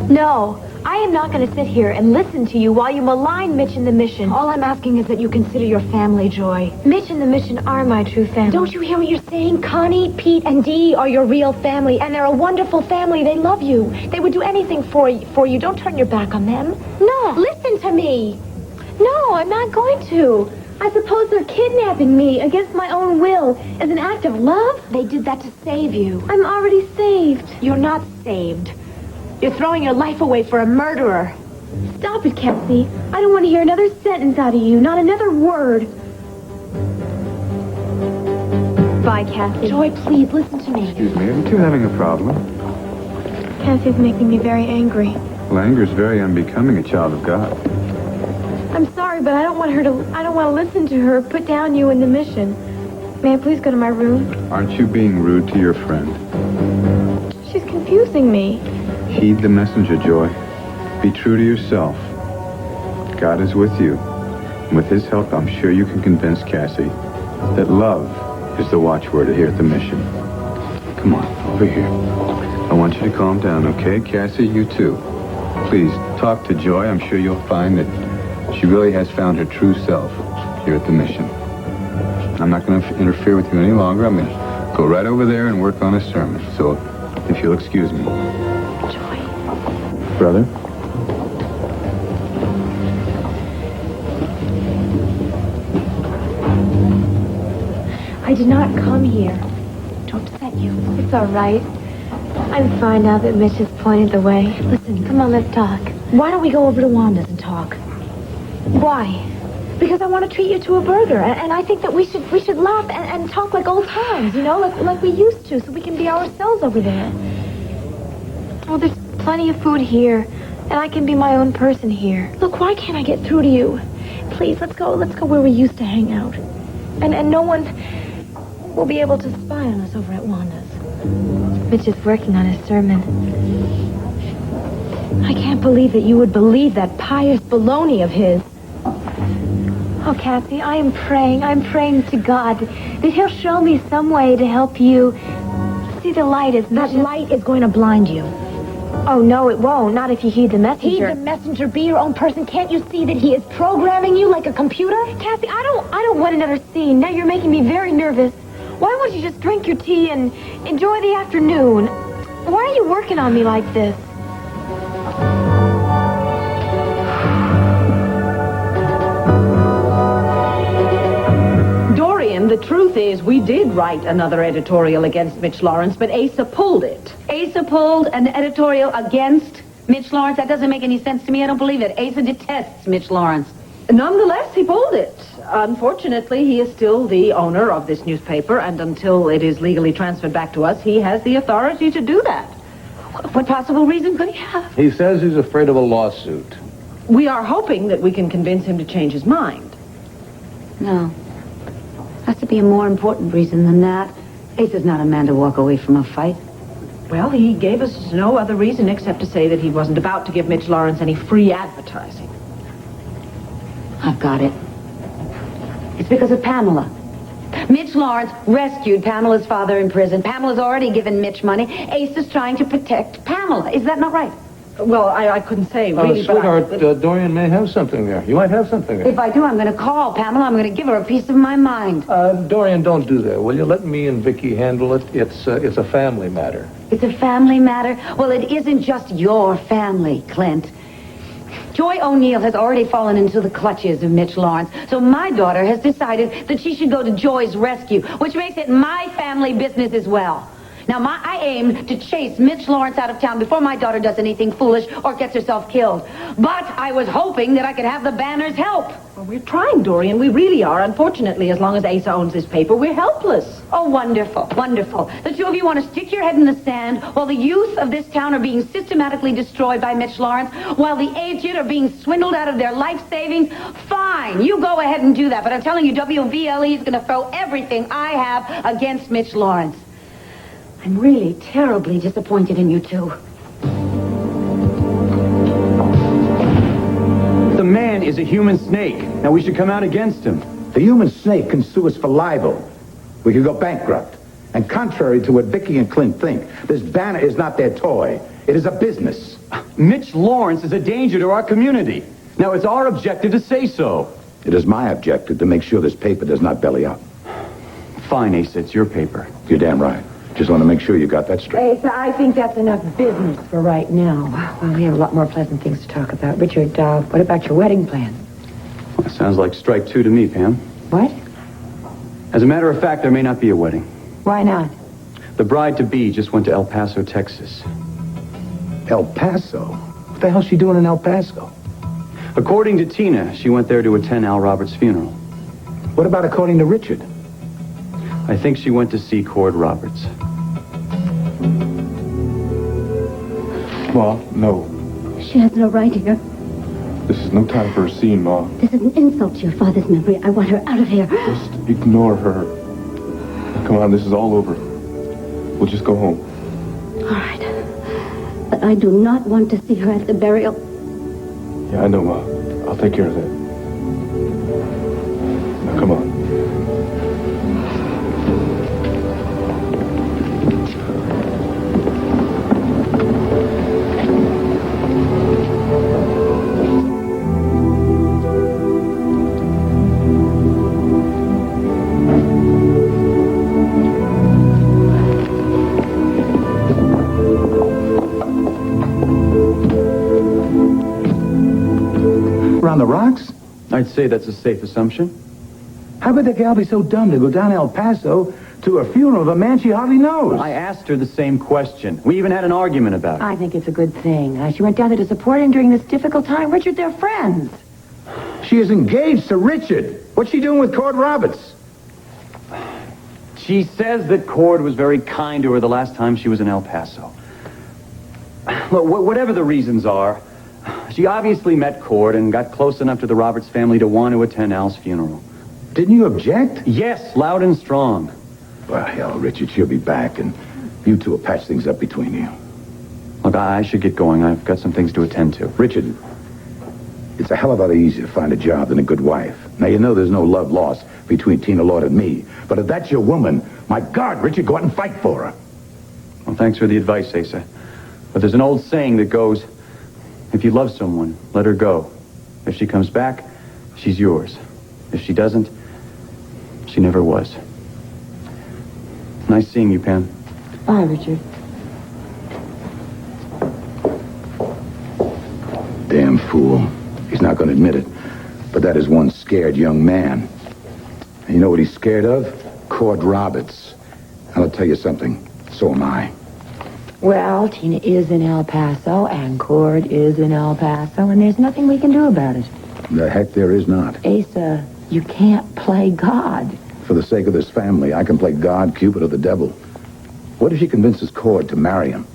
No, I am not going to sit here and listen to you while you malign Mitch and the Mission. All I'm asking is that you consider your family, Joy. Mitch and the Mission are my true family. Don't you hear what you're saying? Connie, Pete, and Dee are your real family, and they're a wonderful family. They love you. They would do anything for you. Don't turn your back on them. No. Listen to me. No, I'm not going to. I suppose they're kidnapping me against my own will as an act of love? They did that to save you. I'm already saved. You're not saved. You're throwing your life away for a murderer. Stop it, Cassie. I don't want to hear another sentence out of you. Not another word. Bye, Cassie. Joy, please, listen to me. Excuse me, are you two having a problem? Cassie's making me very angry. Well, anger is very unbecoming a child of God. I'm sorry, but I don't want to listen to her put down you and the Mission. May I please go to my room? Aren't you being rude to your friend? She's confusing me. Heed the messenger, Joy. Be true to yourself. God is with you. And with his help, I'm sure you can convince Cassie that love is the watchword here at the Mission. Come on, over here. I want you to calm down, okay? Cassie, you too. Please, talk to Joy. I'm sure you'll find that she really has found her true self here at the Mission. I'm not going to interfere with you any longer. I'm going to go right over there and work on a sermon. So, if you'll excuse me. Joy. Brother? I did not come here to upset you. It's all right. I'm fine now that Mitch has pointed the way. Listen, come on, let's talk. Why don't we go over to Wanda's and talk? Why? Because I want to treat you to a burger, and I think that we should laugh and talk like old times, like we used to, so we can be ourselves over there. Well, there's plenty of food here, and I can be my own person here. Look, why can't I get through to you? Please, let's go where we used to hang out. And no one will be able to spy on us over at Wanda's. Mitch is working on his sermon. I can't believe that you would believe that pious baloney of his. Oh, Cassie, I'm praying to God that he'll show me some way to help you see the light as That light is going to blind you. Oh, no, it won't. Not if you heed the messenger. Heed the messenger. Be your own person. Can't you see that he is programming you like a computer? Cassie, I don't want another scene. Now you're making me very nervous. Why won't you just drink your tea and enjoy the afternoon? Why are you working on me like this? Dorian, the truth is we did write another editorial against Mitch Lawrence, but Asa pulled it. Asa pulled an editorial against Mitch Lawrence? That doesn't make any sense to me. I don't believe it. Asa detests Mitch Lawrence. Nonetheless, he pulled it. Unfortunately, he is still the owner of this newspaper, and until it is legally transferred back to us, he has the authority to do that. What possible reason could he have? He says he's afraid of a lawsuit. We are hoping that we can convince him to change his mind. No. Has to be a more important reason than that. Asa's not a man to walk away from a fight. Well, he gave us no other reason except to say that he wasn't about to give Mitch Lawrence any free advertising. I've got it. It's because of Pamela. Mitch Lawrence rescued Pamela's father in prison. Pamela's already given Mitch money. Asa's trying to protect Pamela. Is that not right? Well, I couldn't say, really, sweetheart, Dorian may have something there. You might have something there. If I do, I'm going to call Pamela. I'm going to give her a piece of my mind. Dorian, don't do that, will you? Let me and Vicky handle it. It's a family matter. It's a family matter? Well, it isn't just your family, Clint. Joy O'Neill has already fallen into the clutches of Mitch Lawrence. So my daughter has decided that she should go to Joy's rescue, which makes it my family business as well. Now, I aim to chase Mitch Lawrence out of town before my daughter does anything foolish or gets herself killed. But I was hoping that I could have the Banners' help. Well, we're trying, Dorian. We really are. Unfortunately, as long as Asa owns this paper, we're helpless. Oh, wonderful, wonderful. The two of you want to stick your head in the sand while the youth of this town are being systematically destroyed by Mitch Lawrence, while the aged are being swindled out of their life savings. Fine, you go ahead and do that. But I'm telling you, WVLE is going to throw everything I have against Mitch Lawrence. I'm really terribly disappointed in you two. The man is a human snake. Now we should come out against him. The human snake can sue us for libel. We could go bankrupt. And contrary to what Vicky and Clint think, this banner is not their toy. It is a business, Mitch Lawrence is a danger to our community. Now, it's our objective to say so. It is my objective to make sure this paper does not belly up. Fine, Asa, it's your paper. You're damn right. Just want to make sure you got that straight. Asa, I think that's enough business for right now. Well, we have a lot more pleasant things to talk about. Richard, what about your wedding plans? Well, sounds like strike two to me, Pam. What? As a matter of fact, there may not be a wedding. Why not? The bride-to-be just went to El Paso, Texas. El Paso? What the hell's she doing in El Paso? According to Tina, she went there to attend Al Roberts' funeral. What about according to Richard? I think she went to see Cord Roberts. Ma, no. She has no right here. This is no time for a scene, Ma. This is an insult to your father's memory. I want her out of here. Just ignore her. Come on, this is all over. We'll just go home. All right. But I do not want to see her at the burial. Yeah, I know, Ma. I'll take care of that. Now, come on. On the rocks? I'd say that's a safe assumption. How could the gal be so dumb to go down to El Paso to a funeral of a man she hardly knows? I asked her the same question. We even had an argument about it. I think it's a good thing. She went down there to support him during this difficult time. Richard, they're friends. She is engaged to Richard. What's she doing with Cord Roberts? She says that Cord was very kind to her the last time she was in El Paso. Look, whatever the reasons are, she obviously met Cord and got close enough to the Roberts family to want to attend Al's funeral. Didn't you object? Yes, loud and strong. Well, hell, Richard, she'll be back, and you two will patch things up between you. Look, I should get going. I've got some things to attend to. Richard, it's a hell of a lot easier to find a job than a good wife. Now, you know there's no love lost between Tina Lord and me, but if that's your woman, my God, Richard, go out and fight for her. Well, thanks for the advice, Asa. But there's an old saying that goes, if you love someone, let her go. If she comes back, she's yours. If she doesn't, she never was. Nice seeing you, Pam. Bye, Richard. Damn fool. He's not going to admit it, but that is one scared young man. And you know what he's scared of? Cord Roberts. And I'll tell you something. So am I. Well, Tina is in El Paso, and Cord is in El Paso, and there's nothing we can do about it. The heck there is not. Asa, you can't play God. For the sake of this family, I can play God, Cupid, or the devil. What if she convinces Cord to marry him?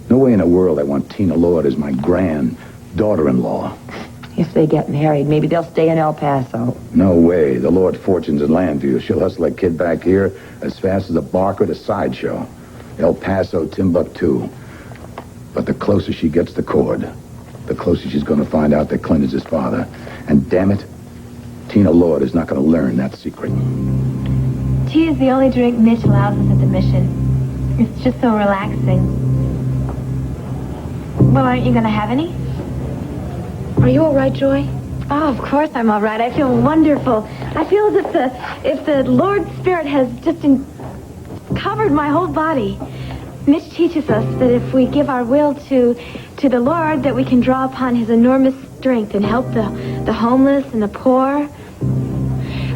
No way in the world I want Tina Lord as my daughter-in-law. If they get married, maybe they'll stay in El Paso. No way. The Lord fortunes in Landview. She'll hustle that kid back here as fast as a barker at a sideshow. El Paso, Timbuktu. But the closer she gets to Cord, the closer she's going to find out that Clint is his father. And damn it, Tina Lord is not going to learn that secret. Tea is the only drink Mitch allows us at the mission. It's just so relaxing. Well, aren't you going to have any? Are you all right, Joy? Oh, of course I'm all right. I feel wonderful. I feel as if the Lord's Spirit has just covered my whole body. Mitch teaches us that if we give our will to the Lord, that we can draw upon his enormous strength and help the homeless and the poor.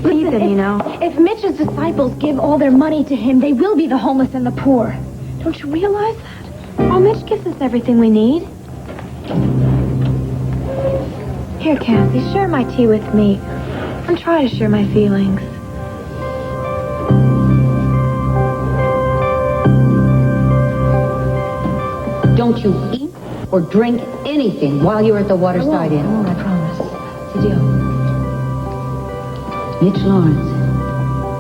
Feed them, you know. If Mitch's disciples give all their money to him, they will be the homeless and the poor. Don't you realize that? Oh, Mitch gives us everything we need. Here, Kathy, share my tea with me. And try to share my feelings. Don't you eat or drink anything while you're at the Waterside Inn. I won't, I promise. It's a deal. Mitch Lawrence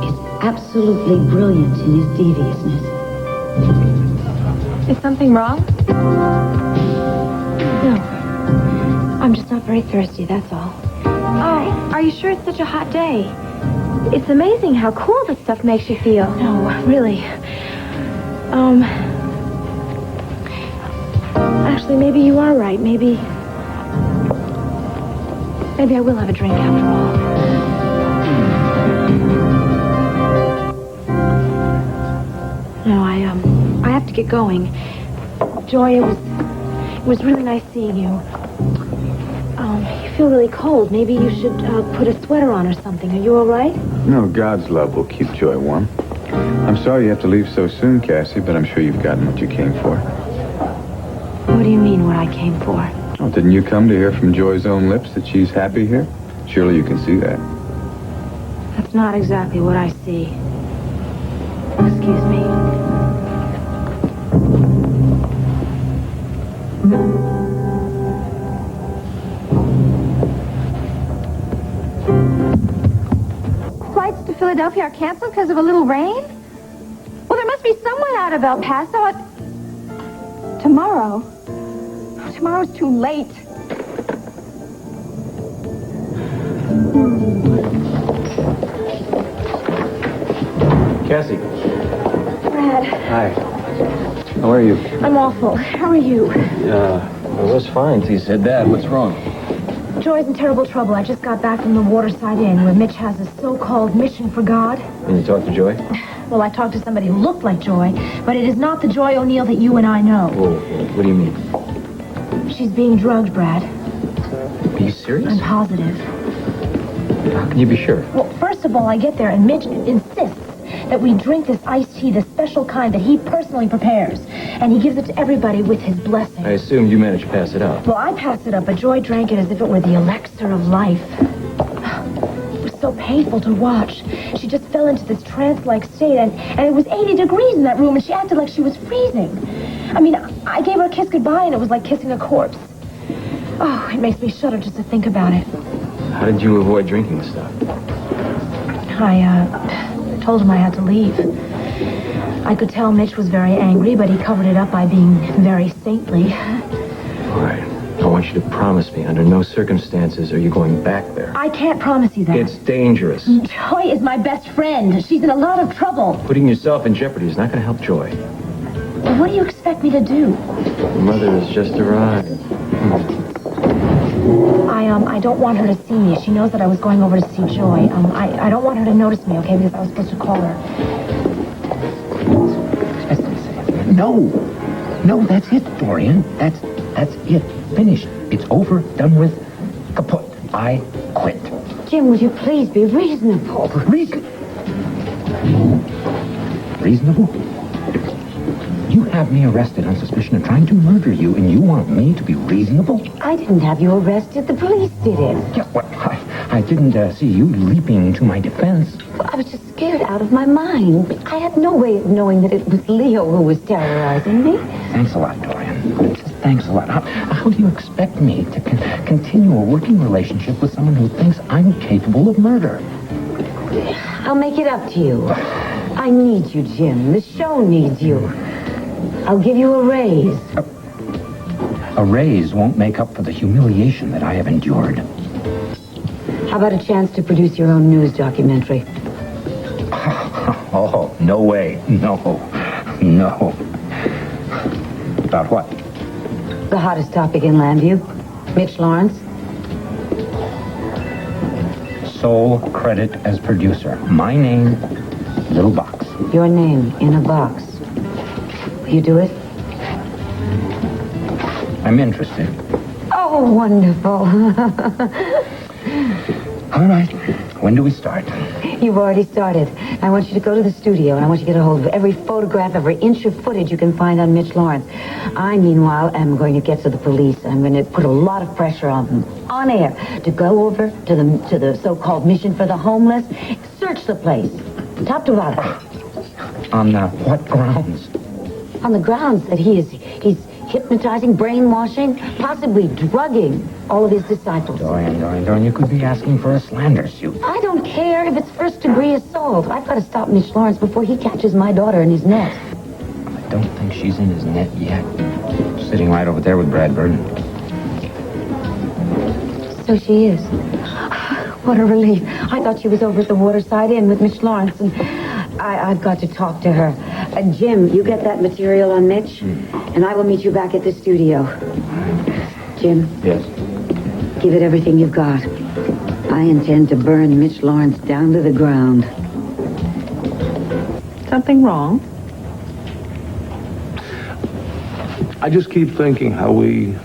is absolutely brilliant in his deviousness. Is something wrong? No. I'm just not very thirsty, that's all. Oh, are you sure it's such a hot day? It's amazing how cool this stuff makes you feel. No, really. I Actually, maybe you are right. Maybe I will have a drink after all. No, I have to get going. Joy, it was really nice seeing you. You feel really cold. Maybe you should put a sweater on or something. Are you all right? No, God's love will keep Joy warm. I'm sorry you have to leave so soon, Cassie, but I'm sure you've gotten what you came for. What do you mean, what I came for? Oh, didn't you come to hear from Joy's own lips that she's happy here? Surely you can see that. That's not exactly what I see. Excuse me. Flights to Philadelphia are canceled because of a little rain? Well, there must be someone out of El Paso tomorrow. Tomorrow's too late. Cassie. Brad, Hi. How are you? I'm awful. How are you? I was fine till you said that. What's wrong? Joy's in terrible trouble. I just got back from the Waterside Inn where Mitch has a so-called mission for God. And you talked to Joy? Well, I talked to somebody who looked like Joy, but it is not the Joy O'Neill that you and I know. Oh, what do you mean? She's being drugged, Brad. Are you serious? I'm positive. How can you be sure? Well, first of all, I get there and Mitch insists that we drink this iced tea, the special kind that he personally prepares. And he gives it to everybody with his blessing. I assumed you managed to pass it out. Well, I passed it up, but Joy drank it as if it were the elixir of life. It was so painful to watch. She just fell into this trance-like state, and it was 80 degrees in that room, and she acted like she was freezing. I mean, I gave her a kiss goodbye, and it was like kissing a corpse. Oh, it makes me shudder just to think about it. How did you avoid drinking the stuff? I told him I had to leave. I could tell Mitch was very angry, but he covered it up by being very saintly. All right. I want you to promise me under no circumstances are you going back there. I can't promise you that. It's dangerous. Joy is my best friend. She's in a lot of trouble. Putting yourself in jeopardy is not going to help Joy. Well, what do you expect me to do? Your mother has just arrived. I don't want her to see me. She knows that I was going over to see Joy. I don't want her to notice me, okay? Because I was supposed to call her. No, that's it, Dorian. That's it. Finished. It's over, done with, kaput. I quit. Jim, would you please be reasonable? Reasonable? You have me arrested on suspicion of trying to murder you, and you want me to be reasonable? I didn't have you arrested. The police did it. Yeah, well, I didn't see you leaping to my defense. Well, I was just scared out of my mind. I had no way of knowing that it was Leo who was terrorizing me. Thanks a lot, Dorian. Just thanks a lot. How do you expect me to continue a working relationship with someone who thinks I'm capable of murder? I'll make it up to you. I need you, Jim. The show needs you. I'll give you a raise. A raise won't make up for the humiliation that I have endured. How about a chance to produce your own news documentary? Oh, no way. No. About what? The hottest topic in Landview. Mitch Lawrence. Sole credit as producer. My name, little box. Your name in a box. Will you do it? I'm interested. Oh, wonderful. All right. When do we start? You've already started. I want you to go to the studio, and I want you to get a hold of every photograph, every inch of footage you can find on Mitch Lawrence. I, meanwhile, am going to get to the police. I'm going to put a lot of pressure on them, on air, to go over to the so-called mission for the homeless, search the place, top to bottom. On what grounds? On the grounds that he's hypnotizing, brainwashing, possibly drugging all of his disciples. Dorian, you could be asking for a slander suit. I don't care if it's first-degree assault. I've got to stop Mitch Lawrence before he catches my daughter in his net. I don't think she's in his net yet. Sitting right over there with Brad Burton. So she is. What a relief. I thought she was over at the Waterside Inn with Mitch Lawrence, and I've got to talk to her. Jim, you get that material on Mitch? And I will meet you back at the studio. Jim? Yes? Give it everything you've got. I intend to burn Mitch Lawrence down to the ground. Something wrong? I just keep thinking how we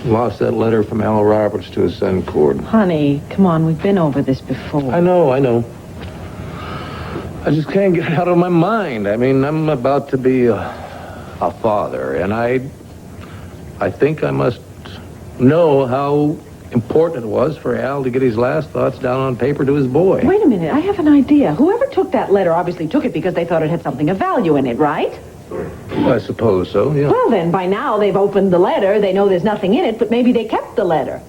lost that letter from Al Roberts to his son, Cord. Honey, come on, we've been over this before. I know. I just can't get it out of my mind. I mean, I'm about to be a father, and I think I must know how important it was for Al to get his last thoughts down on paper to his boy. Wait a minute, I have an idea. Whoever took that letter obviously took it because they thought it had something of value in it, right? I suppose so, yeah. Well, then, by now they've opened the letter. They know there's nothing in it, but maybe they kept the letter.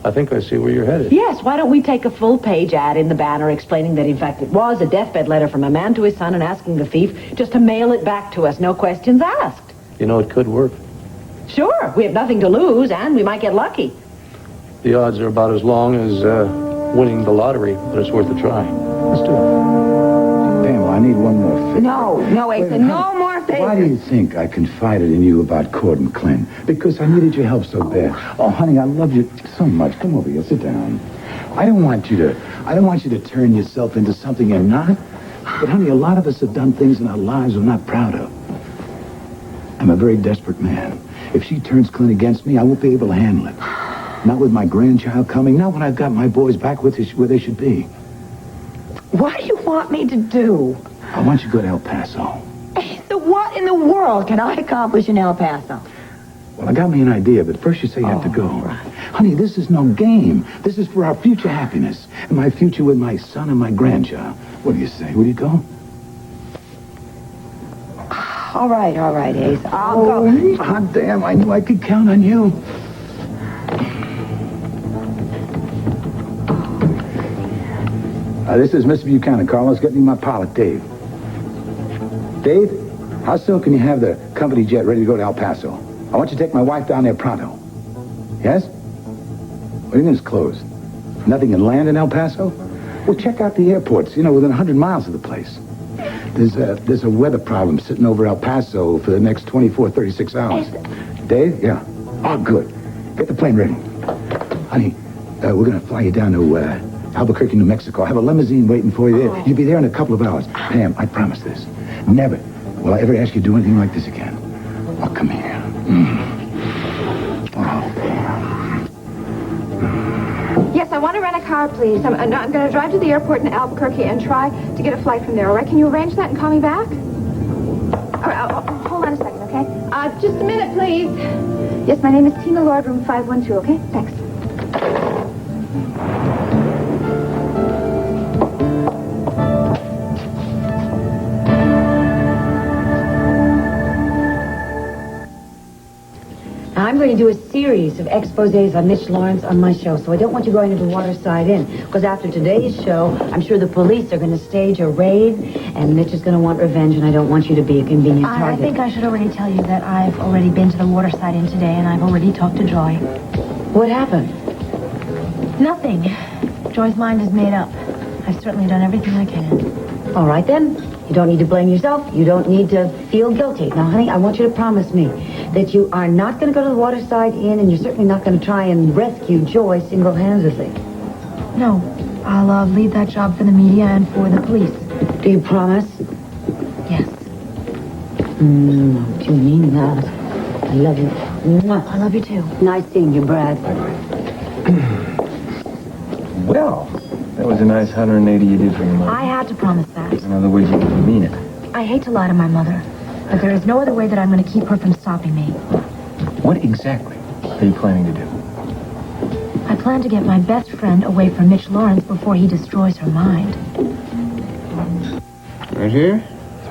I think I see where you're headed. Yes, why don't we take a full-page ad in the Banner explaining that, in fact, it was a deathbed letter from a man to his son and asking the thief just to mail it back to us, no questions asked. You know, it could work. Sure, we have nothing to lose, and we might get lucky. The odds are about as long as winning the lottery, but it's worth a try. Let's do it. Pam, I need one more favor. No, Asa, no more favors. Why do you think I confided in you about Cord and Clint? Because I needed your help so bad. Oh, honey, I love you so much. Come over here, sit down. I don't want you to turn yourself into something you're not. But honey, a lot of us have done things in our lives we're not proud of. I'm a very desperate man. If she turns Clint against me, I won't be able to handle it. Not with my grandchild coming, not when I've got my boys back where they should be. What do you want me to do? I want you to go to El Paso. So what in the world can I accomplish in El Paso? Well, I got me an idea, but first you say you have to go. Right. Honey, this is no game. This is for our future happiness. And my future with my son and my grandchild. What do you say? Will you go? All right, Ace. I'll go. Hot damn, I knew I could count on you. This is Mr. Buchanan. Carlos, get me my pilot, Dave. Dave, how soon can you have the company jet ready to go to El Paso? I want you to take my wife down there pronto. Yes? What do you mean it's closed? Nothing can land in El Paso? Well, check out the airports, within 100 miles of the place. There's a weather problem sitting over El Paso for the next 24, 36 hours. Dave? Yeah. Oh, good. Get the plane ready. Honey, we're going to fly you down to Albuquerque, New Mexico. I have a limousine waiting for you there. You'll be there in a couple of hours. Pam, I promise this. Never will I ever ask you to do anything like this again. Oh, come here. Oh, Pam. Yes, I want to rent a car, please. I'm going to drive to the airport in Albuquerque and try to get a flight from there, all right? Can you arrange that and call me back? All right, hold on a second, okay? Just a minute, please. Yes, my name is Tina Lord, room 512, okay? Thanks. I'm going to do a series of exposés on Mitch Lawrence on my show, so I don't want you going into Waterside Inn, because after today's show, I'm sure the police are going to stage a raid, and Mitch is going to want revenge, and I don't want you to be a convenient target. I think I should already tell you that I've already been to the Waterside Inn today, and I've already talked to Joy. What happened? Nothing. Joy's mind is made up. I've certainly done everything I can. All right, then. You don't need to blame yourself. You don't need to feel guilty. Now, honey, I want you to promise me that you are not going to go to the Waterside Inn, and you're certainly not going to try and rescue Joy single-handedly. No. I'll leave that job for the media and for the police. Do you promise? Yes. Do you mean that? I love you. I love you, too. Nice seeing you, Brad. Well, that was a nice 180 you did for your mother. I had to promise that. In other words, you didn't mean it. I hate to lie to my mother, but there is no other way that I'm going to keep her from stopping me. What exactly are you planning to do? I plan to get my best friend away from Mitch Lawrence before he destroys her mind. Right here?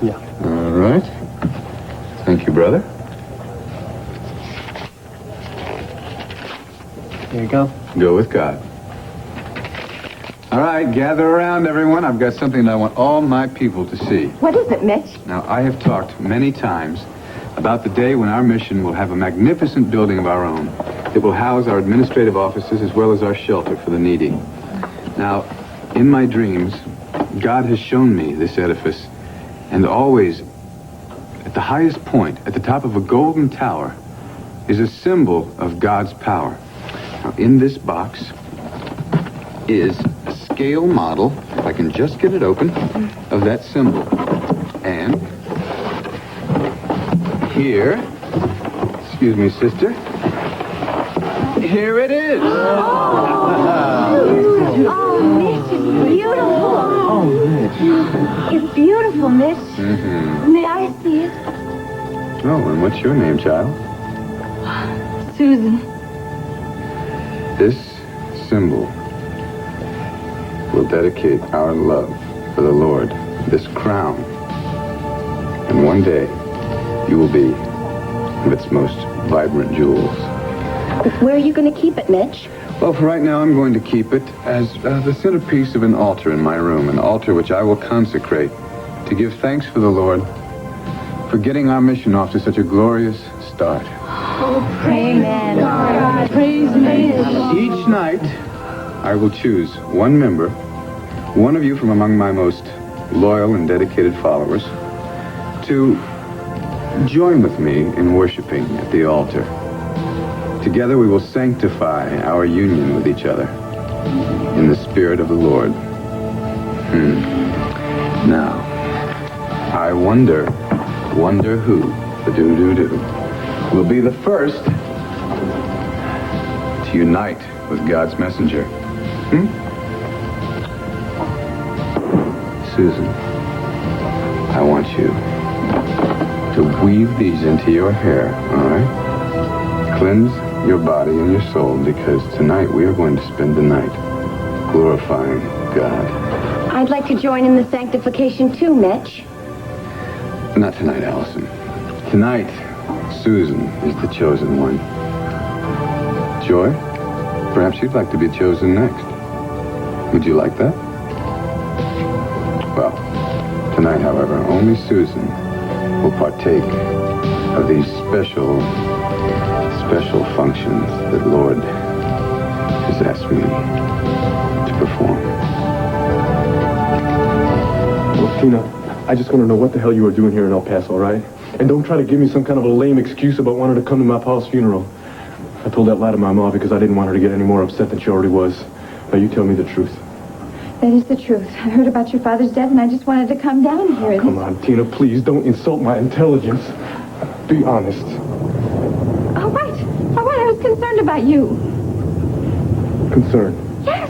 Yeah. All right. Thank you, brother. Here you go. Go with God. All right, gather around, everyone. I've got something that I want all my people to see. What is it, Mitch? Now, I have talked many times about the day when our mission will have a magnificent building of our own. It will house our administrative offices as well as our shelter for the needy. Now, in my dreams, God has shown me this edifice, and always, at the highest point, at the top of a golden tower, is a symbol of God's power. Now, in this box is a scale model, if I can just get it open, of that symbol. And here, excuse me, sister, here it is. Oh, Mitch, it's beautiful. Oh, Mitch. It's beautiful, Mitch. Mm-hmm. May I see it? Oh, and what's your name, child? Susan. This symbol will dedicate our love for the Lord, this crown. And one day, you will be of its most vibrant jewels. Where are you going to keep it, Mitch? Well, for right now, I'm going to keep it as the centerpiece of an altar in my room, an altar which I will consecrate to give thanks for the Lord for getting our mission off to such a glorious start. Oh, praise God. Praise Mitch. Each night, I will choose one member, one of you from among my most loyal and dedicated followers, to join with me in worshiping at the altar. Together we will sanctify our union with each other in the Spirit of the Lord. Now, I wonder who, the do-do-do, will be the first to unite with God's messenger. Susan, I want you to weave these into your hair, all right? Cleanse your body and your soul, because tonight we are going to spend the night glorifying God. I'd like to join in the sanctification too, Mitch. Not tonight, Allison. Tonight, Susan is the chosen one. Joy, perhaps you'd like to be chosen next. Would you like that? Well, tonight, however, only Susan will partake of these special functions that Lord has asked me to perform. Well, Tina, I just want to know what the hell you were doing here in El Paso, all right? And don't try to give me some kind of a lame excuse about wanting to come to my pa's funeral. I told that lie to my mom because I didn't want her to get any more upset than she already was. Now you tell me the truth. That is the truth. I heard about your father's death, and I just wanted to come down here. Come on, Tina, please don't insult my intelligence. Be honest. All right. I was concerned about you. Concerned? Yes.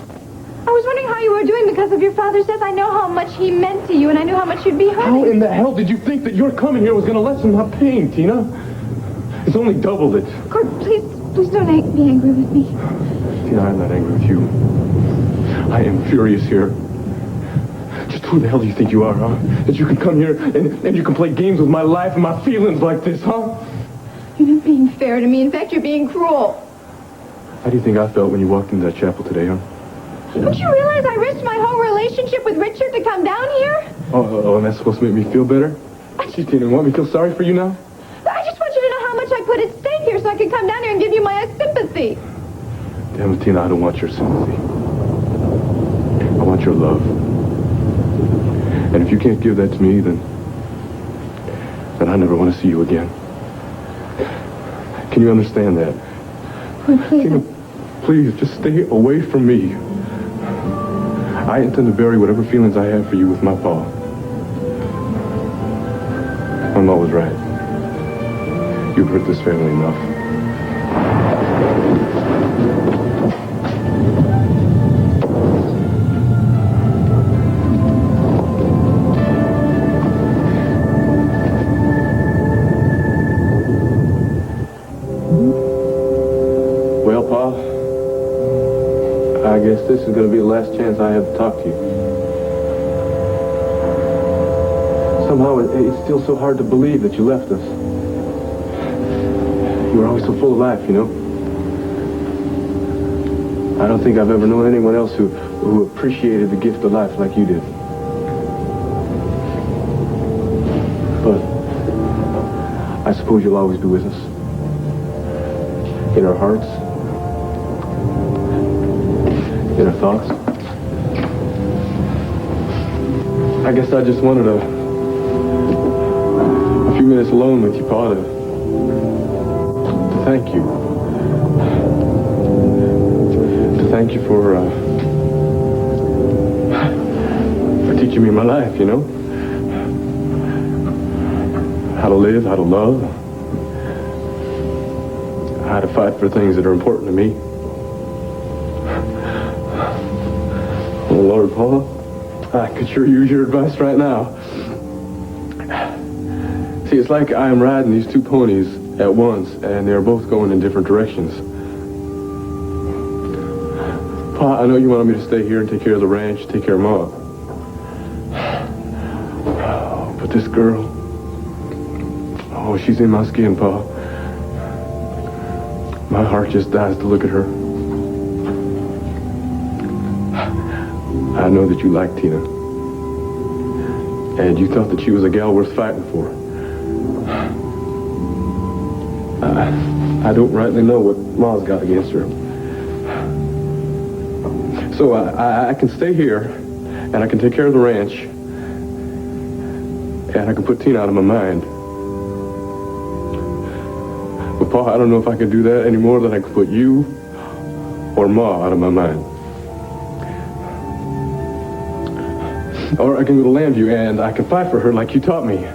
I was wondering how you were doing because of your father's death. I know how much he meant to you, and I knew how much you'd be hurting. How in the hell did you think that your coming here was going to lessen my pain, Tina? It's only doubled it. Kurt, please don't be angry with me. Tina, I'm not angry with you. I am furious here. Just who the hell do you think you are, huh? That you can come here and you can play games with my life and my feelings like this, huh? You're not being fair to me. In fact, you're being cruel. How do you think I felt when you walked into that chapel today, huh? Don't you realize I risked my whole relationship with Richard to come down here? Oh, and that's supposed to make me feel better? Gee, Tina, you want me to feel sorry for you now? I just want you to know how much I put at stake here so I can come down here and give you my sympathy. Damn it, Tina, I don't want your sympathy. I want your love. And if you can't give that to me, then I never want to see you again. Can you understand that? Please. Tina, please, just stay away from me. I intend to bury whatever feelings I have for you with my paw. I'm always right. You've hurt this family enough. Well, Pa, I guess this is going to be the last chance I have to talk to you. Somehow it's still so hard to believe that you left us. You were always so full of life, you know. I don't think I've ever known anyone else who appreciated the gift of life like you did. But I suppose you'll always be with us. In our hearts. In our thoughts. I guess I just wanted a few minutes alone with you, Pa, to thank you. To thank you for teaching me my life, you know? How to live, how to love, how to fight for things that are important to me. Oh, Lord, Pa, I could sure use your advice right now. See, it's like I am riding these two ponies at once, and they're both going in different directions. Pa, I know you wanted me to stay here and take care of the ranch, take care of Ma. But this girl, oh, she's in my skin, Pa. My heart just dies to look at her. I know that you liked Tina. And you thought that she was a gal worth fighting for. I don't rightly know what Ma's got against her. So I can stay here, and I can take care of the ranch, and I can put Tina out of my mind. But, Pa, I don't know if I can do that any more than I can put you or Ma out of my mind. Or I can go to Lambview, and I can fight for her like you taught me.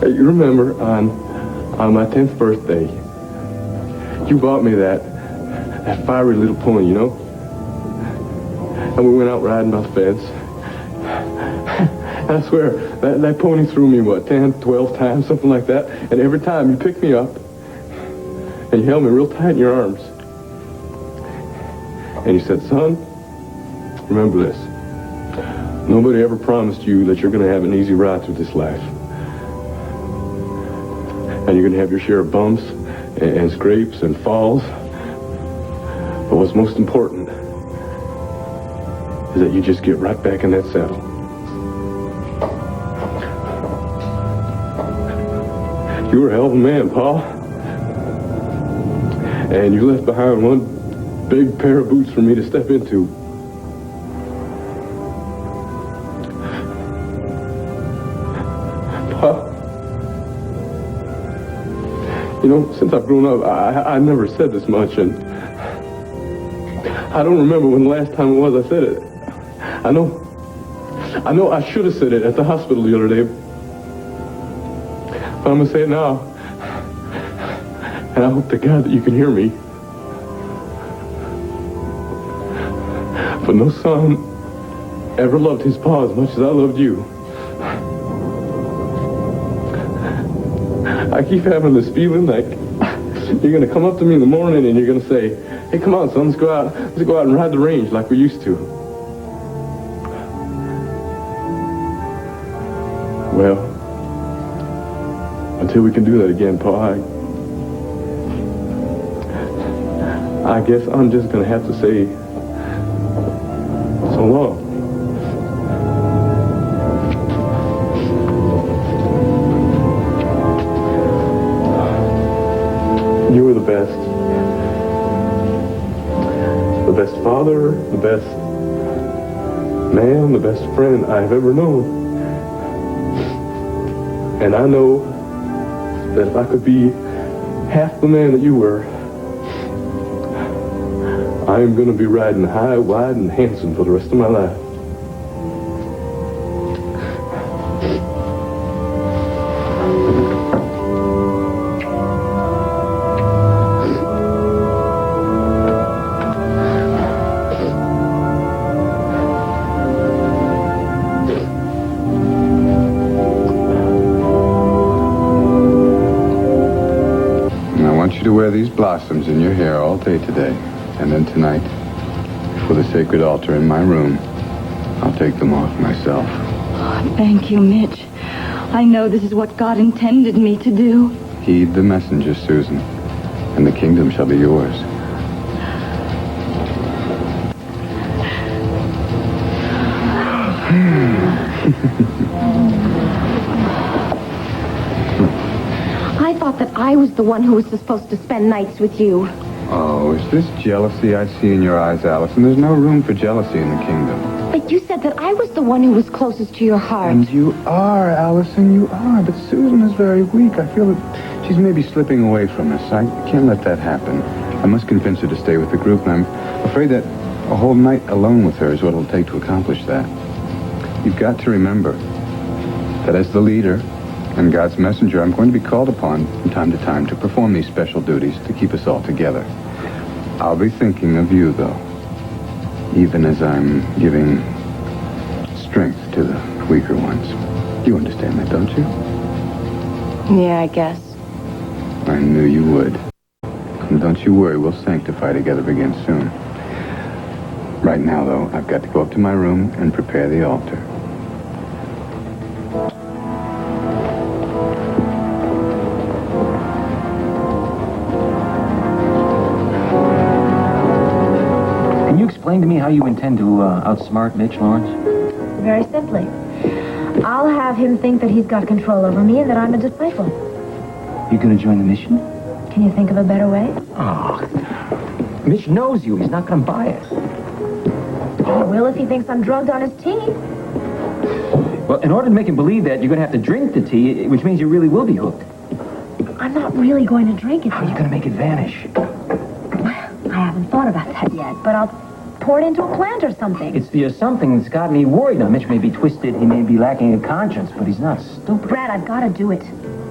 Hey, you remember on my 10th birthday, you bought me that fiery little pony, you know? And we went out riding by the fence. And I swear, that pony threw me, 10, 12 times, something like that. And every time you picked me up, and you held me real tight in your arms. And you said, son, remember this. Nobody ever promised you that you're going to have an easy ride through this life. And you're going to have your share of bumps and scrapes and falls. But what's most important is that you just get right back in that saddle. You were a hell of a man, Pa. And you left behind one big pair of boots for me to step into. Pa, you know, since I've grown up, I never said this much, and I don't remember when the last time it was I said it. I know I should have said it at the hospital the other day, but I'm going to say it now, and I hope to God that you can hear me. But no son ever loved his pa as much as I loved you. I keep having this feeling like you're going to come up to me in the morning and you're going to say, hey, come on, son, let's go out and ride the range like we used to. Well, until we can do that again, Pa, I guess I'm just going to have to say so long. You were the best. The best father, the best man, the best friend I've ever known. And I know that if I could be half the man that you were, I am going to be riding high, wide, and handsome for the rest of my life. Wear these blossoms in your hair all day today. And then tonight, before the sacred altar in my room, I'll take them off myself. Oh, thank you, Mitch. I know this is what God intended me to do. Heed the messenger, Susan, and the kingdom shall be yours. I thought that I was the one who was supposed to spend nights with you. Oh, is this jealousy I see in your eyes, Allison? There's no room for jealousy in the kingdom. But you said that I was the one who was closest to your heart. And you are, Allison, you are. But Susan is very weak. I feel that she's maybe slipping away from us. I can't let that happen. I must convince her to stay with the group, and I'm afraid that a whole night alone with her is what it'll take to accomplish that. You've got to remember that as the leader and God's messenger, I'm going to be called upon from time to time to perform these special duties to keep us all together. I'll be thinking of you, though, even as I'm giving strength to the weaker ones. You understand that, don't you? Yeah, I guess. I knew you would. And don't you worry, we'll sanctify together again soon. Right now, though, I've got to go up to my room and prepare the altar. Can you explain to me how you intend to outsmart Mitch, Lawrence? Very simply. I'll have him think that he's got control over me and that I'm a disciple. You gonna join the mission? Can you think of a better way? Oh, Mitch knows you. He's not gonna buy it. He will if he thinks I'm drugged on his tea. Well, in order to make him believe that, you're gonna have to drink the tea, which means you really will be hooked. I'm not really going to drink it. How are you gonna make it vanish? I haven't thought about that yet, but I'll pour it into a plant or something. It's the something that's got me worried. Now, Mitch may be twisted, he may be lacking a conscience, but he's not stupid. Brad, I've got to do it.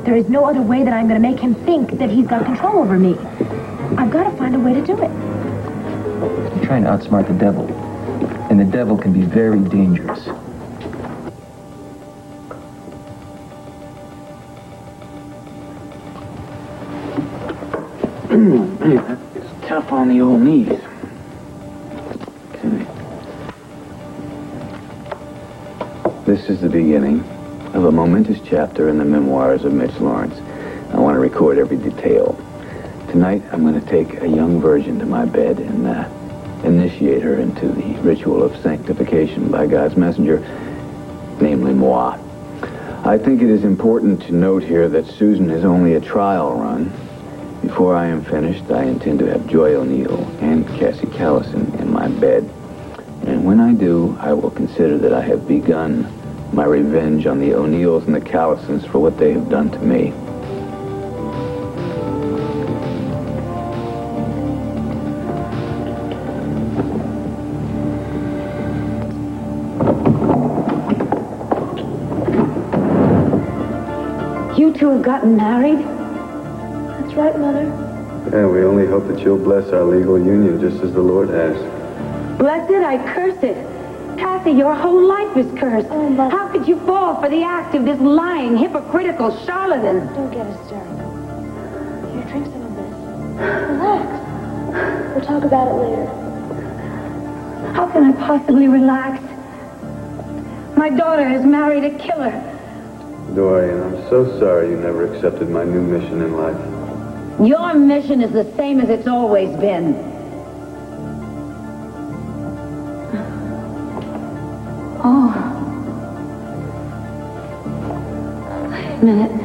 There is no other way that I'm going to make him think that he's got control over me. I've got to find a way to do it. You're trying to outsmart the devil, and the devil can be very dangerous. It's tough on the old knees. This is the beginning of a momentous chapter in the memoirs of Mitch Lawrence. I want to record every detail. Tonight, I'm going to take a young virgin to my bed and initiate her into the ritual of sanctification by God's messenger, namely moi. I think it is important to note here that Susan is only a trial run. Before I am finished, I intend to have Joy O'Neill and Cassie Callison in my bed. And when I do, I will consider that I have begun my revenge on the O'Neills and the Callisons for what they have done to me. You two have gotten married? That's right, Mother. Yeah, we only hope that you'll bless our legal union just as the Lord has. Bless it, I curse it. Kathy, your whole life is cursed. How could you fall for the act of this lying, hypocritical charlatan? Don't get hysterical. Here, drink some of this. Relax. We'll talk about it later. How can I possibly relax? My daughter has married a killer. Dorian, I'm so sorry you never accepted my new mission in life. Your mission is the same as it's always been. Oh. Wait a minute.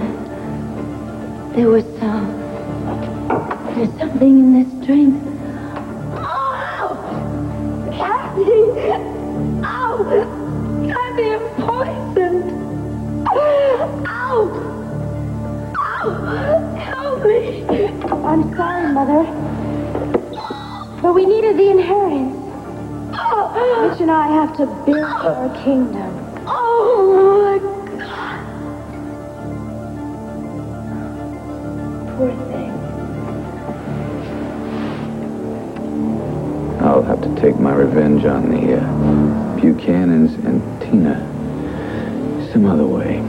There's something in this drink. Oh! Kathy! Ow! Kathy, I'm poisoned! Ow! Ow! Help me! I'm sorry, Mother. But we needed the inheritance. Mitch and I have to build our kingdom. Oh, my God. Poor thing. I'll have to take my revenge on the Buchanans and Tina some other way.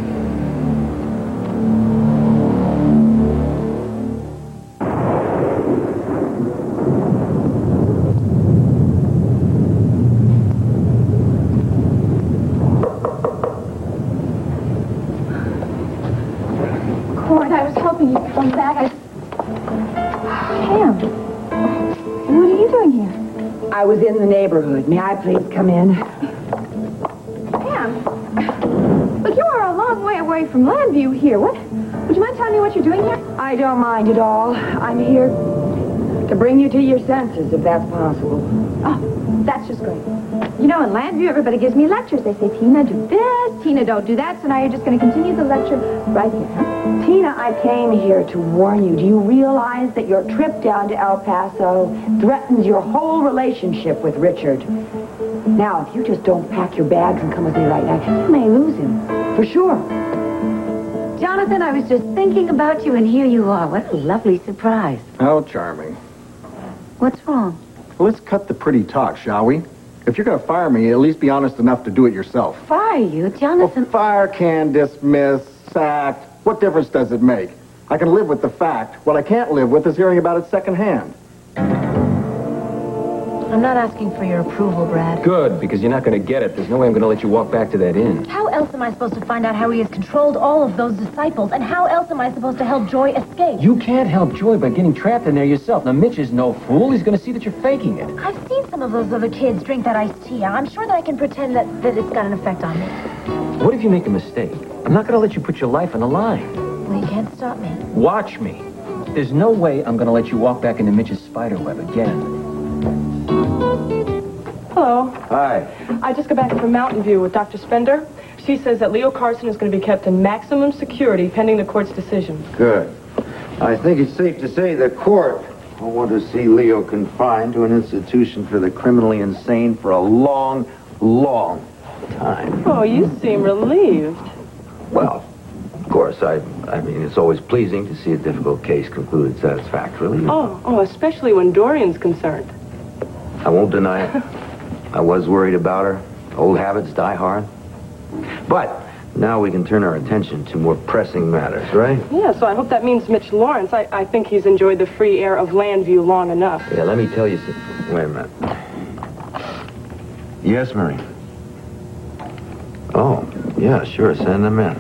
Cord, I was hoping you'd come back. Pam, what are you doing here? I was in the neighborhood. May I please come in? Pam, look, you are a long way away from Landview here. Would you mind telling me what you're doing here? I don't mind at all. I'm here To bring you to your senses, if that's possible. Oh, that's just great. You know, in Landview, everybody gives me lectures. They say, Tina, do this, Tina, don't do that. So now you're just going to continue the lecture right here, huh? Tina, I came here to warn you. Do you realize that your trip down to El Paso threatens your whole relationship with Richard? Now, if you just don't pack your bags and come with me right now, you may lose him. For sure. Jonathan, I was just thinking about you, and here you are. What a lovely surprise. How charming. What's wrong? Well, let's cut the pretty talk, shall we? If you're going to fire me, at least be honest enough to do it yourself. Fire you, Jonathan? Well, fire, can, dismiss, sacked. What difference does it make? I can live with the fact. What I can't live with is hearing about it secondhand. I'm not asking for your approval, Brad. Good, because you're not going to get it. There's no way I'm going to let you walk back to that inn. How else am I supposed to find out how he has controlled all of those disciples? And how else am I supposed to help Joy escape? You can't help Joy by getting trapped in there yourself. Now, Mitch is no fool. He's going to see that you're faking it. I've seen some of those other kids drink that iced tea. I'm sure that I can pretend that it's got an effect on me. What if you make a mistake? I'm not going to let you put your life on the line. Well, you can't stop me. Watch me. There's no way I'm going to let you walk back into Mitch's spiderweb again. Hello. Hi. I just got back from Mountain View with Dr. Spender. She says that Leo Carson is going to be kept in maximum security pending the court's decision. Good. I think it's safe to say the court will want to see Leo confined to an institution for the criminally insane for a long, long time. Oh, you seem relieved. Well, of course, I mean, it's always pleasing to see a difficult case concluded satisfactorily. Oh, especially when Dorian's concerned. I won't deny it. I was worried about her. Old habits die hard. But now we can turn our attention to more pressing matters, right? Yeah, so I hope that means Mitch Lawrence. I think he's enjoyed the free air of Landview long enough. Yeah, let me tell you something. Wait a minute. Yes, Marie. Oh, yeah, sure, send them in.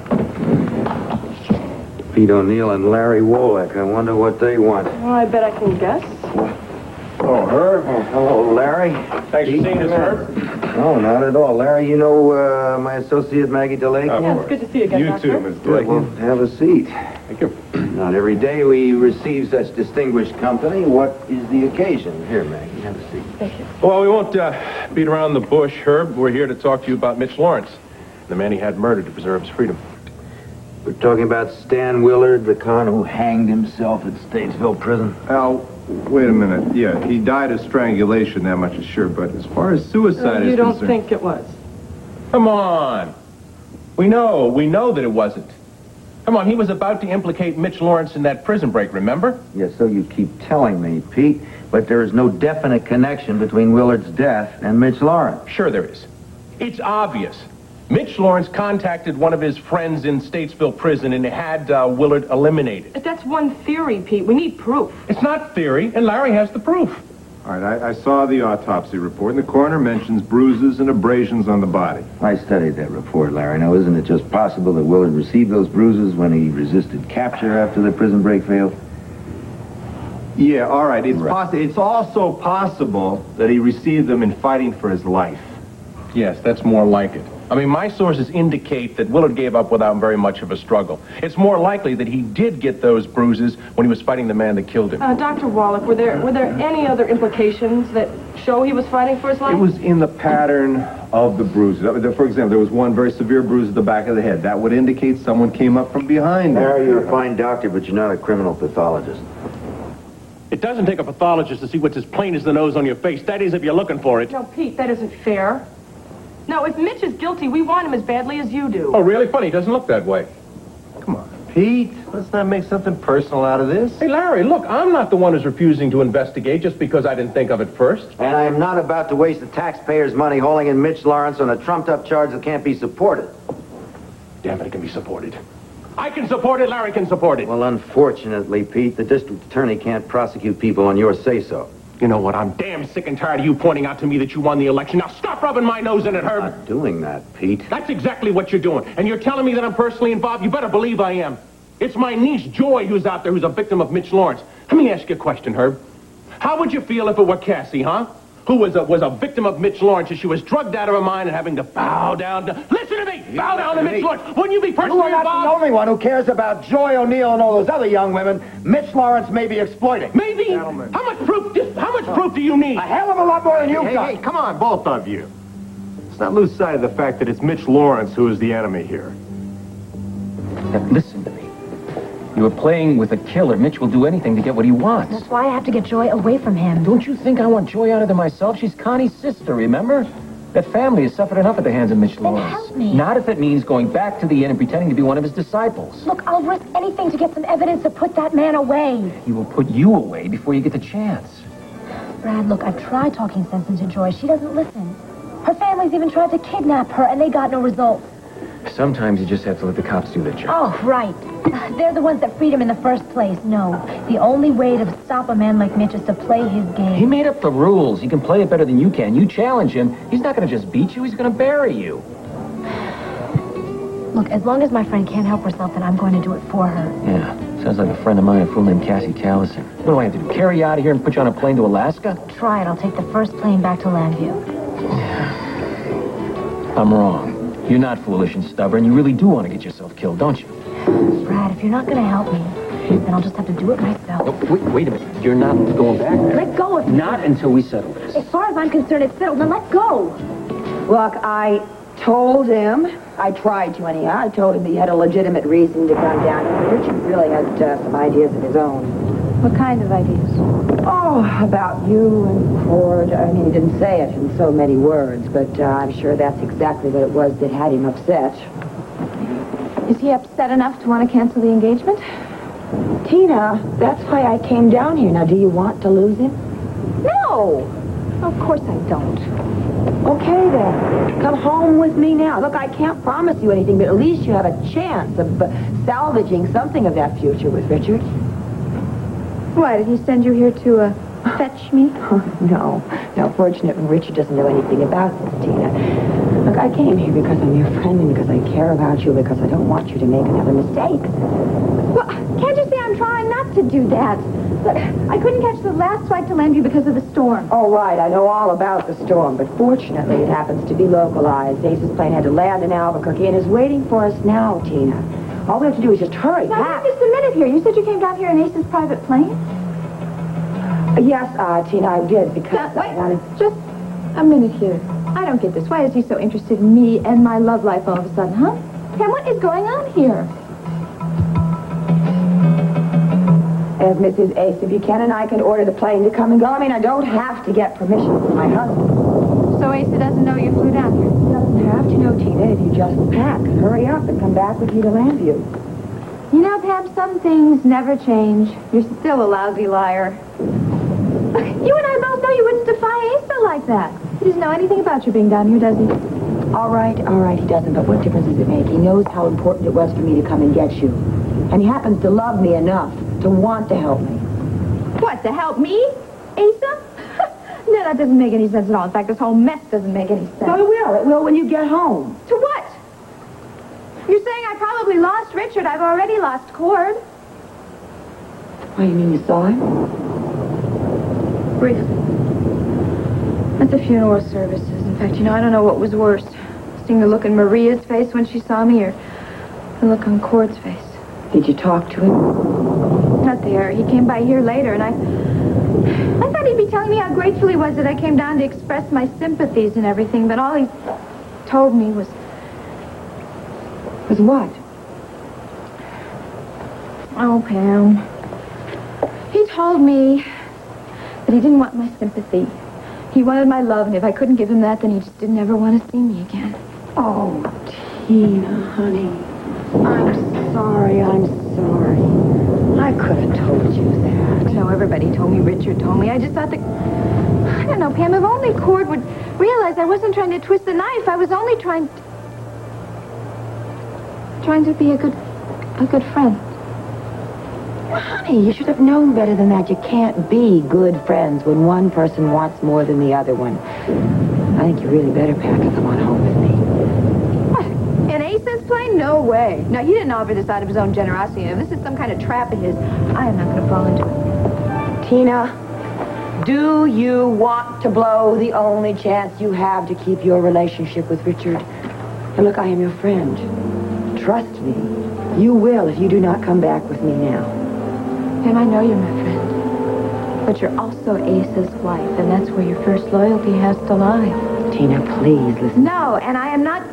Pete O'Neill and Larry Wolek. I wonder what they want. Oh, I bet I can guess. Oh, Herb. Oh, hello, Larry. Thanks for seeing us, Herb. Oh, not at all. Larry, you know my associate, Maggie DeLake? Yeah, it's good to see you again, You Doctor. too, Miss Good. DeLake. Well, have a seat. Thank you. Not every day we receive such distinguished company. What is the occasion? Here, Maggie, have a seat. Thank you. Well, we won't beat around the bush, Herb. We're here to talk to you about Mitch Lawrence, the man he had murdered to preserve his freedom. We're talking about Stan Willard, the con who hanged himself at Statesville Prison. Al, wait a minute. Yeah, he died of strangulation, that much is sure. But as far as suicide is You don't concerned... think it was? Come on. We know that it wasn't. Come on, he was about to implicate Mitch Lawrence in that prison break, remember? Yes, so you keep telling me, Pete, but there is no definite connection between Willard's death and Mitch Lawrence. Sure there is. It's obvious. Mitch Lawrence contacted one of his friends in Statesville Prison and had Willard eliminated. But that's one theory, Pete. We need proof. It's not theory, and Larry has the proof. All right, I saw the autopsy report, and the coroner mentions bruises and abrasions on the body. I studied that report, Larry. Now, isn't it just possible that Willard received those bruises when he resisted capture after the prison break failed? Yeah, all right. It's also possible that he received them in fighting for his life. Yes, that's more like it. I mean, my sources indicate that Willard gave up without very much of a struggle. It's more likely that he did get those bruises when he was fighting the man that killed him. Dr. Wallach, were there any other implications that show he was fighting for his life? It was in the pattern of the bruises. For example, there was one very severe bruise at the back of the head. That would indicate someone came up from behind him. Larry, you're a fine doctor, but you're not a criminal pathologist. It doesn't take a pathologist to see what's as plain as the nose on your face. That is, if you're looking for it. No, Pete, that isn't fair. Now, if Mitch is guilty, we want him as badly as you do. Oh, really? Funny. He doesn't look that way. Come on, Pete. Let's not make something personal out of this. Hey, Larry, look, I'm not the one who's refusing to investigate just because I didn't think of it first. And I am not about to waste the taxpayers' money hauling in Mitch Lawrence on a trumped-up charge that can't be supported. Damn it, it can be supported. I can support it, Larry can support it. Well, unfortunately, Pete, the district attorney can't prosecute people on your say-so. You know what? I'm damn sick and tired of you pointing out to me that you won the election. Now stop rubbing my nose in it, Herb. I'm not doing that, Pete. That's exactly what you're doing. And you're telling me that I'm personally involved? You better believe I am. It's my niece, Joy, who's out there, who's a victim of Mitch Lawrence. Let me ask you a question, Herb. How would you feel if it were Cassie, huh? who was a victim of Mitch Lawrence, and she was drugged out of her mind and having to bow down to... Listen to me! Bow down to Mitch Lawrence! Wouldn't you be personally You are not involved? the only one who cares about Joy O'Neill and all those other young women Mitch Lawrence may be exploiting. Maybe? Gentlemen. How much proof do you need? A hell of a lot more than you've got. Hey, come on, both of you. Let's not lose sight of the fact that it's Mitch Lawrence who is the enemy here. Now, listen to me. You were playing with a killer. Mitch will do anything to get what he wants. That's why I have to get Joy away from him. Don't you think I want Joy out of there myself? She's Connie's sister, remember? That family has suffered enough at the hands of Mitch Lawrence. Help me. Not if it means going back to the inn and pretending to be one of his disciples. Look, I'll risk anything to get some evidence to put that man away. He will put you away before you get the chance. Brad, look, I've tried talking sense into Joy. She doesn't listen. Her family's even tried to kidnap her, and they got no results. Sometimes you just have to let the cops do their job. Oh, right. They're the ones that freed him in the first place. No, the only way to stop a man like Mitch is to play his game. He made up the rules. He can play it better than you can. You challenge him, he's not going to just beat you, he's going to bury you. Look, as long as my friend can't help herself, then I'm going to do it for her. Yeah, sounds like a friend of mine, a fool named Cassie Tallison. What do I have to do, carry you out of here and put you on a plane to Alaska? Try it. I'll take the first plane back to Landview. I'm wrong. You're not foolish and stubborn. You really do want to get yourself killed, don't you? Brad, if you're not going to help me, then I'll just have to do it myself. No, wait a minute. You're not going back there. Let go of me. Not until we settle this. As far as I'm concerned, it's settled. Then let go. Look, I told him, I tried to anyhow, I told him he had a legitimate reason to come down here. Richard really had some ideas of his own. What kind of ideas? Oh, about you and Ford. I mean, he didn't say it in so many words, but I'm sure that's exactly what it was that had him upset. Is he upset enough to want to cancel the engagement? Tina, that's why I came down here. Now, do you want to lose him? No! Of course I don't. Okay, then. Come home with me now. Look, I can't promise you anything, but at least you have a chance of salvaging something of that future with Richard. Why, did he send you here to fetch me? No. Fortunately, Richard doesn't know anything about this, Tina. Look, I came here because I'm your friend and because I care about you, because I don't want you to make another mistake. Well, can't you see I'm trying not to do that? Look, I couldn't catch the last flight to Landview because of the storm. Oh, right. I know all about the storm, but fortunately it happens to be localized. Ace's plane had to land in Albuquerque and is waiting for us now, Tina. All we have to do is just hurry. Now, just a minute here. You said you came down here in Ace's private plane? Yes, Tina, I did, because I wanted... Just a minute here. I don't get this. Why is he so interested in me and my love life all of a sudden, huh? Pam, what is going on here? As Mrs. Ace, if you can, and I can order the plane to come and go. I mean, I don't have to get permission from my husband. So Asa doesn't know you flew down here? Doesn't have to know, Tina, if you just pack. Hurry up and come back with me to Landview. You know, Pam, some things never change. You're still a lousy liar. You and I both know you wouldn't defy Asa like that. He doesn't know anything about you being down here, does he? All right, he doesn't, but what difference does it make? He knows how important it was for me to come and get you. And he happens to love me enough to want to help me. What, to help me? Asa? No, that doesn't make any sense at all. In fact, this whole mess doesn't make any sense. No, it will. It will when you get home. To what? You're saying I probably lost Richard. I've already lost Cord. Oh, you mean you saw him? Briefly. At the funeral services. In fact, you know, I don't know what was worse. Seeing the look in Maria's face when she saw me or the look on Cord's face. Did you talk to him? Not there. He came by here later, and I thought he'd be telling me how grateful he was that I came down to express my sympathies and everything, but all he told me was... Was what? Oh, Pam. He told me that he didn't want my sympathy. He wanted my love, and if I couldn't give him that, then he just didn't ever want to see me again. Oh, Tina, honey. I'm sorry. I could have told you that. I know everybody told me, Richard told me. I just thought that... I don't know, Pam, if only Cord would realize I wasn't trying to twist the knife. I was only trying to be a good friend. Well, honey, you should have known better than that. You can't be good friends when one person wants more than the other one. I think you really better pack and come on home with me. What? In Ace's plane? No way. No, he didn't offer this out of his own generosity. If this is some kind of trap of his, I am not going to fall into it. Tina, Do you want to blow the only chance you have to keep your relationship with Richard? And look, I am your friend. Trust me. You will if you do not come back with me now. And I know you're my friend. But you're also Asa's wife, and that's where your first loyalty has to lie. Tina, please listen. No, and I am not...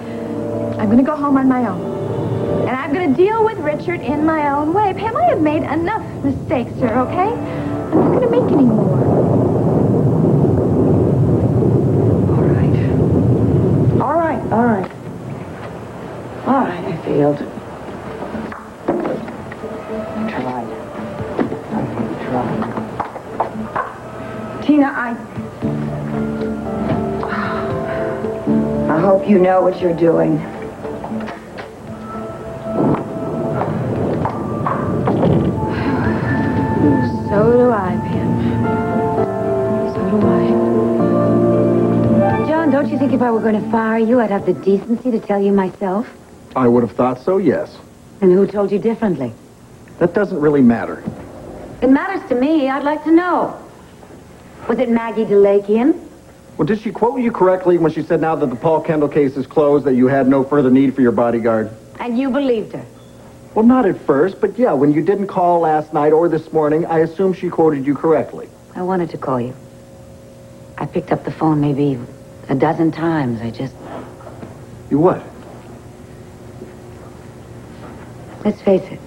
I'm going to go home on my own. And I'm going to deal with Richard in my own way. Pam, I have made enough mistakes here, okay? I'm not going to make any more. All right, I failed. I tried. Tina, I hope you know what you're doing. So do I, Pam. So do I. John, don't you think if I were going to fire you, I'd have the decency to tell you myself? I would have thought so, yes. And who told you differently? That doesn't really matter. It matters to me. I'd like to know. Was it Maggie Delakian? Well, did she quote you correctly when she said now that the Paul Kendall case is closed, that you had no further need for your bodyguard? And you believed her? Well, not at first, but yeah, when you didn't call last night or this morning, I assume she quoted you correctly. I wanted to call you. I picked up the phone maybe a dozen times. You what? Let's face it.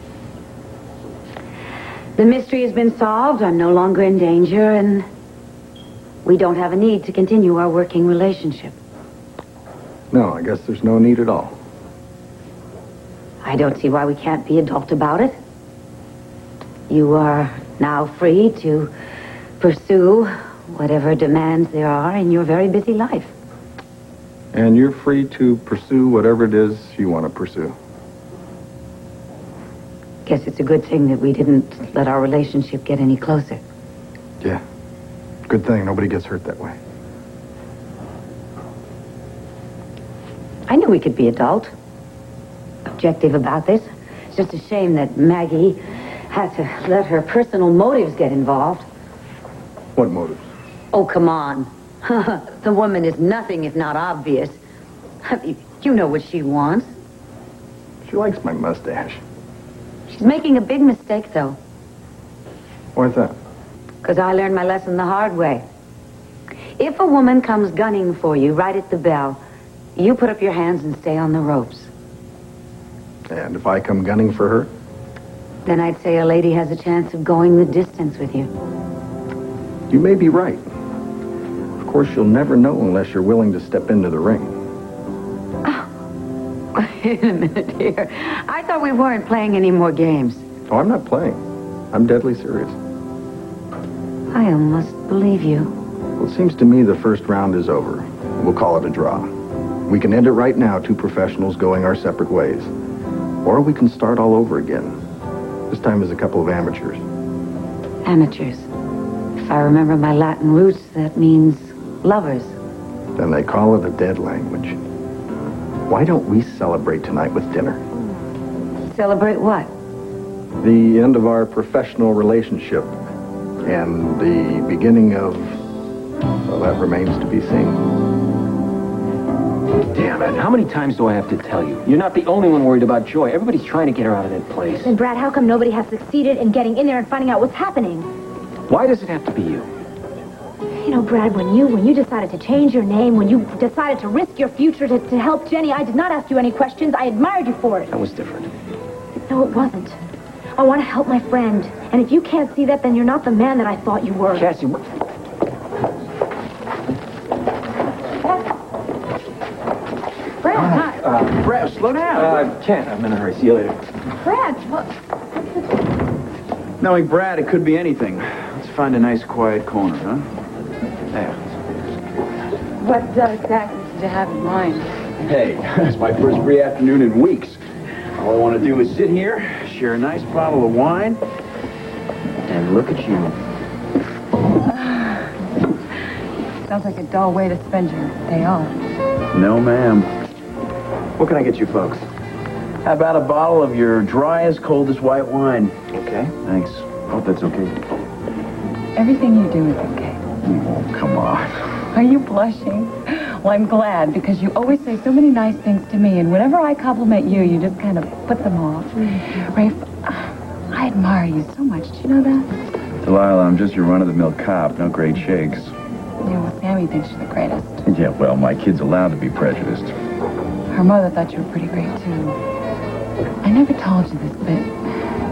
The mystery has been solved. I'm no longer in danger, and we don't have a need to continue our working relationship. No, I guess there's no need at all. I don't see why we can't be adult about it. You are now free to pursue whatever demands there are in your very busy life. And you're free to pursue whatever it is you want to pursue. Guess it's a good thing that we didn't let our relationship get any closer. Yeah. Good thing nobody gets hurt that way. I knew we could be adult. Objective about this. It's just a shame that Maggie had to let her personal motives get involved. What motives? Oh, come on. The woman is nothing if not obvious. You know what she wants. She likes my mustache. She's making a big mistake, though. Why's that? Because I learned my lesson the hard way. If a woman comes gunning for you right at the bell, you put up your hands and stay on the ropes. And if I come gunning for her? Then I'd say a lady has a chance of going the distance with you. You may be right. Of course, you'll never know unless you're willing to step into the ring. Wait a minute here. I thought we weren't playing any more games. Oh, I'm not playing. I'm deadly serious. I almost believe you. Well, it seems to me the first round is over. We'll call it a draw. We can end it right now, two professionals going our separate ways. Or we can start all over again. This time as a couple of amateurs. Amateurs. If I remember my Latin roots, that means lovers. Then they call it a dead language. Why don't we celebrate tonight with dinner? Celebrate what? The end of our professional relationship. And the beginning of... well, that remains to be seen. Damn it. How many times do I have to tell you? You're not the only one worried about Joy. Everybody's trying to get her out of that place. And Brad, how come nobody has succeeded in getting in there and finding out what's happening? Why does it have to be you? You know, Brad, when you decided to change your name, when you decided to risk your future to help Jenny, I did not ask you any questions. I admired you for it. That was different. No, it wasn't. I want to help my friend. And if you can't see that, then you're not the man that I thought you were. Cassie, what? Brad, hi. Brad, slow down. I can't. I'm in a hurry. See you later. Brad, what? Knowing Brad, it could be anything. Let's find a nice quiet corner, huh? There. What exactly did you have in mind? Hey, it's my first free afternoon in weeks. All I want to do is sit here, share a nice bottle of wine, and look at you. Sounds like a dull way to spend your day off. No, ma'am. What can I get you folks? How about a bottle of your driest, coldest white wine? Okay. Thanks. Hope that's okay. Everything you do is okay. Oh, come on. Are you blushing? Well, I'm glad, because you always say so many nice things to me, and whenever I compliment you, you just kind of put them off. Rafe, I admire you so much. Do you know that? Delilah, I'm just your run-of-the-mill cop. No great shakes. Yeah, well, Sammy thinks you're the greatest. Yeah, well, my kid's allowed to be prejudiced. Her mother thought you were pretty great, too. I never told you this, but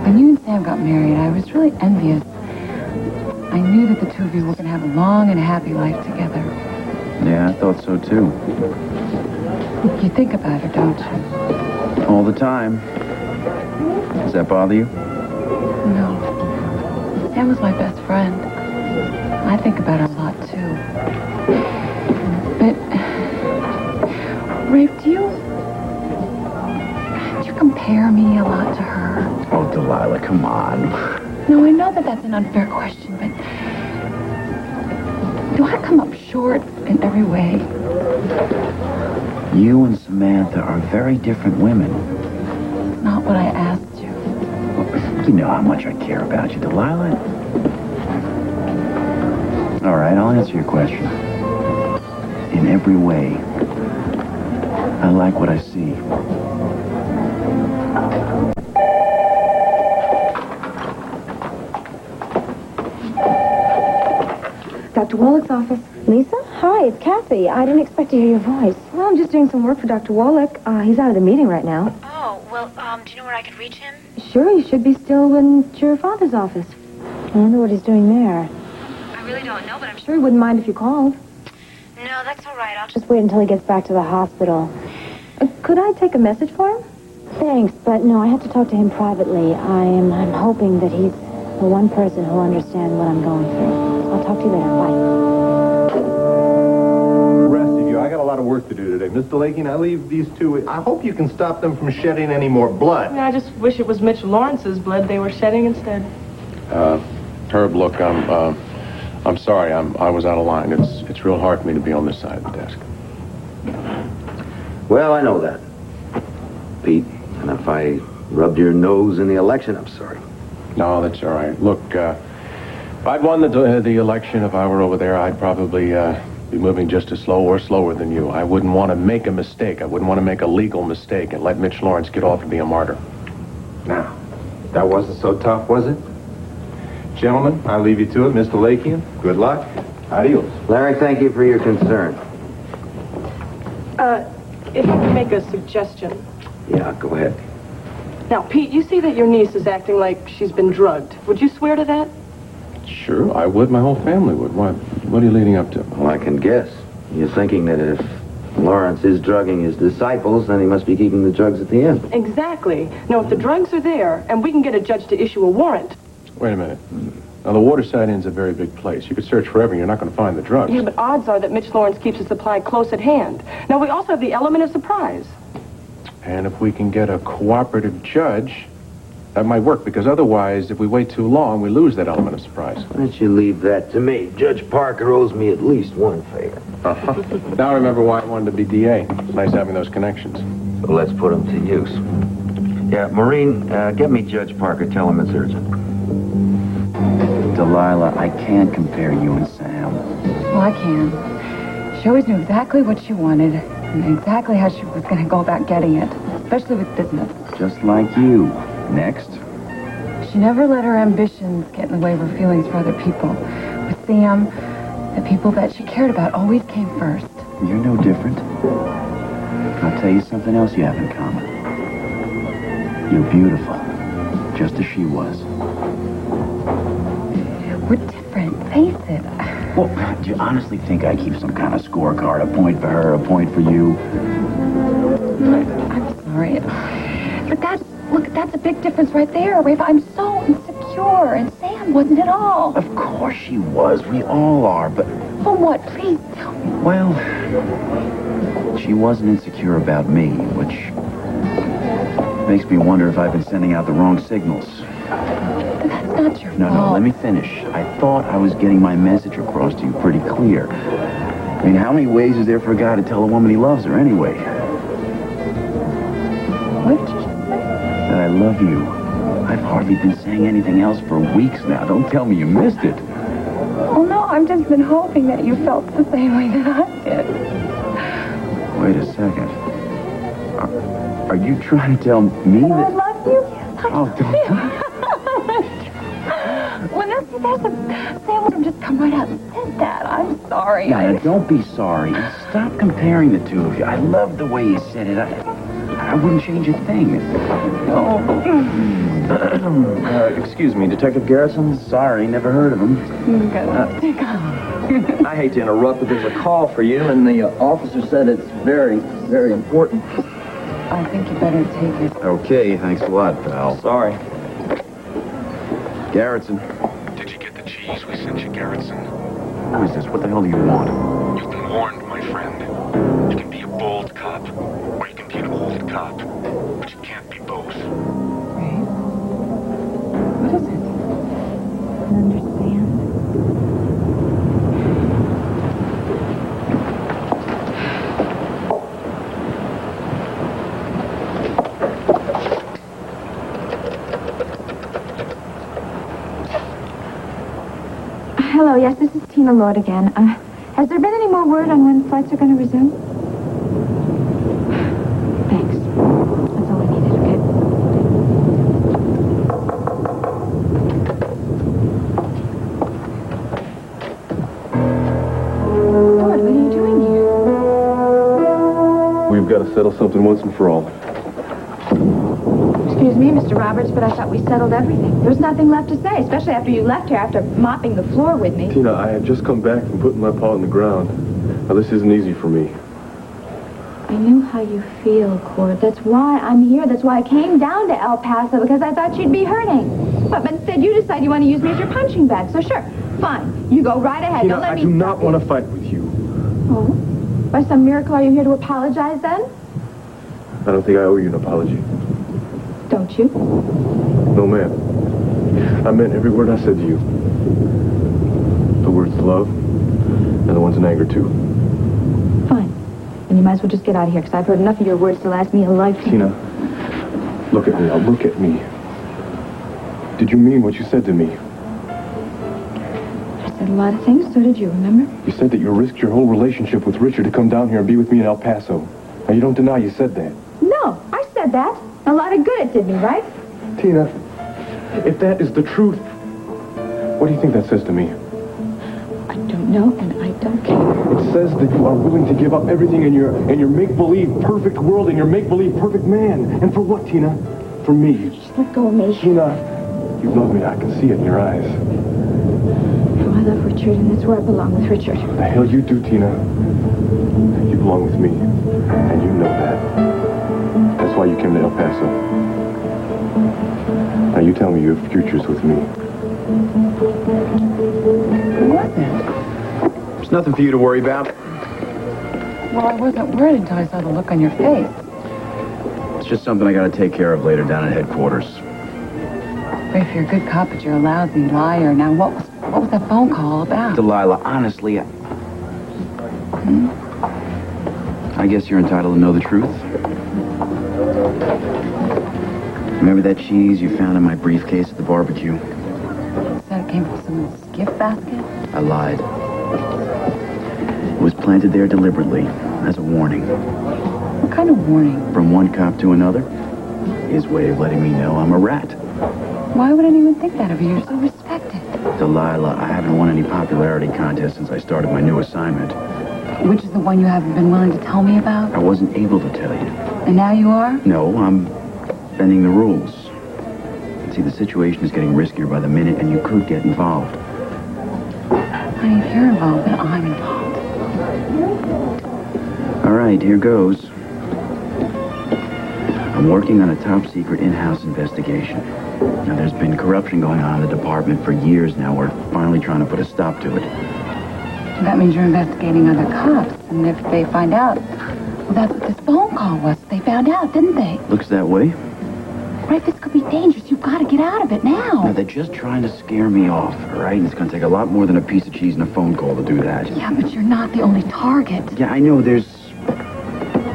when you and Sam got married, I was really envious. I knew that the two of you were going to have a long and happy life together. Yeah, I thought so, too. You think about her, don't you? All the time. Does that bother you? No. Sam was my best friend. I think about her a lot, too. But, Rafe, do you compare me a lot to her? Oh, Delilah, come on. No, I know that that's an unfair question, but do I come up short in every way? You and Samantha are very different women. Not what I asked you. You know how much I care about you, Delilah. All right, I'll answer your question. In every way, I like what I see. Dr. Wallach's office. Lisa? Hi, it's Kathy. I didn't expect to hear your voice. Well, I'm just doing some work for Dr. Wallach. He's out of the meeting right now. Oh, well, do you know where I could reach him? Sure, you should be still in your father's office. I wonder what he's doing there. I really don't know, but I'm Sure, he wouldn't mind if you called. No, that's all right. I'll Just wait until he gets back to the hospital. Could I take a message for him? Thanks, but no, I have to talk to him privately. I'm hoping that he's the one person who'll understand what I'm going through. I'll talk to you later. Bye. The rest of you, I got a lot of work to do today. Mr. Lakey, I leave these two. I hope you can stop them from shedding any more blood. I just wish it was Mitch Lawrence's blood they were shedding instead. Herb, look, I'm sorry. I was out of line. It's real hard for me to be on this side of the desk. Well, I know that, Pete. And if I rubbed your nose in the election, I'm sorry. No, that's all right. Look, if I'd won the election, if I were over there, I'd probably be moving just as slow or slower than you. I wouldn't want to make a mistake. I wouldn't want to make a legal mistake and let Mitch Lawrence get off and be a martyr. Now, that wasn't so tough, was it? Gentlemen, I leave you to it. Mr. Lakian, good luck. Adios. Larry, thank you for your concern. If I could make a suggestion. Yeah, go ahead. Now, Pete, you see that your niece is acting like she's been drugged. Would you swear to that? Sure, I would. My whole family would. What are you leading up to? Well, I can guess. You're thinking that if Lawrence is drugging his disciples, then he must be keeping the drugs at the end. Exactly. Now, if the drugs are there, and we can get a judge to issue a warrant. Wait a minute. Now, the Waterside Inn's a very big place. You could search forever and you're not going to find the drugs. Yeah, but odds are that Mitch Lawrence keeps his supply close at hand. Now, we also have the element of surprise. And if we can get a cooperative judge, that might work, because otherwise, if we wait too long, we lose that element of surprise. Why don't you leave that to me? Judge Parker owes me at least one favor. Now I remember why I wanted to be DA. It's nice having those connections. So let's put them to use. Yeah, Maureen, get me Judge Parker. Tell him it's urgent. Delilah, I can't compare you and Sam. Well, I can. She always knew exactly what she wanted and exactly how she was going to go about getting it, especially with business. Just like you. Next. She never let her ambitions get in the way of her feelings for other people. With Sam, the people that she cared about always came first. You're no different. I'll tell you something else you have in common. You're beautiful, just as she was. We're different, face it. Well, do you honestly think I keep some kind of scorecard? A point for her, a point for you? I'm sorry. But that's a big difference right there, Rafe. I'm so insecure, and Sam wasn't at all. Of course she was. We all are, but... For what? Please tell me. Well, she wasn't insecure about me, which makes me wonder if I've been sending out the wrong signals. That's not your fault. No, let me finish. I thought I was getting my message across to you pretty clear. I mean, how many ways is there for a guy to tell a woman he loves her anyway? What did you say? That I love you. I've hardly been saying anything else for weeks now. Don't tell me you missed it. Oh, no, I I've just been hoping that you felt the same way that I did. Wait a second. Are you trying to tell me I that... love you. Oh, don't... When there's a Sam would have just come right out and said that. I'm sorry. Now, don't be sorry. Stop comparing the two of you. I love the way you said it. I wouldn't change a thing. Excuse me, Detective Garrison? Sorry, never heard of him. I hate to interrupt, but there's a call for you, and the officer said it's very, very important. I think you better take it. Okay, thanks a lot, pal. Sorry. Garrison. Did you get the cheese we sent you, Garrison? Who is this? What the hell do you want? You've been warned, my friend. You can be a bold cop, or you can be an old cop. But you can't be both. What is it? I understand. Hello, yes, this is Tina Lord again. Has there been any more word on when flights are going to resume? Thanks. That's all I needed, okay? Lord, what are you doing here? We've got to settle something once and for all. Excuse me, Mr. Roberts, but I thought we settled everything. There's nothing left to say, especially after you left here after mopping the floor with me. Tina, I had just come back from putting my paw in the ground. Now, this isn't easy for me. I knew how you feel, Cord. That's why I'm here. That's why I came down to El Paso, because I thought you'd be hurting. But instead you decide you want to use me as your punching bag. So sure, fine. You go right ahead. Tina, Don't let I me do stop not you. want to fight with you. Oh? By some miracle, are you here to apologize then? I don't think I owe you an apology. Don't you? No, ma'am. I meant every word I said to you. The words love, and the ones in anger, too. Fine. Then you might as well just get out of here, because I've heard enough of your words to last me a lifetime. Tina, look at me. Now, look at me. Did you mean what you said to me? I said a lot of things, so did you, remember? You said that you risked your whole relationship with Richard to come down here and be with me in El Paso. Now, you don't deny you said that. No, I said that. A lot of good it did me, right? Tina, if that is the truth, what do you think that says to me? I don't know, and I don't care. It says that you are willing to give up everything in your make-believe perfect world and your make-believe perfect man. And for what, Tina? For me. Just let go of me. Tina, you love me. I can see it in your eyes. Oh, I love Richard, and that's where I belong with Richard. The hell you do, Tina. You belong with me, and you know that. That's why you came to El Paso. Now you tell me your future's with me. What then? There's nothing for you to worry about. Well, I wasn't worried until I saw the look on your face. It's just something I got to take care of later down at headquarters. But if you're a good cop, but you're a lousy liar. Now, what was that phone call about? Delilah, honestly, I guess you're entitled to know the truth. Remember that cheese you found in my briefcase at the barbecue? Said it came from someone's gift basket? I lied. It was planted there deliberately as a warning. What kind of warning? From one cop to another. His way of letting me know I'm a rat. Why would anyone think that of you? You're so respected. Delilah, I haven't won any popularity contests since I started my new assignment. Which is the one you haven't been willing to tell me about? I wasn't able to tell you. And now you are? No, I'm bending the rules. See, the situation is getting riskier by the minute, and you could get involved. Honey, if you're involved, then I'm involved. All right, here goes. I'm working on a top-secret in-house investigation. Now, there's been corruption going on in the department for years now. We're finally trying to put a stop to it. That means you're investigating other cops. And if they find out, well, that's what this phone call was. They found out, didn't they? Looks that way. Right, this could be dangerous. You've got to get out of it now. Now, they're just trying to scare me off, all right? And it's going to take a lot more than a piece of cheese and a phone call to do that. Yeah, but you're not the only target. Yeah, I know there's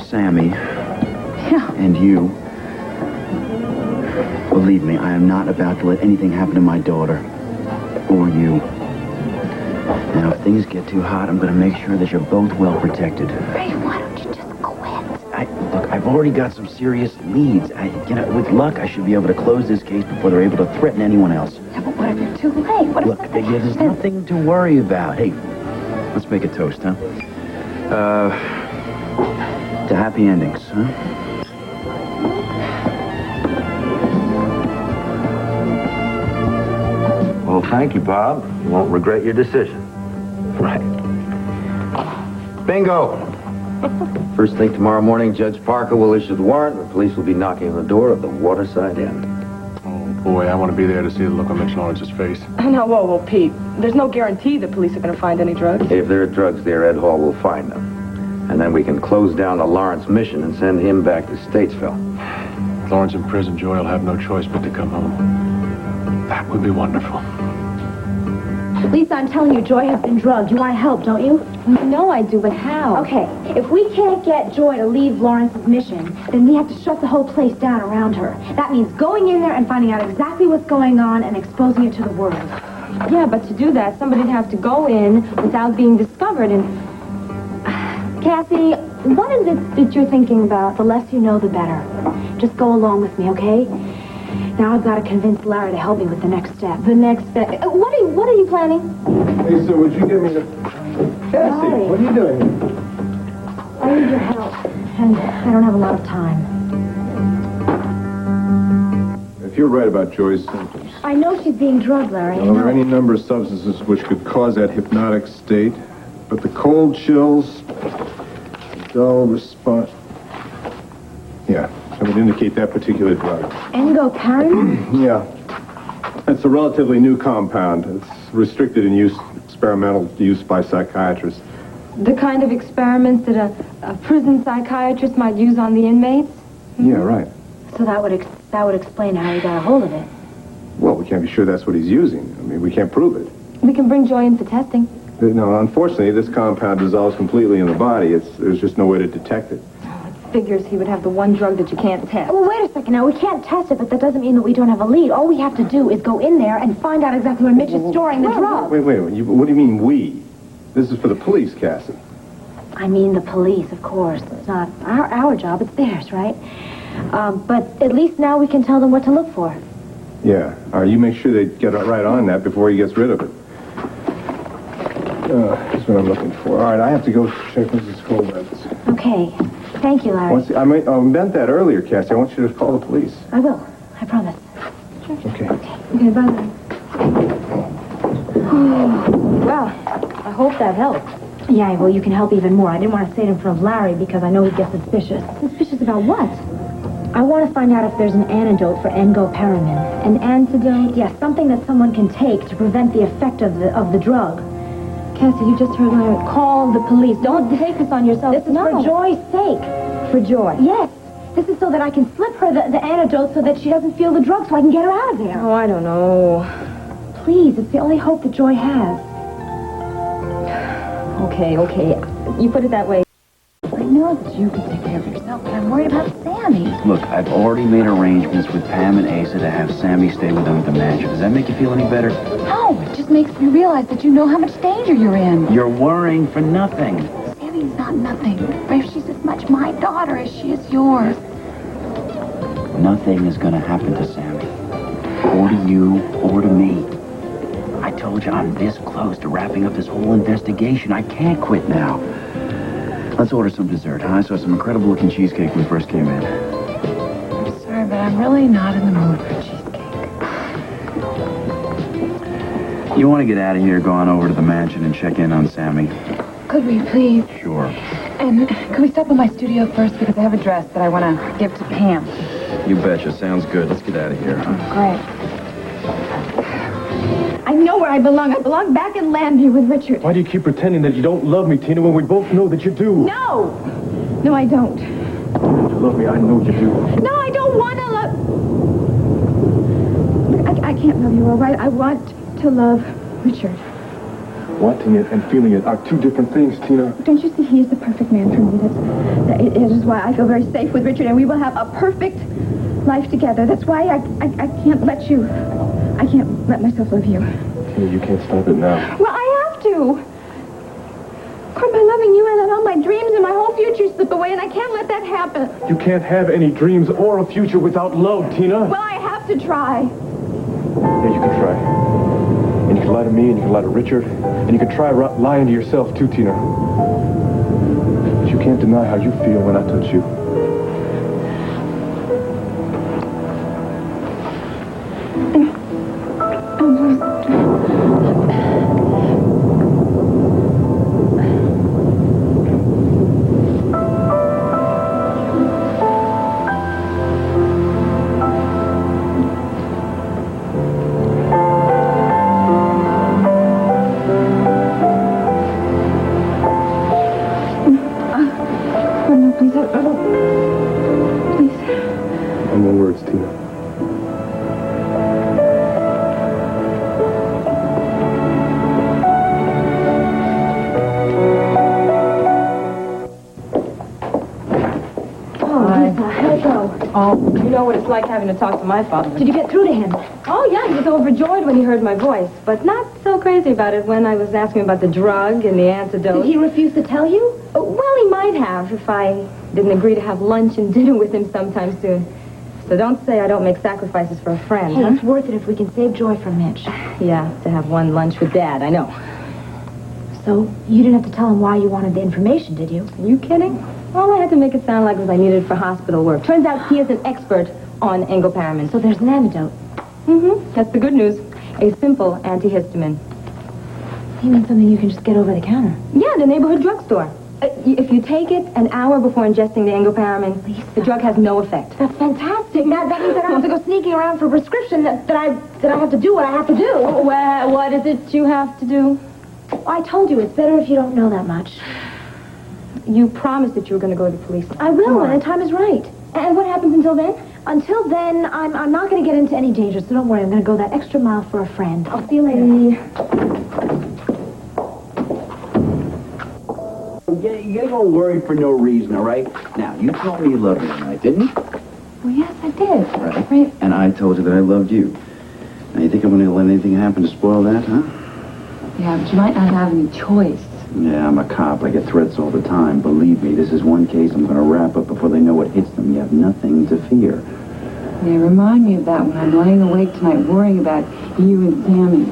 Sammy. Yeah. And you. Believe me, I am not about to let anything happen to my daughter. Or you. Now, if things get too hot, I'm going to make sure that you're both well protected. Ray, why don't you just quit? Look, I've already got some serious leads. With luck, I should be able to close this case before they're able to threaten anyone else. Yeah, but what if you're too late? What if Look, there's nothing to worry about. Hey, let's make a toast, huh? To happy endings, huh? Well, thank you, Bob. You won't regret your decision. Right. Bingo! First thing tomorrow morning, Judge Parker will issue the warrant. The police will be knocking on the door of the Waterside Inn. Oh, boy, I want to be there to see the look on Mitch Lawrence's face. No, whoa, Pete. There's no guarantee the police are going to find any drugs. If there are drugs there, Ed Hall will find them. And then we can close down the Lawrence mission and send him back to Statesville. Lawrence in prison, Joy will have no choice but to come home. That would be wonderful. Lisa, I'm telling you, Joy has been drugged. You want to help, don't you? No, I do, but how? Okay, if we can't get Joy to leave Lawrence's mission, then we have to shut the whole place down around her. That means going in there and finding out exactly what's going on and exposing it to the world. Yeah, but to do that, somebody'd have to go in without being discovered and... Cassie, what is it that you're thinking about? The less you know, the better. Just go along with me, okay? Now I've got to convince Larry to help me with the next step. The next step? What are you planning? Hey, so would you give me the... Cassie, Larry. what are you doing? I need your help, and I don't have a lot of time. If you're right about Joy's symptoms, I know she's being drugged, Larry. there are any number of substances which could cause that hypnotic state, but the cold chills, the dull response... Yeah, that would indicate that particular drug. Engoparin? Yeah. It's a relatively new compound. It's restricted in use, experimental use by psychiatrists. The kind of experiments that a prison psychiatrist might use on the inmates? Yeah, right. So that would explain how he got a hold of it. Well, we can't be sure that's what he's using. I mean, we can't prove it. We can bring Joy in for testing. No, unfortunately, this compound dissolves completely in the body. There's just no way to detect it. Figures he would have the one drug that you can't test. Well, wait a second now. We can't test it, but that doesn't mean that we don't have a lead. All we have to do is go in there and find out exactly where Mitch is storing the drug. Wait. What do you mean, we? This is for the police, Cassie. I mean the police, of course. It's not our job. It's theirs, right? But at least now we can tell them what to look for. Yeah. You make sure they get right on that before he gets rid of it. That's what I'm looking for. All right, I have to go check Mrs. Colburn's. Okay. Thank you, Larry. I meant that earlier, Cassie. I want you to call the police. I will. I promise. Okay. Okay, bye. Well, I hope that helped. Yeah, well, you can help even more. I didn't want to say it in front of Larry because I know he'd get suspicious. Suspicious about what? I want to find out if there's an antidote for engoparin. An antidote? Yes, something that someone can take to prevent the effect of the drug. Cassie, you just heard Larry. Call the police. Don't take this on yourself. This is for Joy's sake. For Joy? Yes. This is so that I can slip her the antidote so that she doesn't feel the drug so I can get her out of there. Oh, I don't know. Please, it's the only hope that Joy has. Okay. You put it that way. I know that you can take care of yourself, but I'm worried about Sammy. Look, I've already made arrangements with Pam and Asa to have Sammy stay with them at the mansion. Does that make you feel any better? No, it just makes me realize that you know how much danger you're in. You're worrying for nothing. Sammy's not nothing. Rafe, she's as much my daughter as she is yours. Nothing is going to happen to Sammy. Or to you, or to me. I told you I'm this close to wrapping up this whole investigation. I can't quit now. Let's order some dessert, huh? I saw some incredible-looking cheesecake when we first came in. I'm sorry, but I'm really not in the mood for cheesecake. You want to get out of here, go on over to the mansion and check in on Sammy? Could we, please? Sure. And could we stop at my studio first because I have a dress that I want to give to Pam. You betcha. Sounds good. Let's get out of here. Great. I know where I belong. I belong back in Landview with Richard. Why do you keep pretending that you don't love me, Tina, when we both know that you do? No! No, I don't. You love me. I know you do. No, I don't want to love... I can't love you, all right? I want to love Richard. Wanting it and feeling it are two different things, Tina. Don't you see he is the perfect man for me? It is why I feel very safe with Richard, and we will have a perfect life together. That's why I can't let you... I can't let myself love you. Tina, you can't stop it now. Well, I have to. dreams slip away, and I can't let that happen. You can't have any dreams or a future without love, Tina. Well, I have to try. Yeah, you can try. And you can lie to me, and you can lie to Richard, and you can try lying to yourself, too, Tina. But you can't deny how you feel when I touch you. No words, Tina. Oh, you know what it's like having to talk to my father. Did you get through to him? Oh, yeah, he was overjoyed when he heard my voice, but not so crazy about it when I was asking him about the drug and the antidote. Did he refuse to tell you? Well, he might have if I didn't agree to have lunch and dinner with him sometime soon. So don't say I don't make sacrifices for a friend, Hey, huh? it's worth it if we can save Joy from Mitch. Yeah, to have one lunch with Dad, I know. So you didn't have to tell him why you wanted the information, did you? Are you kidding? All I had to make it sound like was I needed it for hospital work. Turns out he is an expert on engoparamine. So there's an antidote. Mm-hmm. That's the good news. A simple antihistamine. You mean something you can just get over the counter? Yeah, the neighborhood drugstore. If you take it an hour before ingesting the engoparamine, the drug has no effect. That's fantastic. That means I don't have to go sneaking around for a prescription that I have to do what I have to do. Well, what is it you have to do? I told you, it's better if you don't know that much. You promised that you were going to go to the police. I will when the time is right. And what happens until then? Until then, I'm not going to get into any danger, so don't worry. I'm going to go that extra mile for a friend. I'll see you later. You don't worry for no reason, all right? Now, you told me you loved me tonight, didn't you? Well, yes, I did. Right. And I told you that I loved you. Now, you think I'm going to let anything happen to spoil that, huh? Yeah, but you might not have any choice. Yeah, I'm a cop. I get threats all the time. Believe me, this is one case I'm going to wrap up before they know what hits them. You have nothing to fear. Yeah, remind me of that when I'm lying awake tonight worrying about you and Sammy.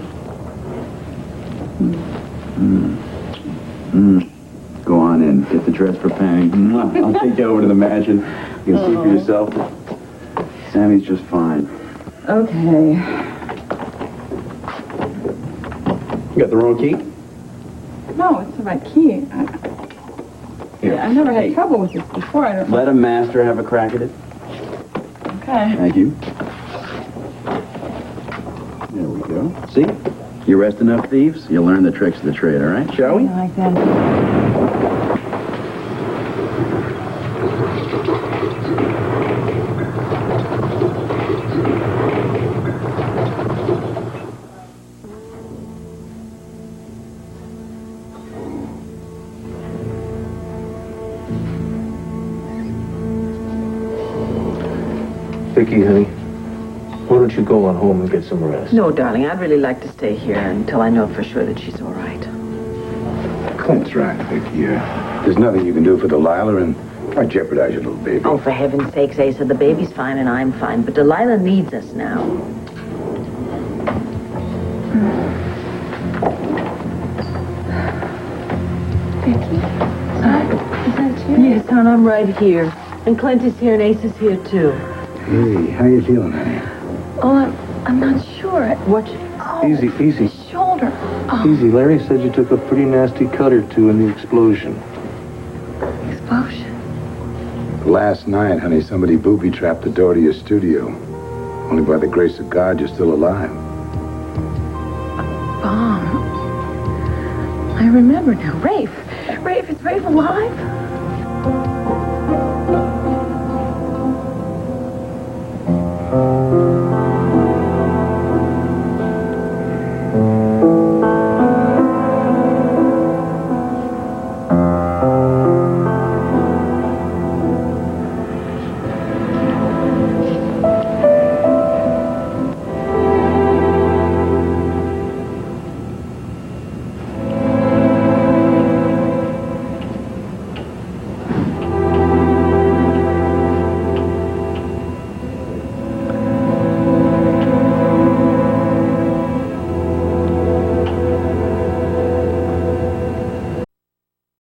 Go on in. Get the dress preparing. I'll take you over to the mansion. You can see for yourself. Sammy's just fine. Okay. You got the wrong key? No, it's the right key. I never had trouble with this before. I don't know. Let a master have a crack at it. Okay. Thank you. There we go. See? You arrest enough thieves, you'll learn the tricks of the trade, all right? Shall we? I like that. Vicky, honey, why don't you go on home and get some rest? No, darling, I'd really like to stay here until I know for sure that she's all right. Clint's right, Vicky. There's nothing you can do for Delilah, and why jeopardize your little baby? Oh, for heaven's sakes, Asa, the baby's fine and I'm fine, but Delilah needs us now. Vicky? Is that you? Yes, hon, I'm right here. And Clint is here and Ace is here, too. Hey, how you feeling, honey? Oh, I'm not sure. What? Oh, Easy. shoulder. Oh. Easy. Larry said you took a pretty nasty cut or two in the explosion. Explosion? Last night, honey, somebody booby-trapped the door to your studio. Only by the grace of God, you're still alive. Bomb. I remember now. Rafe, is Rafe alive?